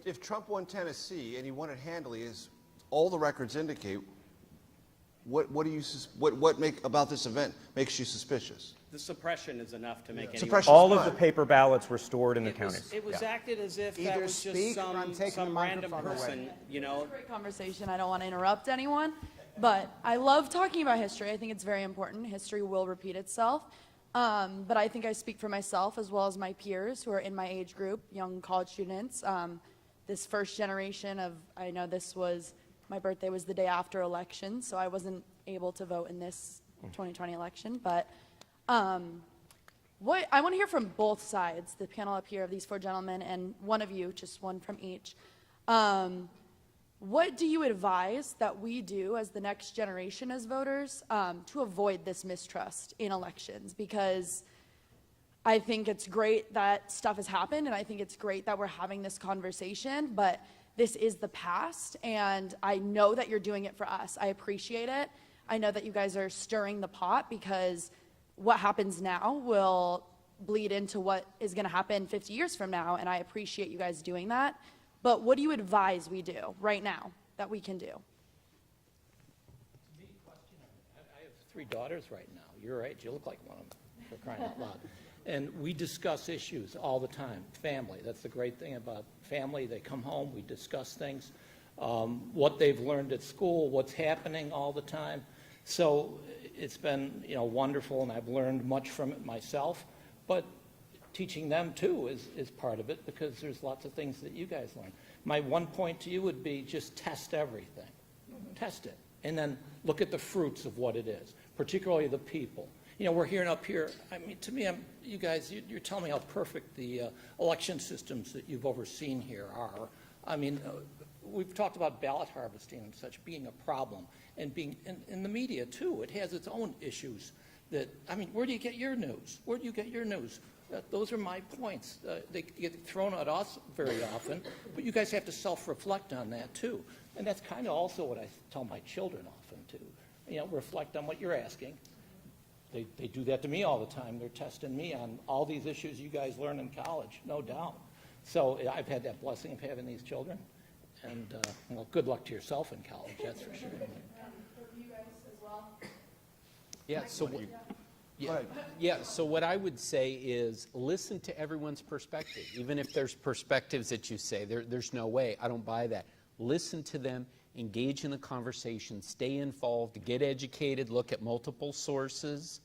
if Trump won Tennessee and he won it handily, as all the records indicate, what about this event makes you suspicious? The suppression is enough to make anyone. Suppression. All of the paper ballots were stored in the It counties. was acted as if that Either was just speak or I'm taking the some random microphone away. person, Great conversation. I don't want to interrupt anyone, but I love talking about history. I think it's very important. History will repeat itself. But I think I speak for myself as well as my peers who are in my age group, young college students. This first generation I know my birthday was the day after election, so I wasn't able to vote in this 2020 election. But what I want to hear from both sides, the panel up here of these four gentlemen and one of you, just one from each. What do you advise that we do as the next generation as voters to avoid this mistrust in elections? Because I think it's great that stuff has happened, and I think it's great that we're having this conversation, but this is the past, and I know that you're doing it for us. I appreciate it. I know that you guys are stirring the pot, because what happens now will bleed into what is going to happen 50 years from now, and I appreciate you guys doing that. But what do you advise we do right now that we can do? I have 3 daughters right now. Your age, you look like one of them, for crying out loud. And we discuss issues all the time. Family, that's the great thing about family. They come home, we discuss things, what they've learned at school, what's happening all the time. So it's been, wonderful, and I've learned much from it myself. But teaching them too is part of it, because there's lots of things that you guys learn. My one point to you would be just test everything. Test it. And then look at the fruits of what it is, particularly the people. We're hearing up here, I mean, to me, you guys, you're telling me how perfect the election systems that you've overseen here are. I mean, we've talked about ballot harvesting and such being a problem, and being in the media too. It has its own issues that, I mean, where do you get your news? Where do you get your news? Those are my points. They get thrown at us very often, but you guys have to self-reflect on that too. And that's kind of also what I tell my children often too. Reflect on what you're asking. They do that to me all the time. They're testing me on all these issues you guys learn in college, no doubt. So I've had that blessing of having these children. And, well, good luck to yourself in college, that's for sure. For you guys as well? Yeah, so what I would say is listen to everyone's perspective. Even if there's perspectives that you say, there's no way, I don't buy that. Listen to them, engage in the conversation, stay involved, get educated, look at multiple sources,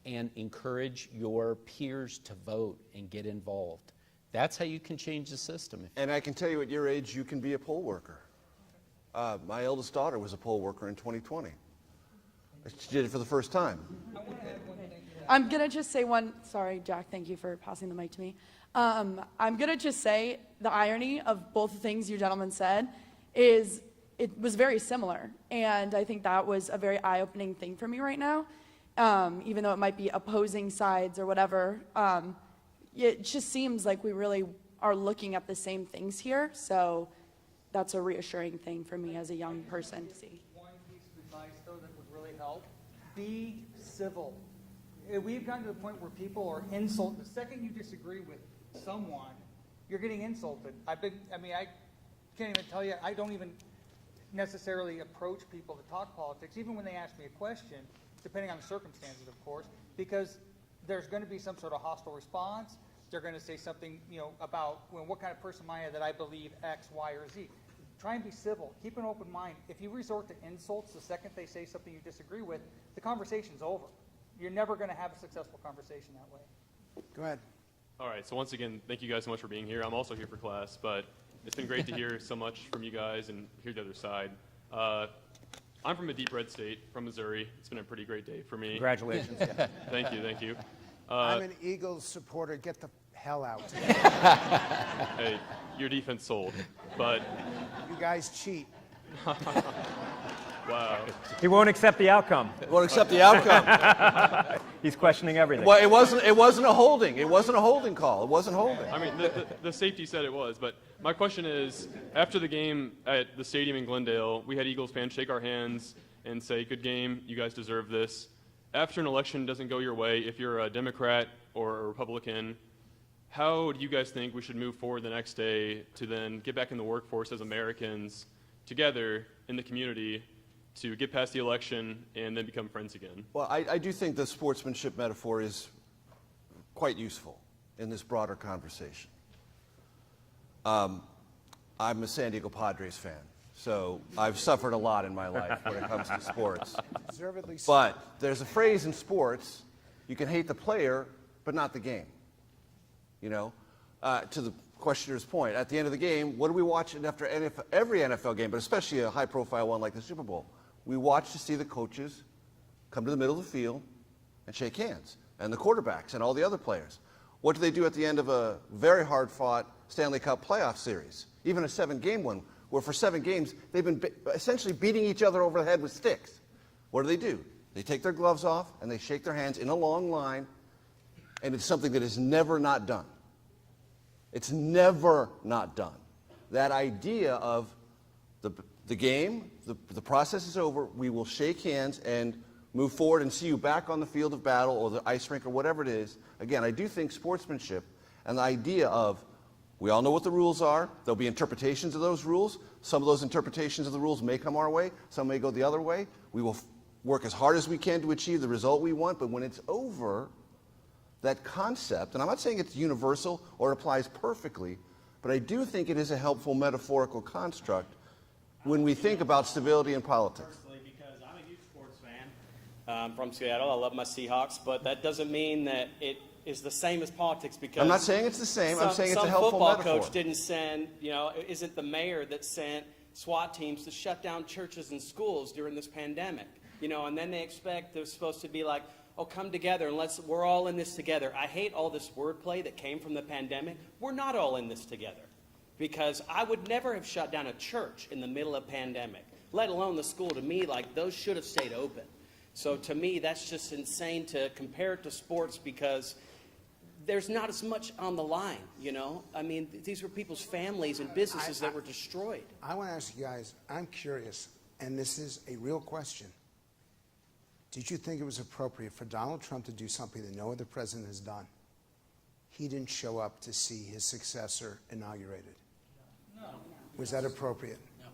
and encourage your peers to vote and get involved. That's how you can change the system. And I can tell you at your age, you can be a poll worker. My eldest daughter was a poll worker in 2020. She did it for the first time. I'm going to just say one, sorry, Jack, thank you for passing the mic to me. I'm going to just say the irony of both the things you gentlemen said is it was very similar. And I think that was a very eye-opening thing for me right now. Even though it might be opposing sides or whatever, it just seems like we really are looking at the same things here. So that's a reassuring thing for me as a young person to see. One piece of advice, though, that would really help: be civil. We've gotten to the point where people are insulted. The second you disagree with someone, you're getting insulted. I can't even tell you, I don't even necessarily approach people to talk politics, even when they ask me a question, depending on the circumstances, of course, because there's going to be some sort of hostile response. They're going to say something, about what kind of person am I that I believe X, Y, or Z. Try and be civil. Keep an open mind. If you resort to insults the second they say something you disagree with, the conversation's over. You're never going to have a successful conversation that way. Go ahead. All right, so once again, thank you guys so much for being here. I'm also here for class, but it's been great to hear so much from you guys and hear the other side. I'm from a deep red state, from Missouri. It's been a pretty great day for me. Congratulations. Thank you, thank you. I'm an Eagles supporter. Get the hell out. Hey, your defense sold, but... You guys cheat. Wow. He won't accept the outcome. He won't accept the outcome. He's questioning everything. Well, it wasn't a holding. It wasn't a holding call. It wasn't holding. I mean, the safety said it was, but my question is, after the game at the stadium in Glendale, we had Eagles fans shake our hands and say, good game, you guys deserve this. After an election doesn't go your way, if you're a Democrat or a Republican, how do you guys think we should move forward the next day to then get back in the workforce as Americans together in the community to get past the election and then become friends again? Well, I do think the sportsmanship metaphor is quite useful in this broader conversation. I'm a San Diego Padres fan, so I've suffered a lot in my life when it comes to sports. Deservedly so. But there's a phrase in sports, you can hate the player, but not the game. To the questioner's point, at the end of the game, what do we watch after every NFL game, but especially a high-profile one like the Super Bowl? We watch to see the coaches come to the middle of the field and shake hands, and the quarterbacks and all the other players. What do they do at the end of a very hard-fought Stanley Cup playoff series, even a 7-game one, where for 7 games they've been essentially beating each other over the head with sticks? What do? They take their gloves off and they shake their hands in a long line, and it's something that is never not done. It's never not done. That idea of the game, the process is over, we will shake hands and move forward and see you back on the field of battle or the ice rink or whatever it is. Again, I do think sportsmanship and the idea of, we all know what the rules are, there'll be interpretations of those rules. Some of those interpretations of the rules may come our way, some may go the other way. We will work as hard as we can to achieve the result we want, but when it's over, that concept, and I'm not saying it's universal or applies perfectly, but I do think it is a helpful metaphorical construct when we think about stability in politics. Personally, because I'm a huge sports fan. I'm from Seattle. I love my Seahawks, but that doesn't mean that it is the same as politics, because I'm not saying it's the same. I'm saying it's a helpful football metaphor. coach didn't send, isn't the mayor that sent SWAT teams to shut down churches and schools during this pandemic. And then they expect they're supposed to be like, oh, come together and we're all in this together. I hate all this wordplay that came from the pandemic. We're not all in this together, because I would never have shut down a church in the middle of a pandemic, let alone the school. To me, like, those should have stayed open. So to me, that's just insane to compare it to sports, because there's not as much on the line, I mean, these were people's families and businesses that were destroyed. I want to ask you guys, I'm curious, and this is a real question. Did you think it was appropriate for Donald Trump to do something that no other president has done? He didn't show up to see his successor inaugurated. No. Was that appropriate? No.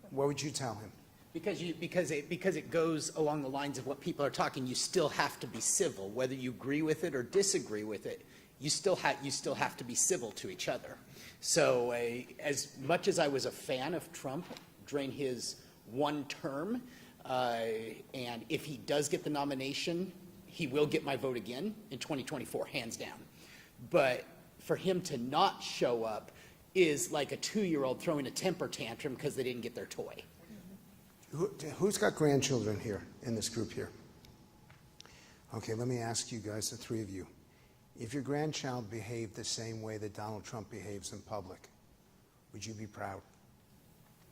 What would you tell him? Because it goes along the lines of what people are talking. You still have to be civil, whether you agree with it or disagree with it. You still have to be civil to each other. So as much as I was a fan of Trump during his one term, and if he does get the nomination, he will get my vote again in 2024, hands down. But for him to not show up is like a 2-year-old throwing a temper tantrum because they didn't get their toy. Who's got grandchildren here in this group here? Okay, let me ask you guys, the 3 of you. If your grandchild behaved the same way that Donald Trump behaves in public, would you be proud?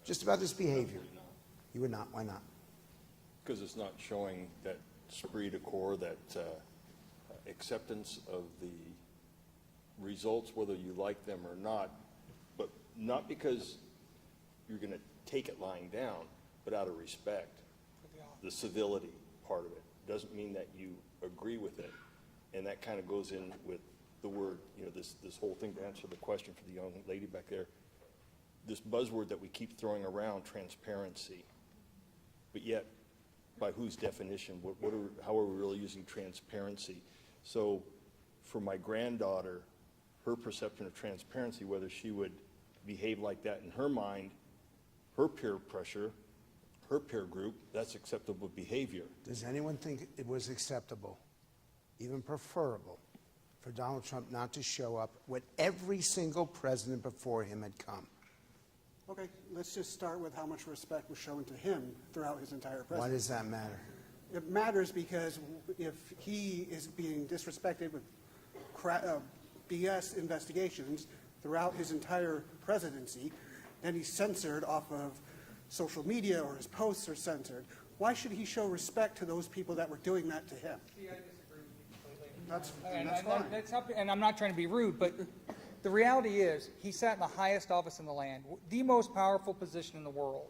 Just about this behavior. You would not. Why not? Because it's not showing that esprit de corps, that acceptance of the results, whether you like them or not, but not because you're going to take it lying down, but out of respect. The civility part of it doesn't mean that you agree with it, and that kind of goes in with the word, this whole thing, to answer the question for the young lady back there, this buzzword that we keep throwing around, transparency, but yet, by whose definition? How are we really using transparency? So for my granddaughter, her perception of transparency, whether she would behave like that in her mind, her peer pressure, her peer group, that's acceptable behavior. Does anyone think it was acceptable, even preferable, for Donald Trump not to show up when every single president before him had come? Okay, let's just start with how much respect was shown to him throughout his entire presidency. Why does that matter? It matters because if he is being disrespected with BS investigations throughout his entire presidency, and he's censored off of social media, or his posts are censored, why should he show respect to those people that were doing that to him? See, I disagree with you completely. That's fine. And I'm not trying to be rude, but the reality is he sat in the highest office in the land, the most powerful position in the world.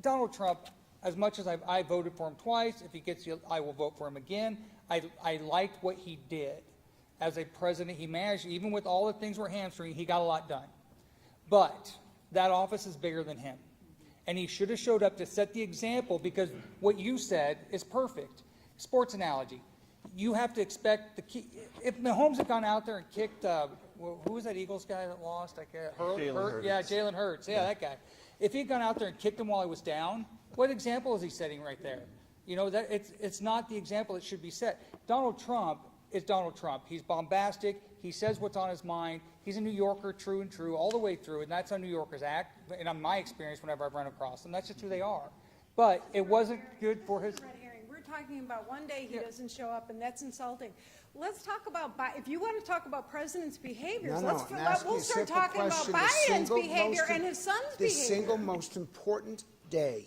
Donald Trump, as much as I voted for him twice, if he gets you, I will vote for him again. I liked what he did. As a president, he managed, even with all the things were hamstringing, he got a lot done. But that office is bigger than him. And he should have showed up to set the example, because what you said is perfect. Sports analogy. You have to expect if Mahomes had gone out there and kicked, who was that Eagles guy that lost? Jalen Hurts. Yeah, Jalen Hurts. Yeah, that guy. If he'd gone out there and kicked him while he was down, what example is he setting right there? That it's not the example that should be set. Donald Trump is Donald Trump. He's bombastic. He says what's on his mind. He's a New Yorker, true and true, all the way through, and that's how New Yorkers act. And in my experience, whenever I've run across them, that's just who they are. But it wasn't good for his. Red herring. We're talking about one day he doesn't show up, and that's insulting. Let's talk about, if you want to talk about president's behaviors, No, I'm asking we'll you a start simple talking about question. The Biden's single behavior most- and his son's The behavior. single most important day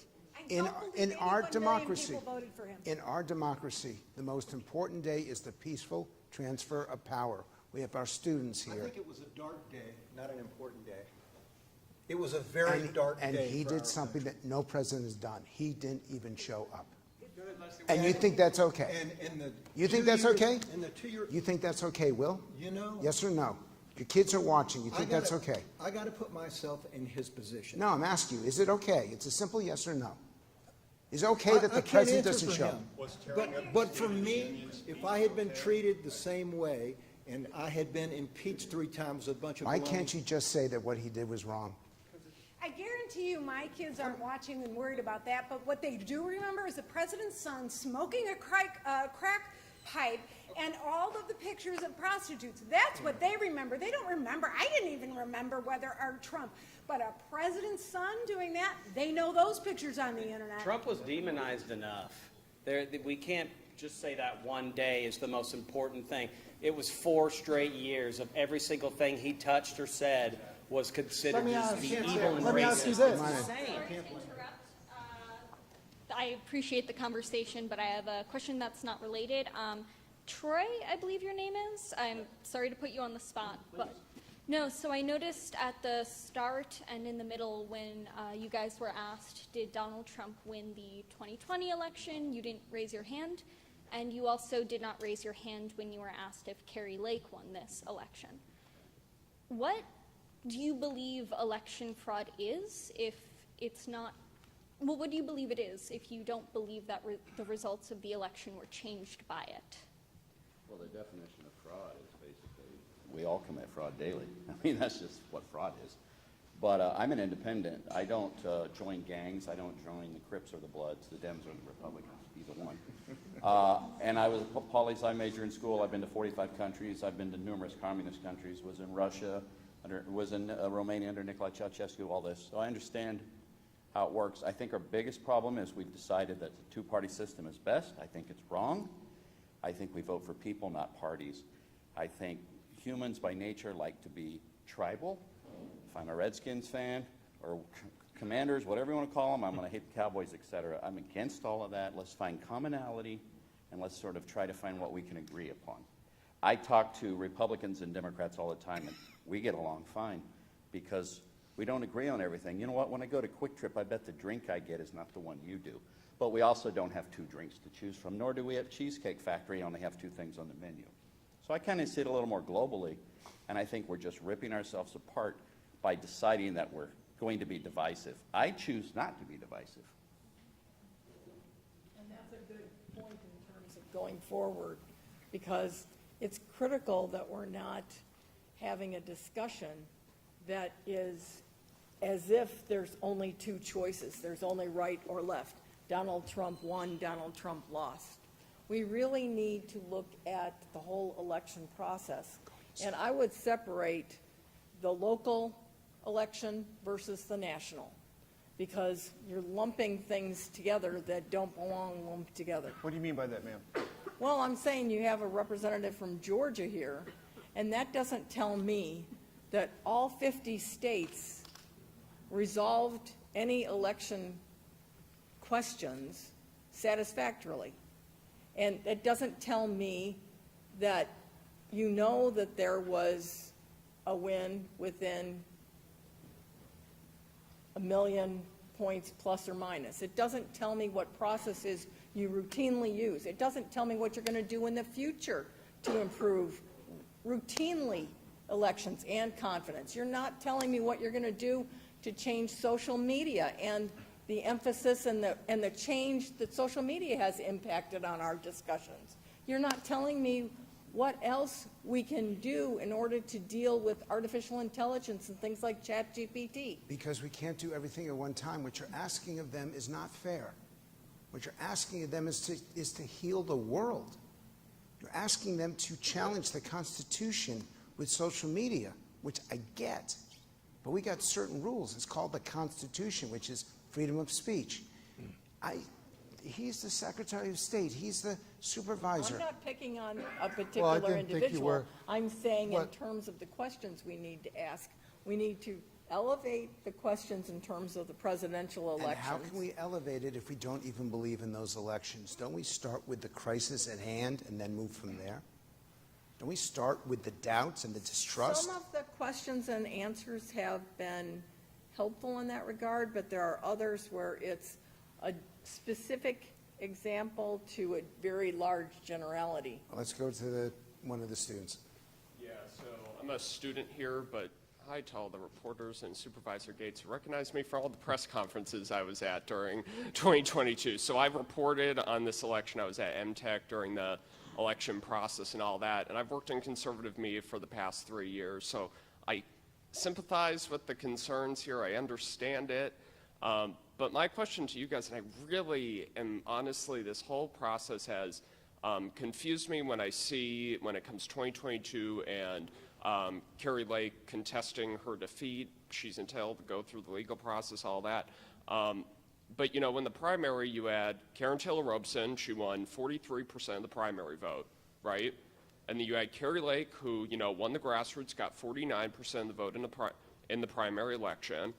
in our 81 million democracy, people voted for him. in our democracy, the most important day is the peaceful transfer of power. We have our students I here. think it was a dark day, not an important day. It was a very dark day. And he for did our something that no president has done. He didn't even show up. And And you think that's okay? And in the You think 2 that's years- okay? In the 2 year, You think that's okay, Will? you know. Yes or no? Your kids are watching. You think that's okay? I got to put myself in his position. No, I'm asking you, is it okay? It's a simple yes or no. Is it okay that I the can't president answer doesn't for show him. up? But for me, if I had been treated the same way and I had been impeached 3 times with a bunch of Why baloney- can't you just say that what he did was wrong? I guarantee you my kids aren't watching and worried about that, but what they do remember is the president's son smoking a crack pipe and all of the pictures of prostitutes. That's what they remember. They don't remember. I didn't even remember whether or Trump, but a president's son doing that, they know those pictures on the internet. Trump was demonized enough. We can't just say that one day is the most important thing. It was 4 straight years of every single thing he touched or said was considered just the evil and let me ask you racist. this. I appreciate the conversation, but I have a question that's not related. Troy, I believe your name is. I'm sorry to put you on the spot, but no. So I noticed at the start and in the middle when you guys were asked, did Donald Trump win the 2020 election? You didn't raise your hand, and you also did not raise your hand when you were asked if Carrie Lake won this election. What do you believe election fraud is if it's not? Well, what do you believe it is if you don't believe that the results of the election were changed by it? Well, the definition of fraud is basically, we all commit fraud daily. I mean, that's just what fraud is. But I'm an independent. I don't join gangs. I don't join the Crips or the Bloods, the Dems or the Republicans, either one. And I was a poli-sci major in school. I've been to 45 countries. I've been to numerous communist countries. Was in Russia, was in Romania under Nicolae Ceausescu, all this. So I understand how it works. I think our biggest problem is we've decided that the 2-party system is best. I think it's wrong. I think we vote for people, not parties. I think humans by nature like to be tribal. If I'm a Redskins fan or Commanders, whatever you want to call them, I'm going to hate the Cowboys, etc. I'm against all of that. Let's find commonality and let's sort of try to find what we can agree upon. I talk to Republicans and Democrats all the time, and we get along fine because we don't agree on everything. You know what? When I go to Quick Trip, I bet the drink I get is not the one you do. But we also don't have 2 drinks to choose from, nor do we at Cheesecake Factory only have 2 things on the menu. So I kind of see it a little more globally, and I think we're just ripping ourselves apart by deciding that we're going to be divisive. I choose not to be divisive. And that's a good point in terms of going forward, because it's critical that we're not having a discussion that is as if there's only 2 choices. There's only right or left. Donald Trump won, Donald Trump lost. We really need to look at the whole election process. And I would separate the local election versus the national, because you're lumping things together that don't belong lumped together. What do you mean by that, ma'am? Well, I'm saying you have a representative from Georgia here, and that doesn't tell me that all 50 states resolved any election questions satisfactorily. And it doesn't tell me that you know that there was a win within 1 million points plus or minus. It doesn't tell me what processes you routinely use. It doesn't tell me what you're going to do in the future to improve routinely elections and confidence. You're not telling me what you're going to do to change social media and the emphasis and the change that social media has impacted on our discussions. You're not telling me what else we can do in order to deal with artificial intelligence and things like ChatGPT. Because we can't do everything at one time. What you're asking of them is not fair. What you're asking of them is to heal the world. You're asking them to challenge the Constitution with social media, which I get. But we got certain rules. It's called the Constitution, which is freedom of speech. He's the Secretary of State. He's the supervisor. I'm not picking on a Well, I particular didn't think you individual. were. I'm saying in What- terms of the questions we need to ask, we need to elevate the questions in terms of the presidential And elections. how can we elevate it if we don't even believe in those elections? Don't we start with the crisis at hand and then move from there? Don't we start with the doubts and the distrust? Some of the questions and answers have been helpful in that regard, but there are others where it's a specific example to a very large generality. Let's go to one of the students. Yeah, so I'm a student here, but hi to all the reporters and Supervisor Gates who recognized me for all the press conferences I was at during 2022. So I reported on this election. I was at MTech during the election process and all that, and I've worked in conservative media for the past 3 years. So I sympathize with the concerns here. I understand it. But my question to you guys, and I really am, honestly, this whole process has confused me when I see, when it comes 2022 and Carrie Lake contesting her defeat. She's entitled to go through the legal process, all that. But, you know, in the primary, you had Karen Taylor Robeson. She won 43% of the primary vote, right? And then you had Carrie Lake, who, you know, won the grassroots, got 49% of the vote in the primary election.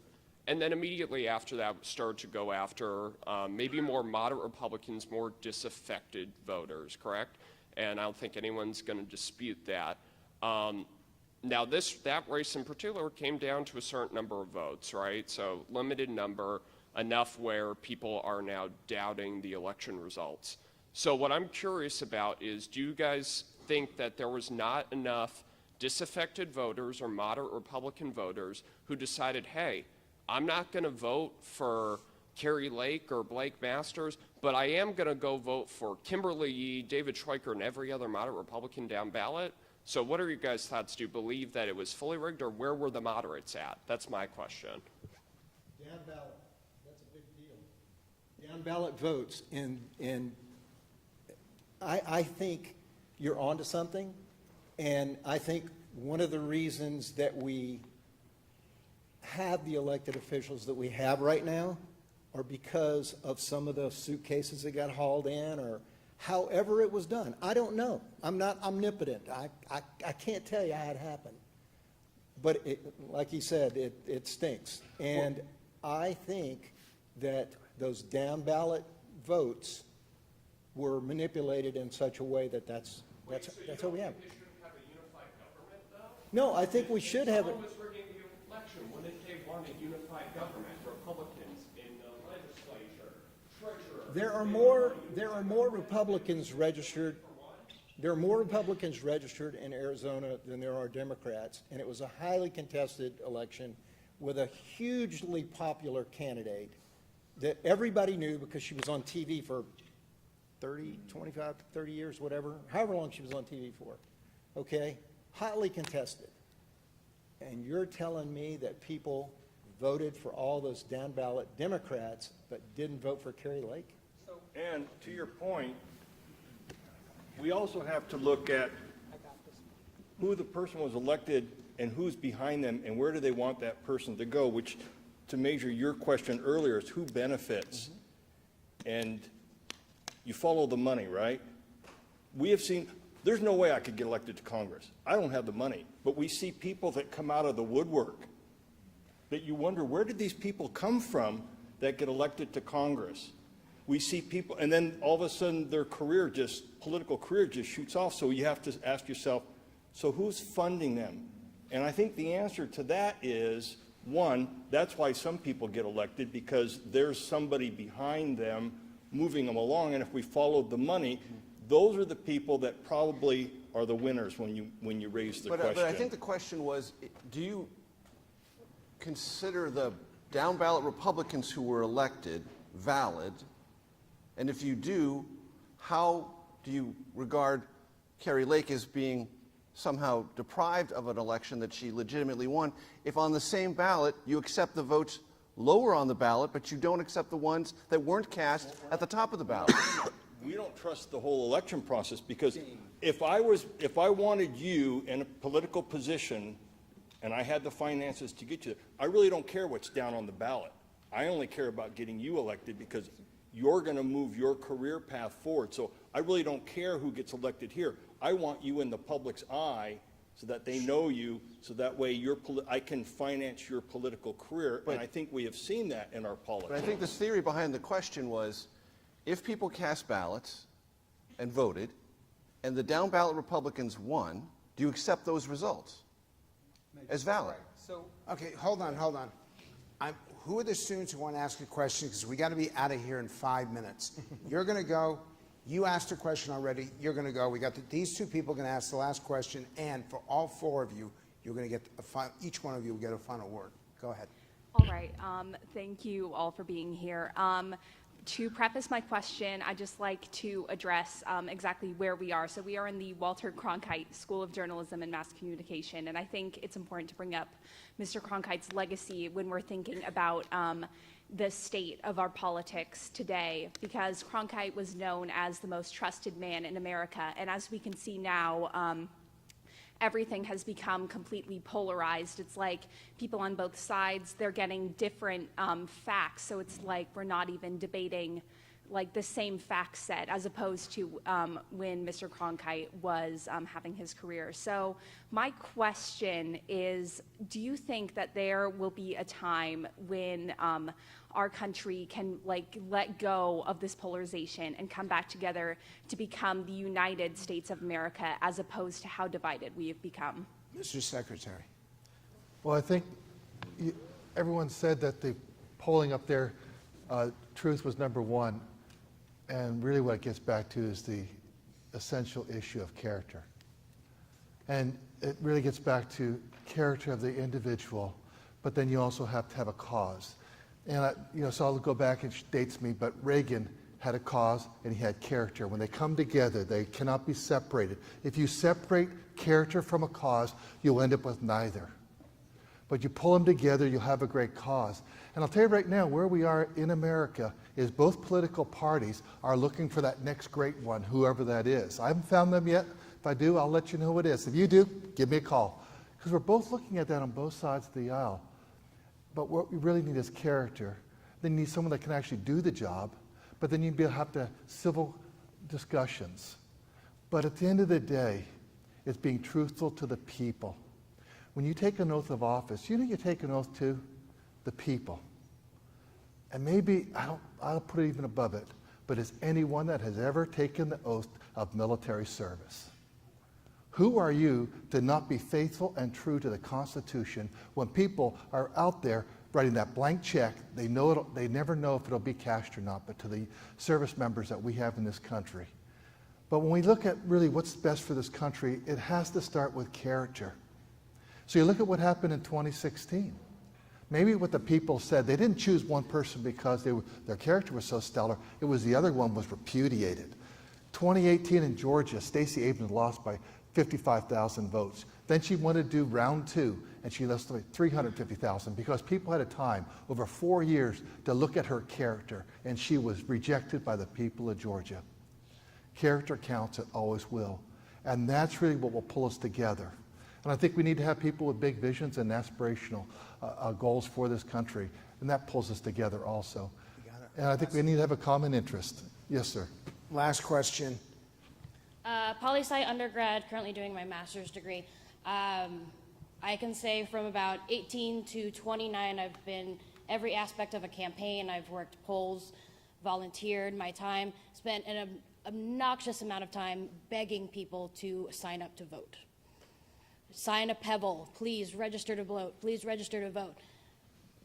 And then immediately after that, started to go after maybe more moderate Republicans, more disaffected voters, correct? And I don't think anyone's going to dispute that. Now, that race in particular came down to a certain number of votes, right? So limited number, enough where people are now doubting the election results. So what I'm curious about is, do you guys think that there was not enough disaffected voters or moderate Republican voters who decided, hey, I'm not going to vote for Carrie Lake or Blake Masters, but I am going to go vote for Kimberly Yee, David Schweiker, and every other moderate Republican down ballot? So what are your guys' thoughts? Do you believe that it was fully rigged, or where were the moderates at? That's my question. Down ballot, that's a big deal. Down ballot votes, and I think you're onto something, and I think one of the reasons that we have the elected officials that we have right now are because of some of the suitcases that got hauled in, or however it was done. I don't know. I'm not omnipotent. I can't tell you how it happened. But like he said, it stinks. And I think that those down ballot votes were manipulated in such a way that that's what we have. No, I think we should have it. When they want a unified government, Republicans in the legislature, treasurer. There are more Republicans registered. There are more Republicans registered in Arizona than there are Democrats, and it was a highly contested election with a hugely popular candidate that everybody knew because she was on TV for 30, 25, 30 years, whatever, however long she was on TV for. Okay? Hotly contested. And you're telling me that people voted for all those down ballot Democrats but didn't vote for Carrie Lake? And to your point, we also have to look at who the person was elected and who's behind them and where do they want that person to go, which, to measure your question earlier, is who benefits. And you follow the money, right? We have seen, there's no way I could get elected to Congress. I don't have the money. But we see people that come out of the woodwork that you wonder, where did these people come from that get elected to Congress? We see people, and then all of a sudden their career political career just shoots off. So you have to ask yourself, so who's funding them? And I think the answer to that is, one, that's why some people get elected, because there's somebody behind them moving them along. And if we followed the money, those are the people that probably are the winners when you raise the question. But I think the question was, do you consider the down ballot Republicans who were elected valid? And if you do, how do you regard Carrie Lake as being somehow deprived of an election that she legitimately won, if on the same ballot you accept the votes lower on the ballot, but you don't accept the ones that weren't cast at the top of the ballot? We don't trust the whole election process, because if I wanted you in a political position and I had the finances to get you there, I really don't care what's down on the ballot. I only care about getting you elected, because you're going to move your career path forward. So I really don't care who gets elected here. I want you in the public's eye so that they know you, so that way I can finance your political career. And I think we have seen that in our politics. But I think the theory behind the question was, if people cast ballots and voted, and the down ballot Republicans won, do you accept those results as valid? Okay, hold on. Who are the students who want to ask a question? Because we got to be out of here in 5 minutes. You're going to go. You asked a question already. You're going to go. We got these two people going to ask the last question, and for all four of you, you're going to get each one of you will get a final word. Go ahead. All right. Thank you all for being here. To preface my question, I'd just like to address exactly where we are. So we are in the Walter Cronkite School of Journalism and Mass Communication, and I think it's important to bring up Mr. Cronkite's legacy when we're thinking about the state of our politics today, because Cronkite was known as the most trusted man in America, and as we can see now, everything has become completely polarized. It's like people on both sides, they're getting different facts, so it's like we're not even debating like the same fact set as opposed to when Mr. Cronkite was having his career. So my question is, do you think that there will be a time when our country can like let go of this polarization and come back together to become the United States of America as opposed to how divided we have become? Mr. Secretary. Well, I think everyone said that the polling up there, truth was number one. And really what it gets back to is the essential issue of character. And it really gets back to character of the individual, but then you also have to have a cause. And so I'll go back, and it dates me, but Reagan had a cause and he had character. When they come together, they cannot be separated. If you separate character from a cause, you'll end up with neither. But you pull them together, you'll have a great cause. And I'll tell you right now, where we are in America is both political parties are looking for that next great one, whoever that is. I haven't found them yet. If I do, I'll let you know who it is. If you do, give me a call. Because we're both looking at that on both sides of the aisle. But what we really need is character. Then you need someone that can actually do the job, but then you'd have to civil discussions. But at the end of the day, it's being truthful to the people. When you take an oath of office, you take an oath to the people. And maybe, I'll put it even above it, but is anyone that has ever taken the oath of military service. Who are you to not be faithful and true to the Constitution when people are out there writing that blank check? They never know if it'll be cashed or not, but to the service members that we have in this country. But when we look at really what's best for this country, it has to start with character. So you look at what happened in 2016. Maybe what the people said, they didn't choose one person because their character was so stellar. It was the other one was repudiated. 2018 in Georgia, Stacey Abrams lost by 55,000 votes. Then she wanted to do round two, and she lost by 350,000 because people had a time over 4 years to look at her character, and she was rejected by the people of Georgia. Character counts, it always will. And that's really what will pull us together. And I think we need to have people with big visions and aspirational goals for this country, and that pulls us together also. And I think we need to have a common interest. Yes, sir. Last question. Poli-sci undergrad, currently doing my master's degree. I can say from about 18 to 29, I've been every aspect of a campaign. I've worked polls, volunteered my time, spent an obnoxious amount of time begging people to sign up to vote. Sign a Pebble, please register to vote, please register to vote.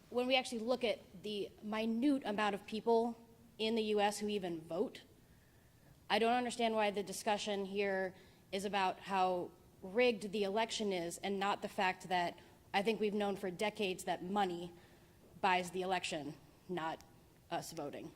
When we actually look at the minute amount of people in the US who even vote, I don't understand why the discussion here is about how rigged the election is and not the fact that I think we've known for decades that money buys the election, not us voting.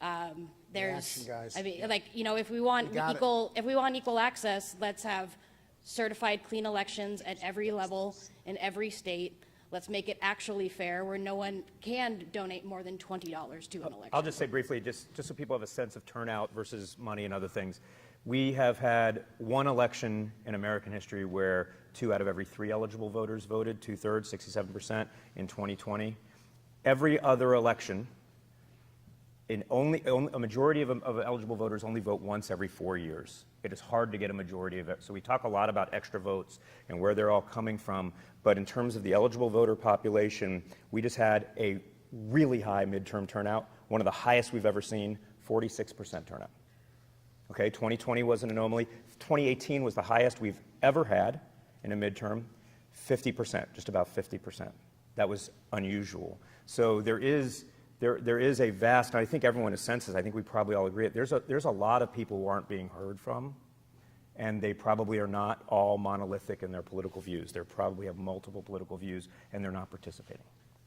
Reaction, guys. I mean, like, you know, if we want equal access, let's have certified clean elections at every level in every state. Let's make it actually fair where no one can donate more than $20 to an election. I'll just say briefly, just so people have a sense of turnout versus money and other things. We have had one election in American history where 2 out of every 3 eligible voters voted, 2/3, 67% in 2020. Every other election a majority of eligible voters only vote once every 4 years. It is hard to get a majority of it. So we talk a lot about extra votes and where they're all coming from. But in terms of the eligible voter population, we just had a really high midterm turnout, one of the highest we've ever seen, 46% turnout. Okay, 2020 was an anomaly. 2018 was the highest we've ever had in a midterm, 50%, just about 50%. That was unusual. So there is a vast, and I think everyone senses, I think we probably all agree, there's a lot of people who aren't being heard from, and they probably are not all monolithic in their political views. They probably have multiple political views, and they're not participating.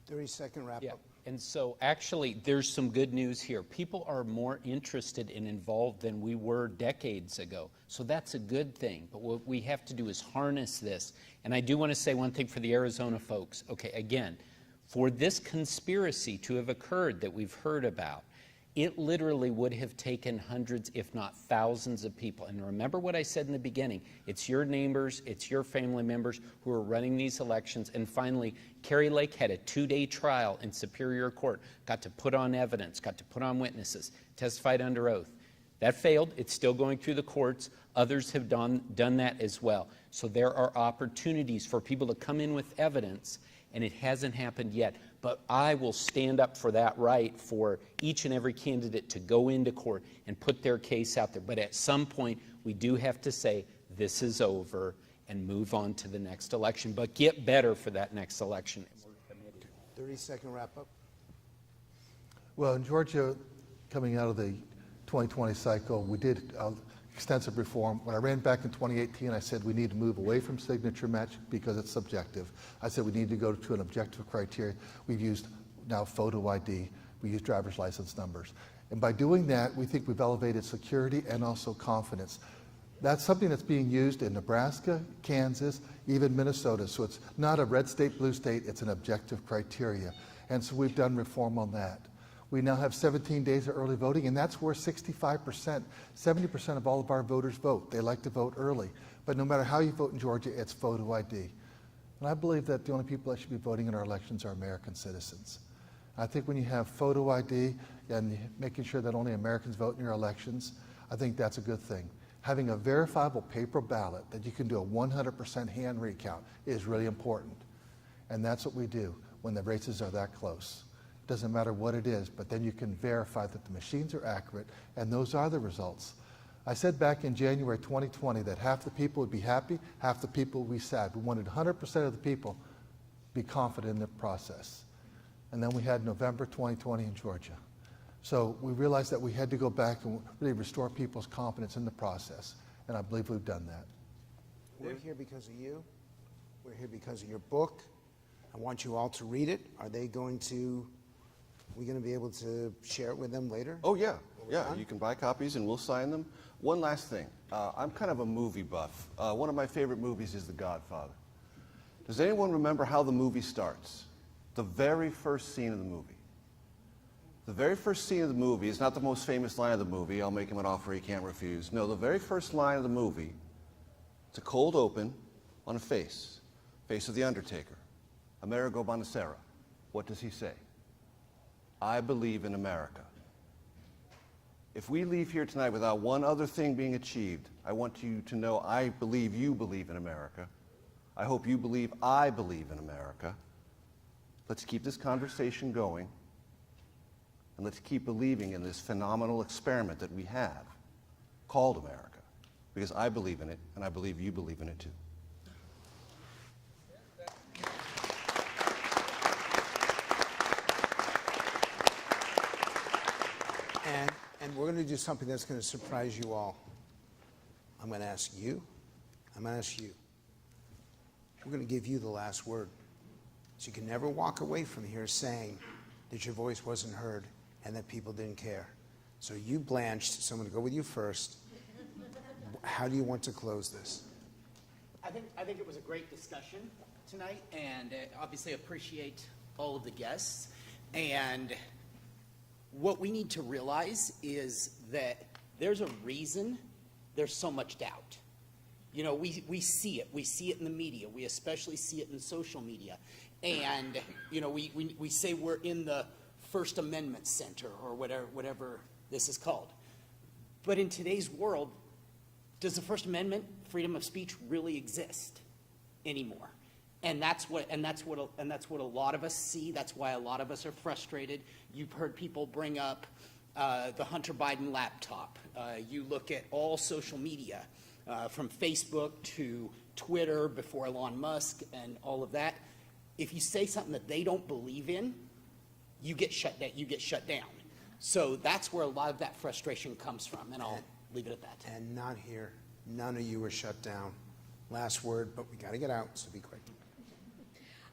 30-second wrap-up. And so actually, there's some good news here. People are more interested and involved than we were decades ago. So that's a good thing. But what we have to do is harness this. And I do want to say one thing for the Arizona folks. Okay, again, for this conspiracy to have occurred that we've heard about, it literally would have taken hundreds, if not thousands of people. And remember what I said in the beginning. It's your neighbors, it's your family members who are running these elections. And finally, Kari Lake had a 2-day trial in Superior Court, got to put on evidence, got to put on witnesses, testified under oath. That failed. It's still going through the courts. Others have done that as well. So there are opportunities for people to come in with evidence, and it hasn't happened yet. But I will stand up for that right for each and every candidate to go into court and put their case out there. But at some point, we do have to say, this is over, and move on to the next election. But get better for that next election. 30-second wrap-up. Well, in Georgia, coming out of the 2020 cycle, we did extensive reform. When I ran back in 2018, I said we need to move away from signature match because it's subjective. I said we need to go to an objective criteria. We've used now photo ID. We use driver's license numbers. And by doing that, we think we've elevated security and also confidence. That's something that's being used in Nebraska, Kansas, even Minnesota. So it's not a red state, blue state, it's an objective criteria. And so we've done reform on that. We now have 17 days of early voting, and that's where 65%, 70% of all of our voters vote. They like to vote early. But no matter how you vote in Georgia, it's photo ID. And I believe that the only people that should be voting in our elections are American citizens. I think when you have photo ID and making sure that only Americans vote in your elections, I think that's a good thing. Having a verifiable paper ballot that you can do a 100% hand recount is really important. And that's what we do when the races are that close. Doesn't matter what it is, but then you can verify that the machines are accurate, and those are the results. I said back in January 2020 that half the people would be happy, half the people would be sad. We wanted 100% of the people be confident in the process. And then we had November 2020 in Georgia. So we realized that we had to go back and really restore people's confidence in the process, and I believe we've done that. We're here because of you. We're here because of your book. I want you all to read it. Are we going to be able to share it with them later? Oh, yeah. Yeah, you can buy copies and we'll sign them. One last thing. I'm kind of a movie buff. One of my favorite movies is The Godfather. Does anyone remember how the movie starts? The very first scene of the movie. The very first scene of the movie is not the most famous line of the movie. I'll make him an offer he can't refuse. No, the very first line of the movie, it's a cold open on a face of the Undertaker. Amerigo Bonacera. What does he say? I believe in America. If we leave here tonight without one other thing being achieved, I want you to know I believe you believe in America. I hope you believe I believe in America. Let's keep this conversation going, and let's keep believing in this phenomenal experiment that we have called America, because I believe in it, and I believe you believe in it too. And we're going to do something that's going to surprise you all. I'm going to ask you. I'm going to ask you. We're going to give you the last word. So you can never walk away from here saying that your voice wasn't heard and that people didn't care. So you, Blanche, so I'm going to go with you first. How do you want to close this? I think it was a great discussion tonight, and obviously appreciate all of the guests. And what we need to realize is that there's a reason there's so much doubt. You know, we see it. We see it in the media. We especially see it in social media. And, you know, we say we're in the First Amendment Center or whatever this is called. But in today's world, does the First Amendment, freedom of speech, really exist anymore? And that's what a lot of us see. That's why a lot of us are frustrated. You've heard people bring up the Hunter Biden laptop. You look at all social media, from Facebook to Twitter before Elon Musk and all of that. If you say something that they don't believe in, you get shut down. So that's where a lot of that frustration comes from, and I'll leave it at that. And not here. None of you were shut down. Last word, but we got to get out, so be quick.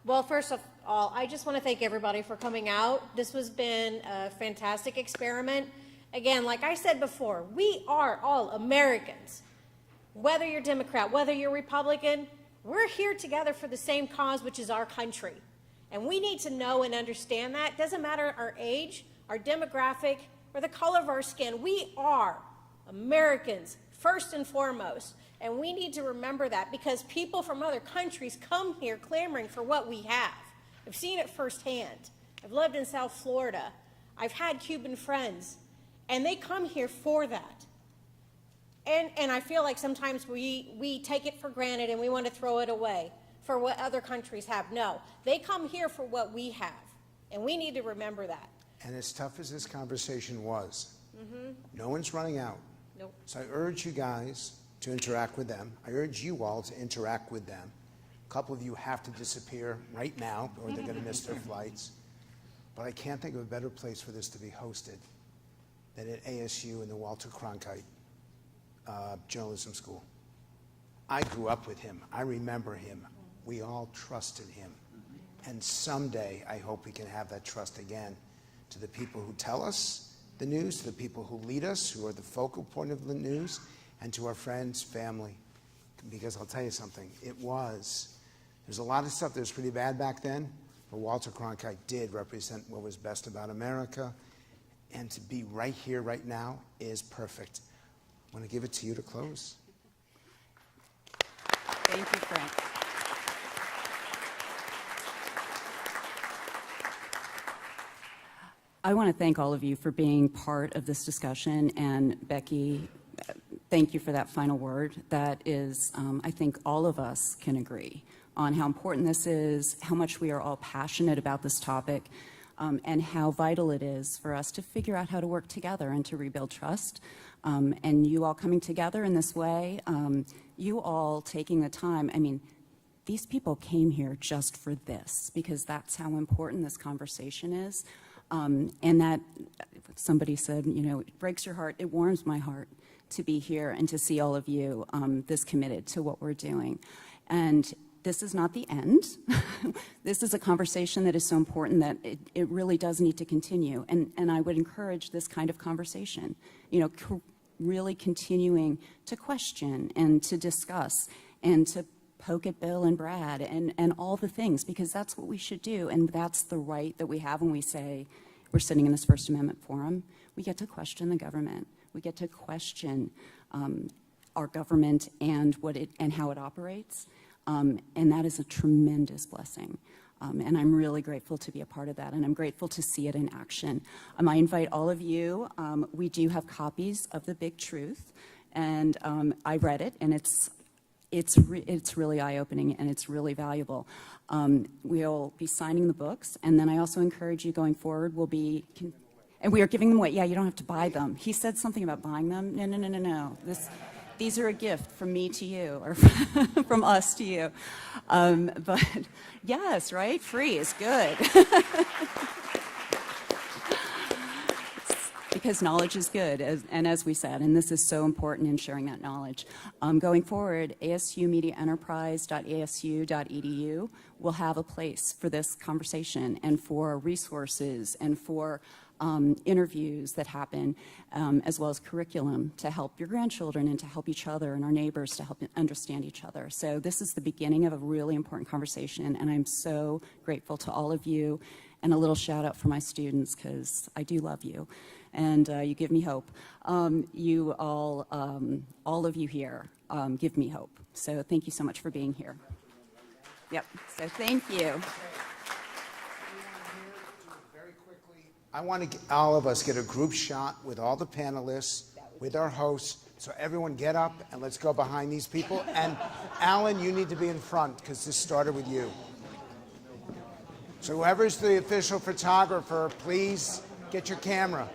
Well, first of all, I just want to thank everybody for coming out. This has been a fantastic experiment. Again, like I said before, we are all Americans. Whether you're Democrat, whether you're Republican, we're here together for the same cause, which is our country. And we need to know and understand that. It doesn't matter our age, our demographic, or the color of our skin. We are Americans, first and foremost. And we need to remember that, because people from other countries come here clamoring for what we have. I've seen it firsthand. I've lived in South Florida. I've had Cuban friends, and they come here for that. And I feel like sometimes we take it for granted and we want to throw it away for what other countries have. No, they come here for what we have, and we need to remember that. And as tough as this conversation was, no one's running out. Nope. So I urge you guys to interact with them. I urge you all to interact with them. A couple of you have to disappear right now, or they're going to miss their flights. But I can't think of a better place for this to be hosted than at ASU in the Walter Cronkite Journalism School. I grew up with him. I remember him. We all trusted him. And someday, I hope we can have that trust again, to the people who tell us the news, to the people who lead us, who are the focal point of the news, and to our friends, family. Because I'll tell you something, there's a lot of stuff that was pretty bad back then, but Walter Cronkite did represent what was best about America, and to be right here, right now, is perfect. I want to give it to you to close. Thank you, Frank. I want to thank all of you for being part of this discussion, and Becky, thank you for that final word. That is, I think all of us can agree on how important this is, how much we are all passionate about this topic, and how vital it is for us to figure out how to work together and to rebuild trust. And you all coming together in this way, you all taking the time, I mean, these people came here just for this, because that's how important this conversation is. And that, somebody said, you know, it breaks your heart, it warms my heart to be here and to see all of you this committed to what we're doing. And this is not the end. This is a conversation that is so important that it really does need to continue. And I would encourage this kind of conversation, you know, really continuing to question and to discuss and to poke at Bill and Brad and all the things, because that's what we should do. And that's the right that we have when we say we're sitting in this First Amendment forum. We get to question the government. We get to question our government and how it operates. And that is a tremendous blessing. And I'm really grateful to be a part of that, and I'm grateful to see it in action. I invite all of you, we do have copies of The Big Truth, and I read it, and it's really eye-opening, and it's really valuable. We'll be signing the books, and then I also encourage you going forward, and we are giving them away. Yeah, you don't have to buy them. He said something about buying them. No. These are a gift from me to you, or from us to you. But yes, right? Free is good. Because knowledge is good, and as we said, and this is so important in sharing that knowledge. Going forward, asumediaenterprise.asu.edu will have a place for this conversation and for resources and for interviews that happen, as well as curriculum to help your grandchildren and to help each other and our neighbors to help understand each other. So this is the beginning of a really important conversation, and I'm so grateful to all of you. And a little shout out for my students, because I do love you, and you give me hope. You all of you here give me hope. So thank you so much for being here. Yep, so thank you. Very quickly, I want to all of us get a group shot with all the panelists, with our hosts. So everyone get up and let's go behind these people. And Alan, you need to be in front because this started with you. So whoever's the official photographer, please get your camera.